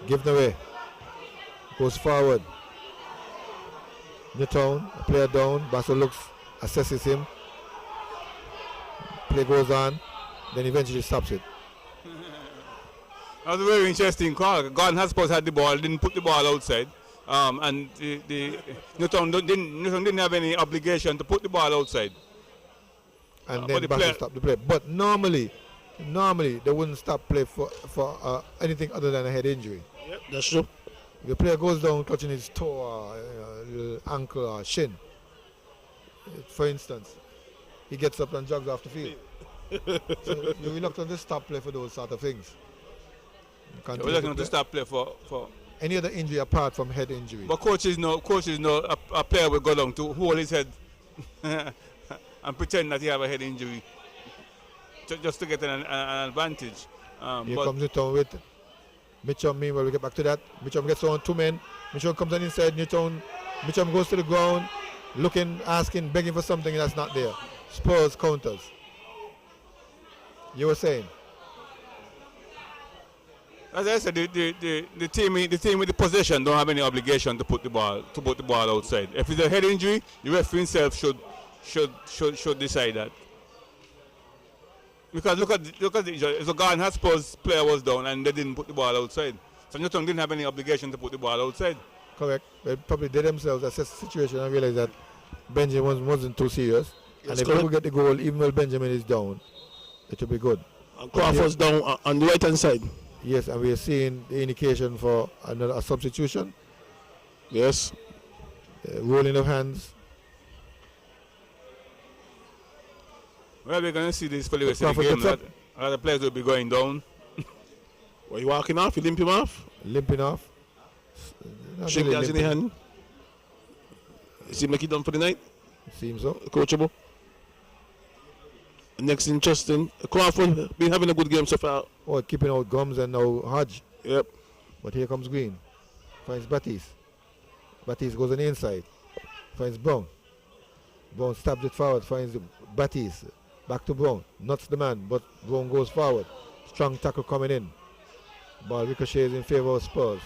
Given away. Goes forward. Newtown, a player down. Basso looks, assesses him. Play goes on, then eventually stops it. That was a very interesting call. Gordon Haspers had the ball, didn't put the ball outside. And Newtown didn't have any obligation to put the ball outside. And then Basso stopped the play. But normally they wouldn't stop play for anything other than a head injury. Yep, that's true. If the player goes down clutching his toe or ankle or shin, for instance, he gets up and jogs off the field. So you're reluctant to stop play for those sort of things. We're looking to stop play for any other injury apart from head injury. But coaches know a player will go down to hold his head and pretend that he have a head injury just to get an advantage. Here comes Newtown with Mitchum. Meanwhile, we get back to that. Mitchum gets on 2 men. Mitchum comes on inside Newtown. Mitchum goes to the ground, looking, asking, begging for something that's not there. Spurs counters. You were saying? As I said, the team with the possession don't have any obligation to put the ball outside. If it's a head injury, the referee himself should decide that. Because look at the Gordon Haspers player was down and they didn't put the ball outside. So Newtown didn't have any obligation to put the ball outside. Correct. They probably did themselves assess the situation and realize that Benjamin wasn't too serious. Yes, and if people get the goal, even when Benjamin is down, it will be good. And Crawford's down on the right hand side. Yes, and we are seeing the indication for a substitution. Yes. Rolling of hands. Well, we're going to see this for the rest of the game. A lot of players will be going down. Were you walking off? You limp him off? Limping off. Shake the hands in the hand. Seems like he done for the night. Seems so. Coachable. Next interesting, Crawford been having a good game so far. Oh, keeping out Gums and now Hodge. Yep. But here comes Green. Finds Battis. Battis goes on the inside. Finds Brown. Brown stabs it forward. Finds Battis. Back to Brown. Nuts the man, but Brown goes forward. Strong tackle coming in. Ball ricochets in favor of Spurs.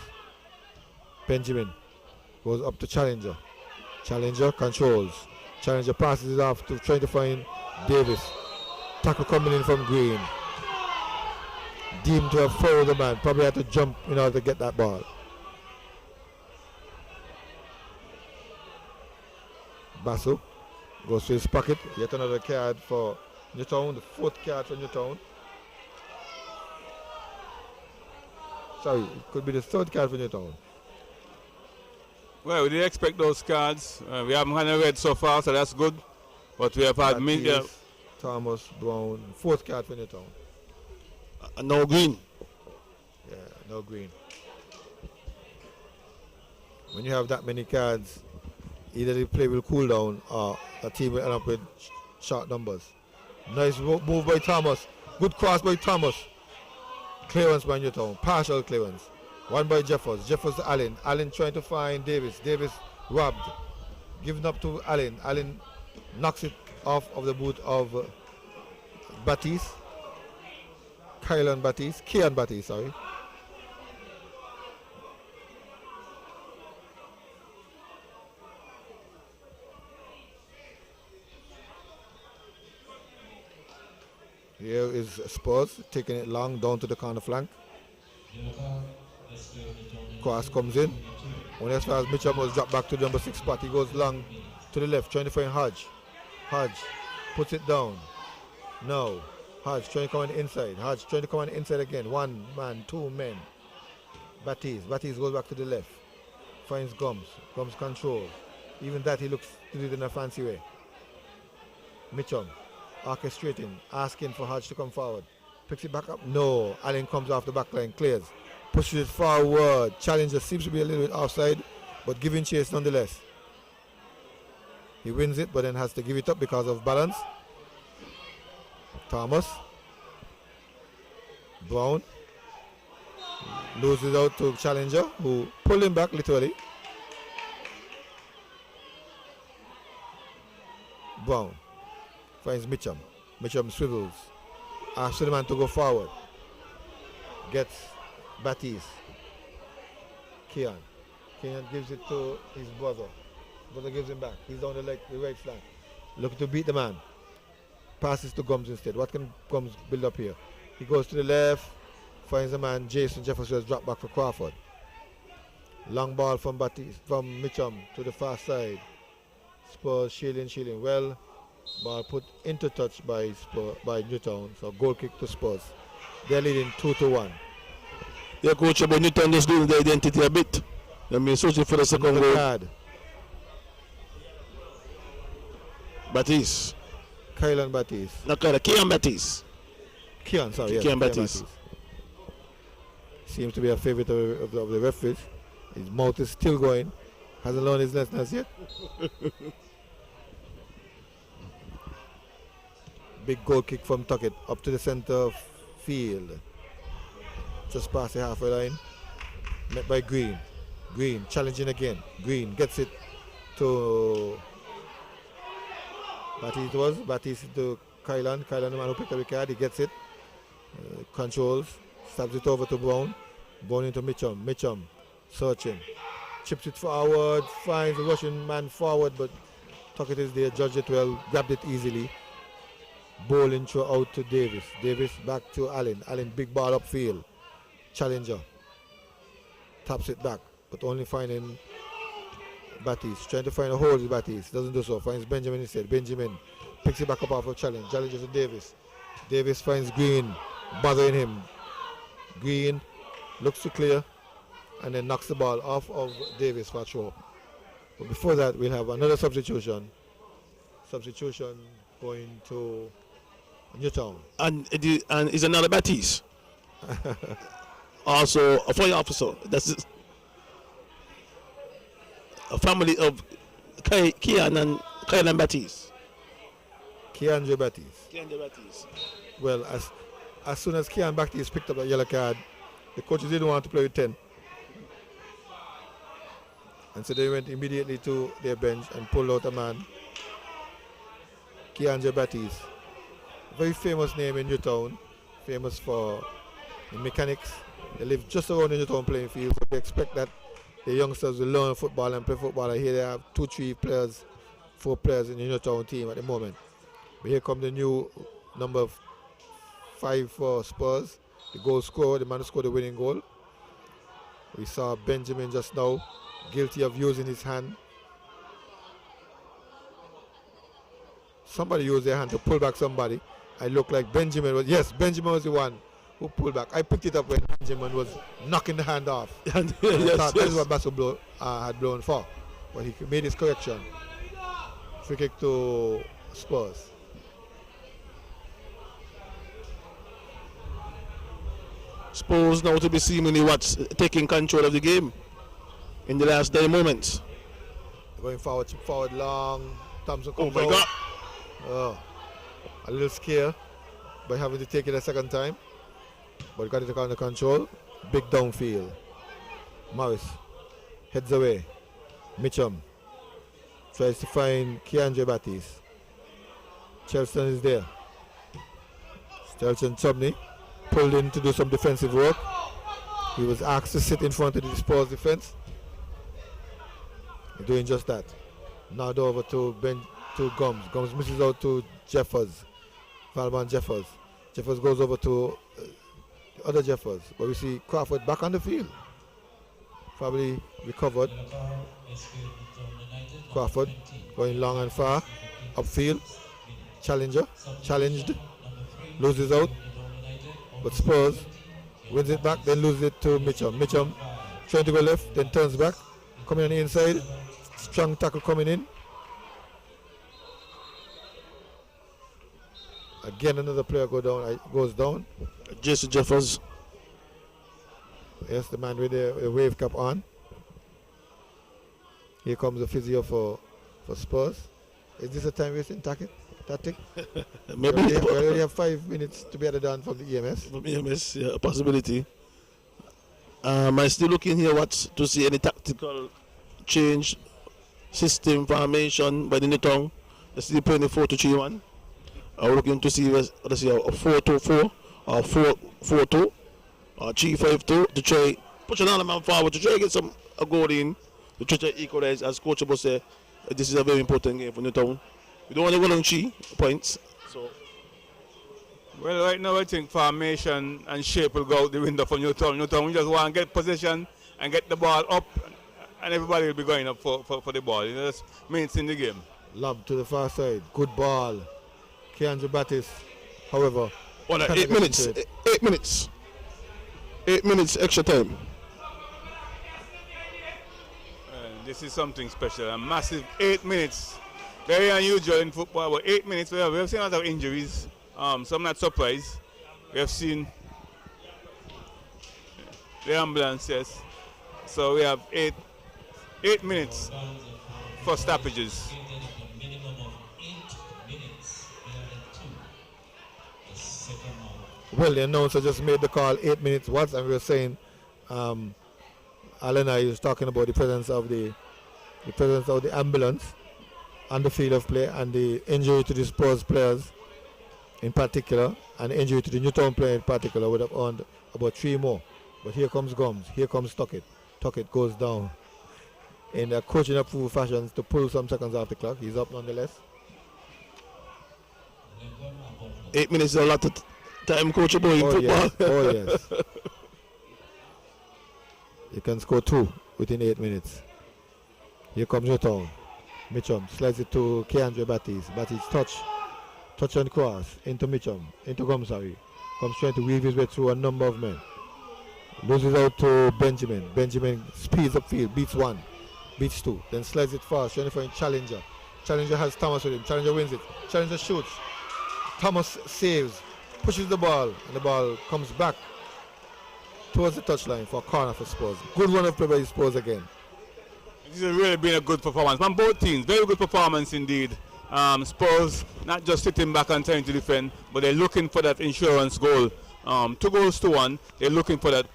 Benjamin goes up to Challenger. Challenger controls. Challenger passes it off to trying to find Davis. Tackle coming in from Green. Deemed to have fouled the man. Probably had to jump in order to get that ball. Basso goes to his pocket. Yet another card for Newtown. The 4th card for Newtown. Sorry, it could be the 3rd card for Newtown. Well, we didn't expect those cards. We haven't had a red so far, so that's good. But we have had Thomas, Brown, 4th card for Newtown. No Green. Yeah, no Green. When you have that many cards, either the play will cool down or the team will end up with short numbers. Nice move by Thomas. Good cross by Thomas. Clearance by Newtown. Partial clearance. One by Jeffers. Jeffers to Allen. Allen trying to find Davis. Davis robbed. Given up to Allen. Allen knocks it off of the boot of Batiste. Kian Batiste, sorry. Here is Spurs taking it long down to the corner flank. Cross comes in. Only as far as Mitchell was dropped back to the number 6 spot, he goes long to the left, trying to find Hodge. Hodge puts it down. No. Hodge trying to come on the inside. Hodge trying to come on the inside again. One man, two men. Batiste goes back to the left. Finds Gums. Gums control. Even that he looks to do it in a fancy way. Mitchum orchestrating, asking for Hodge to come forward. Picks it back up. No. Allen comes off the back line, clears. Pushes it forward. Challenger seems to be a little bit offside, but giving chase nonetheless. He wins it, but then has to give it up because of balance. Thomas. Brown. Loses out to Challenger, who pulled him back literally. Brown finds Mitchum. Mitchum swivels. Asks the man to go forward. Gets Batiste. Kian gives it to his brother. Brother gives him back. He's down the right flank. Looking to beat the man. Passes to Gums instead. What can Gums build up here? He goes to the left. Finds a man. Jason Jefferson has dropped back for Crawford. Long ball from Mitchum to the far side. Spurs shielding well. Ball put into touch by Newtown. So goal kick to Spurs. They're leading 2-1. Yeah, coach, but Newtown is doing the identity a bit. They mean searching for the second goal. Card. Batiste. Kian Batiste. No, Kian Batiste. Kian Batiste. Seems to be a favorite of the referees. His mouth is still going. Hasn't learned his lessons yet. Big goal kick from Tuckett up to the center field. Just past the halfway line. Met by Green. Green challenging again. Green gets it to Batiste to Kylan. Kylan, the man who picked up the card, he gets it. Controls. Stabs it over to Brown. Brown into Mitchum. Mitchum searching. Chips it forward. Finds the Russian man forward, but Tuckett is there. Judged it well. Grabbed it easily. Bowling throw out to Davis. Davis back to Allen. Allen big ball upfield. Challenger. Taps it back, but only finding Batiste. Trying to find a hole with Batiste. Doesn't do so. Finds Benjamin instead. Benjamin picks it back up off of Challenge. Challenges to Davis. Davis finds Green. Bothering him. Green looks to clear and then knocks the ball off of Davis for a throw. But before that, we'll have another substitution. Substitution going to Newtown. And is another Batiste. Also a fire officer. That's a family of Kian and Batiste. Keandre Batiste. Keandre Batiste. Well, as soon as Kian Batiste picked up the yellow card, the coaches didn't want to play with 10. And so they went immediately to their bench and pulled out a man. Keandre Batiste. Very famous name in Newtown. Famous for the mechanics. They live just around the Newtown playing field. So they expect that the youngsters will learn football and play football. And here they have 2, 3 players, 4 players in the Newtown team at the moment. But here come the new number 5 for Spurs. The goal scorer, the man who scored the winning goal. We saw Benjamin just now, guilty of using his hand. Somebody used their hand to pull back somebody. I look like Benjamin was, yes, Benjamin was the one who pulled back. I picked it up when Benjamin was knocking the hand off. Yes, that is what Basso had blown for. But he made his correction. Free kick to Spurs. Spurs now to be seemingly what's taking control of the game in the last 10 moments. Going forward, chip forward long. Thompson Oh comes my out. God. Oh, a little scare. by having to take it a second time, but got it under control. Big downfield. Morris heads away. Mitchum tries to find Keandre Battis. Chelston is there. Stelton Chubney pulled in to do some defensive work. He was asked to sit in front of the Spurs defense. He's doing just that. Now over to Gums. Gums misses out to Jeffers. Valman Jeffers. Jeffers goes over to the other Jeffers. But we see Crawford back on the field. Probably recovered. Crawford going long and far. Upfield. Challenged. Loses out. But Spurs wins it back, then loses it to Mitchum. Mitchum trying to go left, then turns back. Coming on the inside. Strong tackle coming in. Again, another player goes down. Jason Jeffers. Yes, the man with the wave cap on. Here comes the physio for Spurs. Is this a time wasting tactic? Maybe we already have 5 minutes to be done from the EMS. From EMS, yeah, a possibility. I'm still looking here to see any tactical change, system formation by the Newtown. Let's see playing the 4-2-3-1. I'm looking to see let's see a 4-2-4 or 4-4-2 or 3-5-2 to try pushing all the man forward to try to get a goal in to try to equalize. As Coach Abo said, this is a very important game for Newtown. We don't want to go on 3 points. So, well, right now I think formation and shape will go out the window for Newtown. Newtown, we just want to get possession and get the ball up, and everybody will be going up for the ball. You know, that's means in the game. Lob to the far side. Good ball. Keandre Battis, however. 8 minutes. 8 minutes. 8 minutes extra time. This is something special. A massive 8 minutes. Very unusual in football, but 8 minutes. We have seen a lot of injuries. So I'm not surprised. We have seen the ambulance, yes. So we have 8 minutes for stoppages. Well, the announcer just made the call 8 minutes once, and we were saying, Alena is talking about the presence of the ambulance on the field of play and the injury to the Spurs players in particular, and the injury to the Newtown player in particular would have earned about 3 more. But here comes Gums, here comes Tuckett. Tuckett goes down in a coaching approved fashion to pull some seconds off the clock. He's up nonetheless. 8 minutes is a lot of time, Coach Abo, in football. Yes. Oh yes. You can score 2 within 8 minutes. Here comes Newtown. Mitchum slides it to Keandre Battis. Battis touch and cross into Mitchum, into Gums, sorry. Comes trying to weave his way through a number of men. Loses out to Benjamin. Benjamin speeds upfield, beats 1, beats 2, then slides it fast, trying to find Challenger. Challenger has Thomas with him. Challenger wins it. Challenger shoots. Thomas saves, pushes the ball, and the ball comes back towards the touchline for a corner for Spurs. Good run of play by Spurs again. This has really been a good performance from both teams. Very good performance indeed. Spurs not just sitting back and trying to defend, but they're looking for that insurance goal. 2 goals to 1. They're looking for that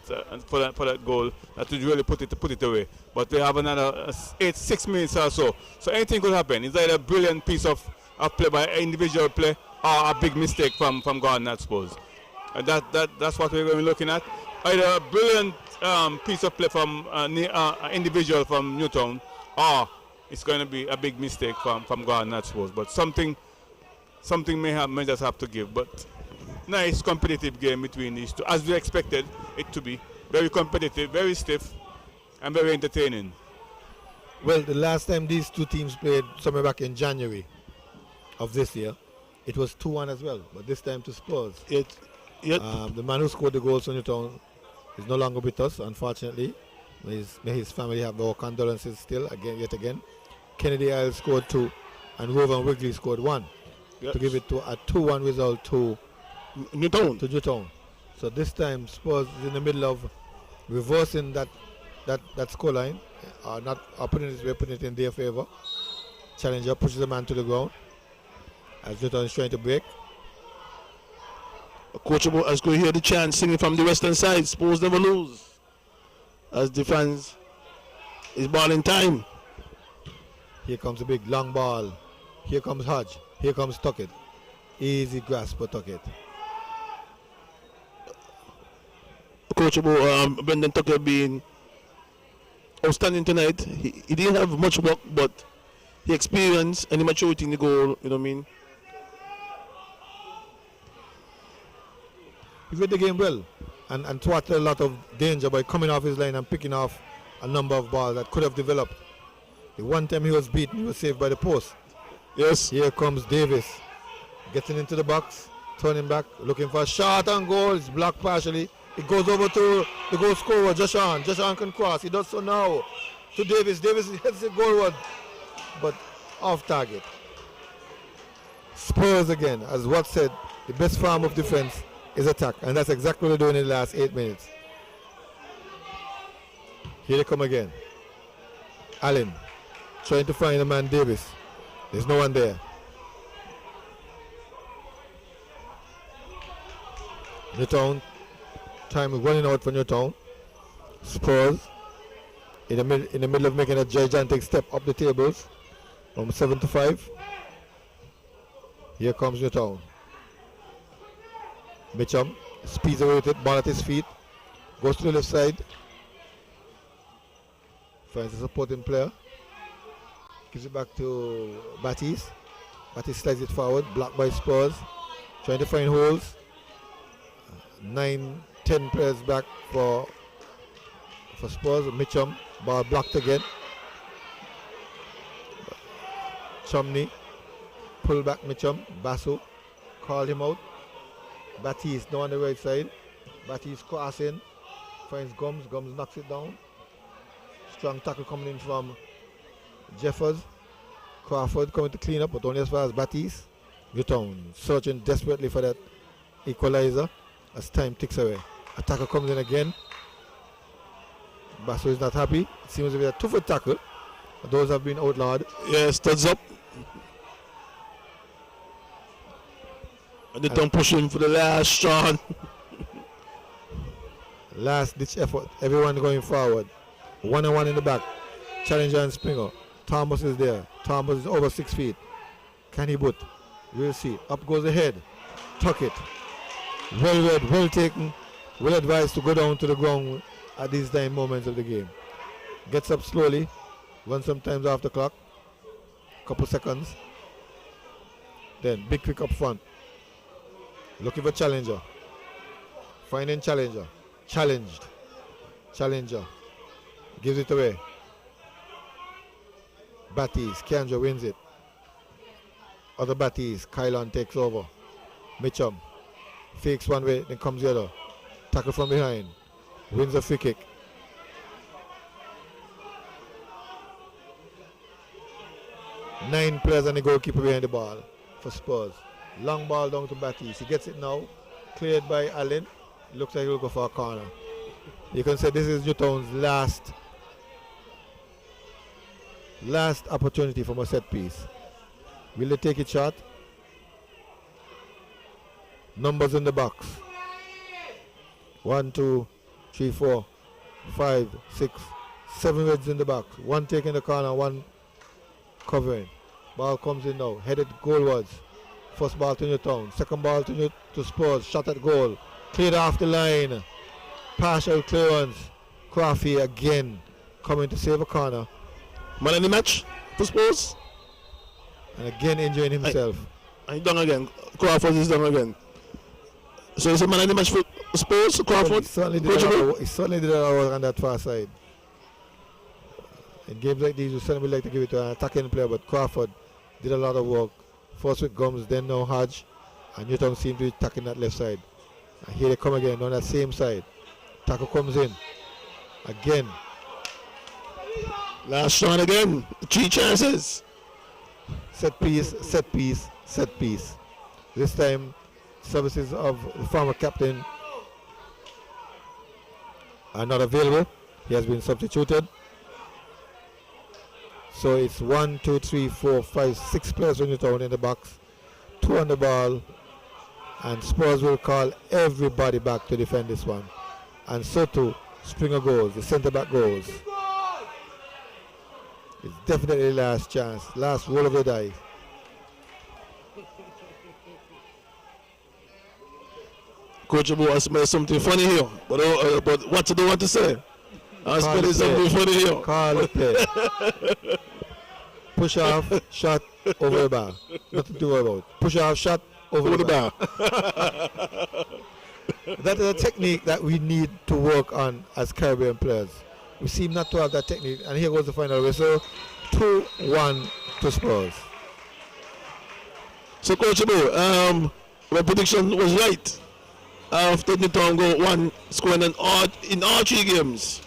goal that would really put it away. But they have another 6 minutes or so. So anything could happen. It's either a brilliant piece of play by individual play or a big mistake from Gardner Spurs. And that's what we're going to be looking at. Either a brilliant piece of play from individual from Newtown, or it's going to be a big mistake from Gardner Spurs. But something may just have to give. But nice competitive game between these two, as we expected it to be. Very competitive, very stiff, and very entertaining. Well, the last time these two teams played, somewhere back in January of this year, it was 2-1 as well, but this time to Spurs. The man who scored the goals for Newtown is no longer with us, unfortunately. May his family have our condolences still, yet again. Kennedy Isle scored 2, and Rowan Wigley scored 1, to give it to a 2-1 result to Newtown. So this time Spurs is in the middle of reversing that scoreline, putting it in their favor. Challenger pushes the man to the ground as Newtown is trying to break. Coach, as could hear the chant singing from the western side, Spurs never lose. As the fans is ball in time. Here comes a big long ball. Here comes Hodge. Here comes Tuckett. Easy grasp for Tuckett. Coach, Brendan Tucker being outstanding tonight. He didn't have much work, but he experienced and the maturity in the goal, you know what I mean? He read the game well and thwarted a lot of danger by coming off his line and picking off a number of balls that could have developed. The one time he was beaten, he was saved by the post. Yes. Here comes Davis, getting into the box, turning back, looking for a shot and goal. It's blocked partially. It goes over to the goal scorer, Joshan. Joshan can cross. He does so now to Davis. Davis hits it goalward, but off target. Spurs again, as Watt said, the best form of defense is attack, and that's exactly what they're doing in the last 8 minutes. Here they come again. Allen trying to find the man Davis. There's no one there. Newtown, time is running out for Newtown. Spurs in the middle of making a gigantic step up the tables from 7 to 5. Here comes Newtown. Mitchum speeds away with it, ball at his feet, goes to the left side, finds a supporting player, gives it back to Batiste. Batiste slides it forward, blocked by Spurs, trying to find holes. 9-10 players back for Spurs. Mitchum, ball blocked again. Chumney, pull back Mitchum. Basu called him out. Batiste now on the right side. Batiste crossing, finds Gums. Gums knocks it down. Strong tackle coming in from Jeffers. Crawford coming to clean up, but only as far as Batiste. Newtown searching desperately for that equalizer as time ticks away. A tackle comes in again. Basu is not happy. It seems to be a 2-foot tackle. Those have been outlawed. Yeah, studs up. And they don't push him for the last shot. Last ditch effort. Everyone going forward. 1-on-1 in the back. Challenger and Springer. Thomas is there. Thomas is over 6 feet. Can he boot? We'll see. Up goes the head. Tuck it. Well read, well taken. Well advised to go down to the ground at these time moments of the game. Gets up slowly. Runs sometimes off the clock. Couple seconds. Then big quick up front. Looking for Challenger. Finding Challenger. Challenged. Challenger. Gives it away. Batiste. Kiandra wins it. Other Batiste. Kylon takes over. Mitchum. Fakes one way, then comes the other. Tackle from behind. Wins a free kick. Nine players and the goalkeeper behind the ball for Spurs. Long ball down to Batiste. He gets it now. Cleared by Allen. Looks like he'll go for a corner. You can say this is Newtown's last opportunity from a set piece. Will they take it short? Numbers in the box. 1, 2, 3, 4, 5, 6, 7 reds in the box. One taking the corner, one covering. Ball comes in now. Headed goalwards. First ball to Newtown. Second ball to Spurs. Shot at goal. Cleared off the line. Partial clearance. Crawford again coming to save a corner. Man in the match for Spurs. And again injuring himself. And done again. Crawford is done again. So it's a man in the match for Spurs, Crawford. He certainly did a lot on that far side. In games like these, we certainly like to give it to an attacking player, but Crawford did a lot of work. First with Gums, then now Hodge, and Newtown seemed to be attacking that left side. And here they come again on that same side. Tackle comes in. Again. Last shot again. 3 chances. Set piece, set piece, set piece. This time, services of the former captain are not available. He has been substituted. So it's 1, 2, 3, 4, 5, 6 players on Newtown in the box. 2 on the ball. And Spurs will call everybody back to defend this one. And so too, Springer goes, the centre back goes. It's definitely last chance, last roll of the die. Coach Abu, I smell something funny here, but what you don't want to say? I smell something funny here. Call the play. Push off, shot, over the bar. Nothing to worry about. Push off, shot, over the bar. That is a technique that we need to work on as Caribbean players. We seem not to have that technique, and here goes the final whistle. 2-1 to Spurs. So Coach Abu, my prediction was right. After Newtown go one scoring in all 3 games.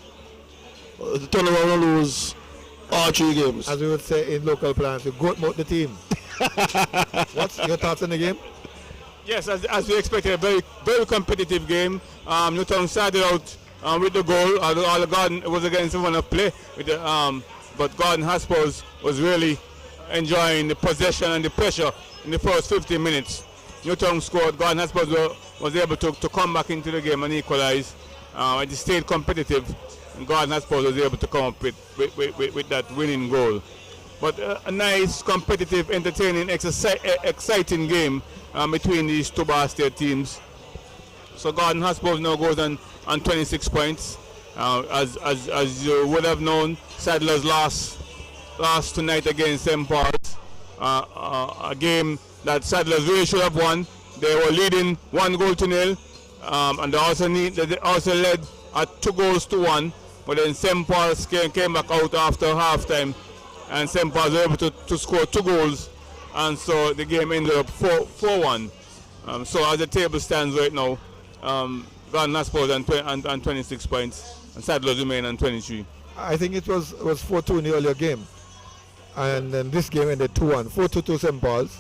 The turnaround and lose all 3 games. As we would say in local plans, we goat mouth the team. What's your thoughts on the game? Yes, as we expected, a very, very competitive game. Newtown started out with the goal. All Garden was against one of play, with the, but Garden Hospitals was really enjoying the possession and the pressure in the first 15 minutes. Newtown scored. Garden Hospitals was able to come back into the game and equalize. It stayed competitive, and Garden Hospitals was able to come up with that winning goal. But a nice, competitive, entertaining, exciting game between these two Bar State teams. So Garden Hospitals now goes on 26 points. As you would have known, Sadler's lost tonight against St. Paul's. A game that Sadler's really should have won. They were leading 1-0, and they also led at 2-1. But then St. Paul's came back out after halftime, and St. Paul's were able to score 2 goals, and so the game ended up 4-1. So as the table stands right now, Garden Hospitals on 26 points, and Sadler's remain on 23. I think it was 4-2 in the earlier game, and then this game ended 2-1. 4-2 to St. Paul's,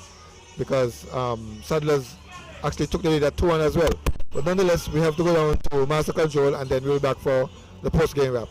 because Sadler's actually took the lead at 2-1 as well. But nonetheless, we have to go down to master control, and then we'll be back for the post-game wrap.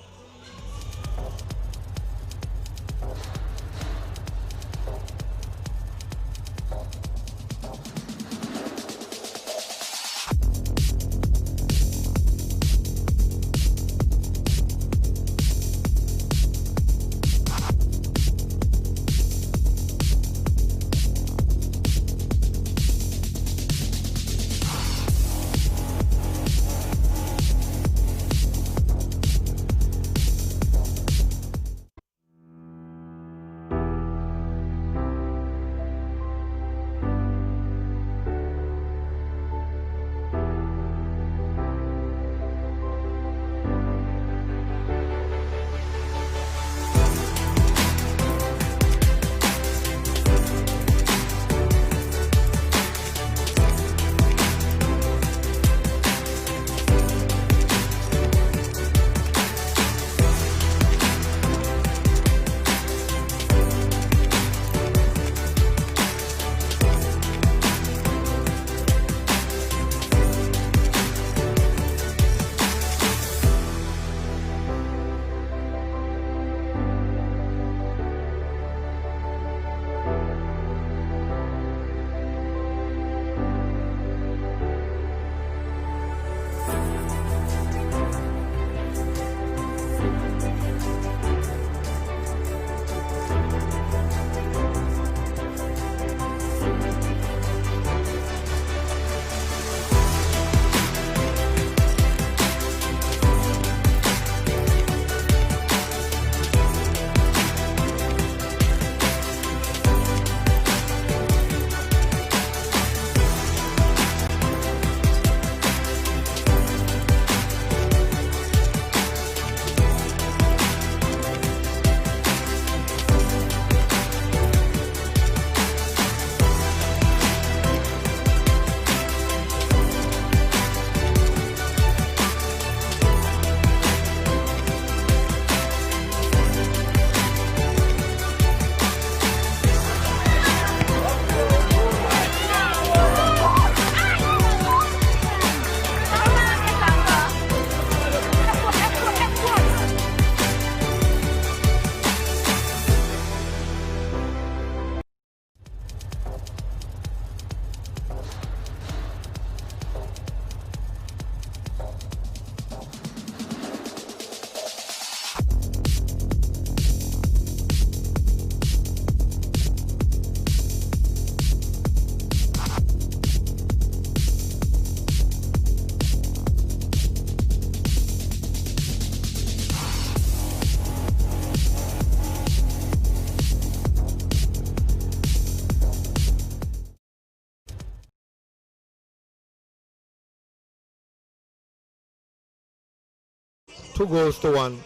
2-1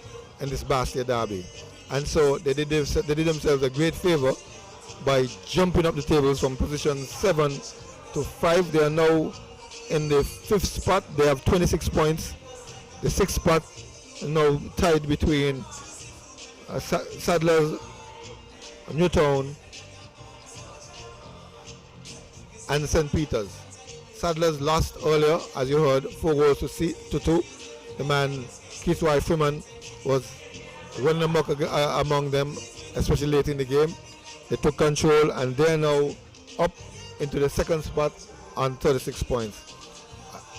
in this Bastia derby. And so they did themselves a great favor by jumping up the tables from position 7 to 5. They are now in the 5th spot. They have 26 points. The 6th spot now tied between Sadler's, Newtown, and St. Peter's. Sadler's lost earlier, as you heard, 4 goals to 2. The man, Keith Y. Freeman, was running amok among them, especially late in the game. They took control and they're now up into the 2nd spot on 36 points.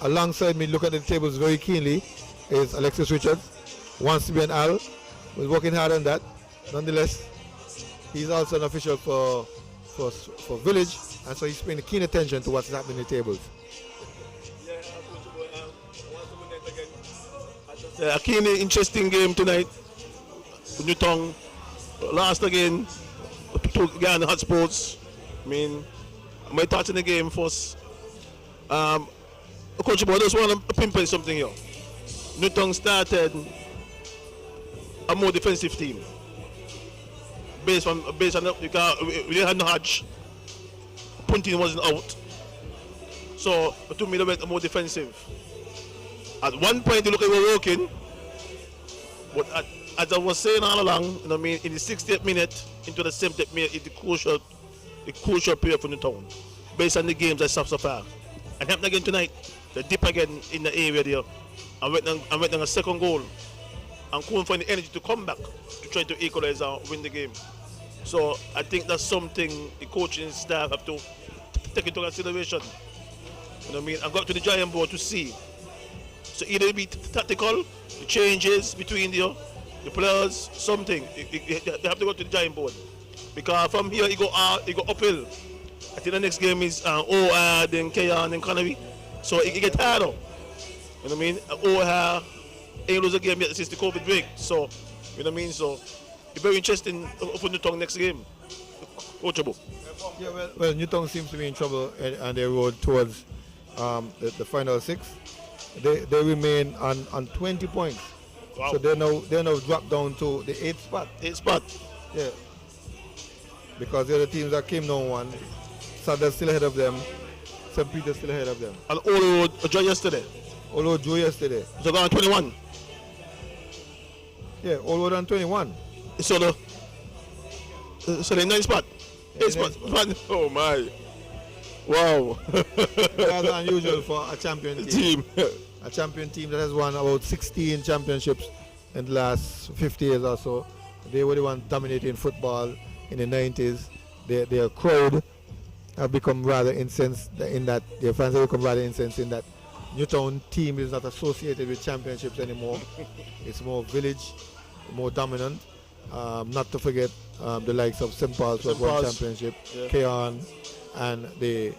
Alongside me, look at the tables very keenly, is Alexis Richards. Wants to be an Al, was working hard on that. Nonetheless, he's also an official for Village, and so he's paying keen attention to what's happening in the tables. A keenly interesting game tonight. Newtown lost again to Ghana Hot Sports. I mean, my thoughts in the game first. Coach, I just want to pinpoint something here. Newtown started a more defensive team. Based on because we had no Hodge. Punting wasn't out. So to me they went more defensive. At one point they look like they were working. But as I was saying all along, you know what I mean, in the 60th minute into the 70th minute is the crucial period for Newtown. Based on the games that so far. And happened again tonight. They dip again in the area there. And went on a second goal. And couldn't find the energy to come back to try to equalize and win the game. So I think that's something the coaching staff have to take into consideration. You know what I mean? And go up to the giant board to see. So either be tactical, the changes between the players, something. They have to go to the giant board. Because from here you go uphill. I think the next game is OR, then Keon, then Connery. So it get harder. You know what I mean? OR ain't lose a game yet since the COVID break. So, you know what I mean? So it's very interesting for Newtown next game. Coachable. Yeah, well, Newtown seems to be in trouble and they road towards the final 6. They remain on 20 points. Wow. So they're now dropped down to the 8th spot. 8th spot. Yeah. Because the other teams that came down one, Sadler's still ahead of them, St. Peter's still ahead of them. And Olo drew yesterday. Olo drew yesterday. So they're on 21. Yeah, Olo on 21. So the 9th spot. 8th spot. Oh my. Wow. That's unusual for a champion team. A champion team that has won about 16 championships in the last 50 years or so. They were the ones dominating football in the 90s. Their crowd have become rather incensed in that their fans have become rather incensed in that Newtown team is not associated with championships anymore. It's more Village, more dominant. Not to forget the likes of St. Paul's who have won championship, yeah. Keon, and the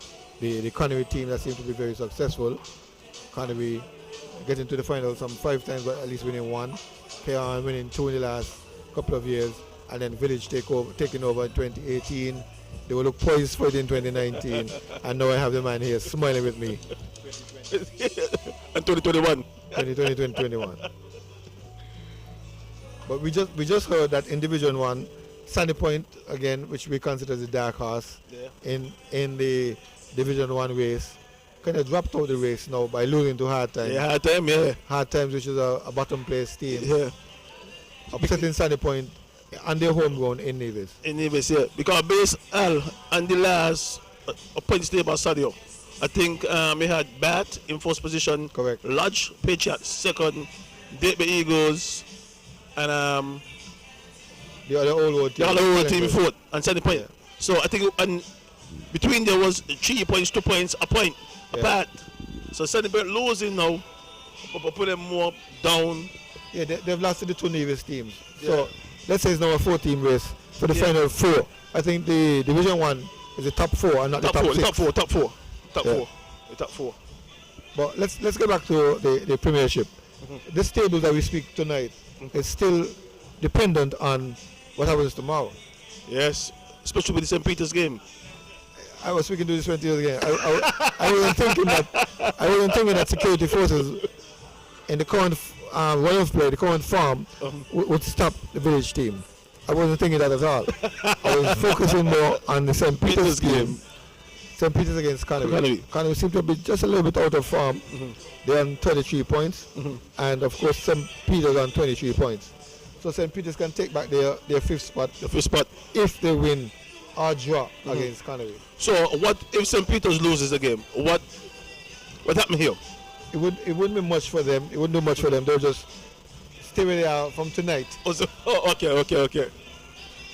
Connery team that seems to be very successful. Connery getting to the final some 5 times, but at least winning 1. Keon winning 2 in the last couple of years, and then Village taking over in 2018. They will look poised for it in 2019, and now I have the man here smiling with me. And 2021. 2021. But we just heard that in Division 1, Sandy Point again, which we consider the dark horse, yeah, in the Division 1 race, kind of dropped out the race now by losing to Hard Times. Yeah, Hard Times, yeah. Hard Times, which is a bottom place team. Yeah. Upsetting Sandy Point on their home ground in Nevis. In Nevis, yeah. Because based on the last points table Sadio, I think we had Bat in first position. Correct. Lodge, Patriots second, Derby Eagles, and the other old team in fourth, and Sandy Point. Yeah. So I think between there was 3 points, 2 points, a point apart. So Sandy Point losing now, but put them more down. Yeah, they've lost to the 2 Nevis teams. Yeah. So let's say it's now a 4-team race for the final 4. I think the Division 1 is the top 4 and not the top 6. Top four. But let's get back to the Premiership. Mm-hmm. This table that we speak tonight is still dependent on what happens tomorrow. Yes, especially with the St. Peter's game. I was speaking to the St. Peter's game. I wasn't thinking that security forces in the current run-off play, the current form, would stop the village team. I wasn't thinking that at all. I was focusing more on the St. Peter's game. St. Peter's against Connery. Connery seemed to be just a little bit out of form. They're on 33 points. And of course, St. Peter's on 23 points. So St. Peter's can take back their fifth spot. The fifth spot if they win or draw against Connery. So what if St. Peter's loses the game? What happened here? It wouldn't be much for them. It wouldn't do much for them. They'll just stay where they are from tonight. Okay.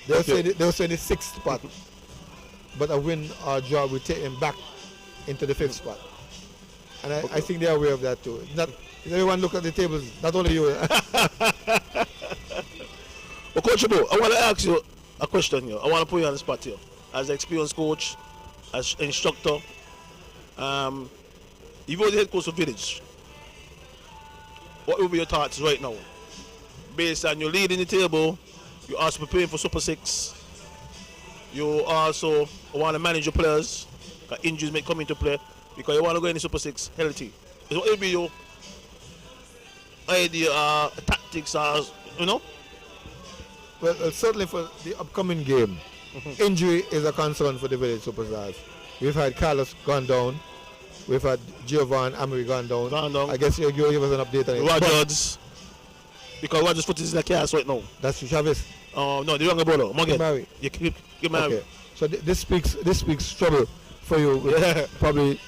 They'll say the sixth spot, but a win or draw will take them back into the fifth spot. And I think they're aware of that too. Not everyone look at the tables, not only you. Well, Coach Abu, I want to ask you a question here. I want to put you on the spot here. As an experienced coach, as instructor, you've already head coach of Village. What will be your thoughts right now? Based on your lead in the table, you're also preparing for Super 6. You also want to manage your players, because injuries may come into play, because you want to go in the Super 6 healthy. So what will be your idea, tactics, you know? Well, certainly for the upcoming game, injury is a concern for the Village Superstars. We've had Carlos gone down. We've had Giovanni Amory gone down. I guess you'll give us an update on it. Rogers. Because Rogers' foot is in the cast right now. That's Chavez. No, the younger brother. Married. You keep married. Okay. So this speaks trouble for you. Yeah. Probably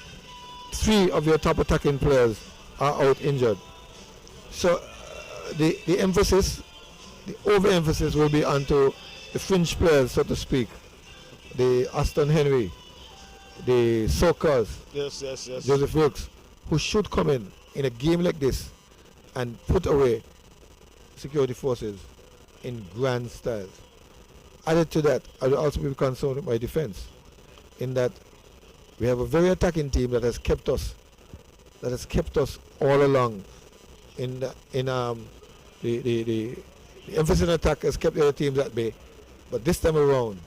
3 of your top attacking players are out injured. So the emphasis, the overemphasis will be onto the fringe players, so to speak. The Aston Henry, the Sokas, Yes. Joseph Wilkes, who should come in a game like this and put away security forces in grand style. Added to that, I will also be concerned with my defense, in that we have a very attacking team that has kept us all along. The emphasis on attack has kept the other teams at bay, but this time around,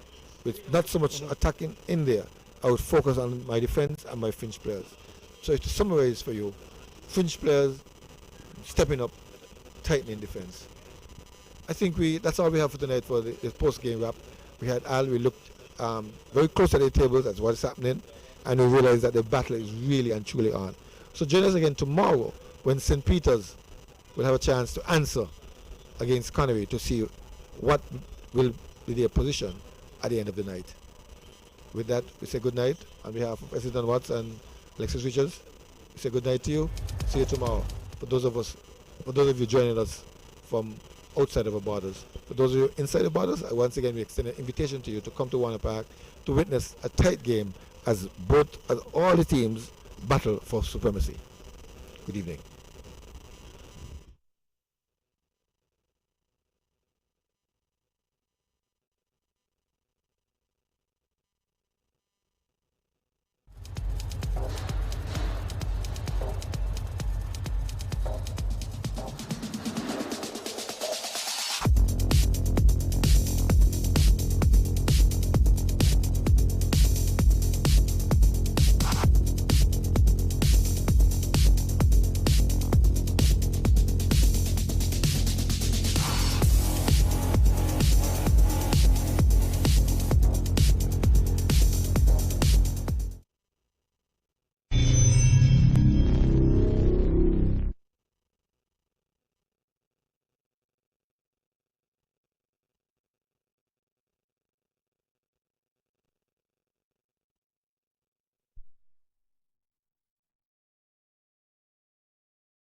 with not so much attacking in there, I would focus on my defense and my fringe players. So to summarize for you, fringe players stepping up, tightening defense. I think that's all we have for tonight for the post-game wrap. We had Al, we looked very close at the tables as what's happening, and we realized that the battle is really and truly on. So join us again tomorrow when St. Peter's will have a chance to answer against Connery to see what will be their position at the end of the night. With that, we say good night on behalf of President Watts and Alexis Richards. We say good night to you. See you tomorrow. For those of you joining us from outside of our borders. For those of you inside the borders, once again we extend an invitation to you to come to Warner Park to witness a tight game as all the teams battle for supremacy. Good evening.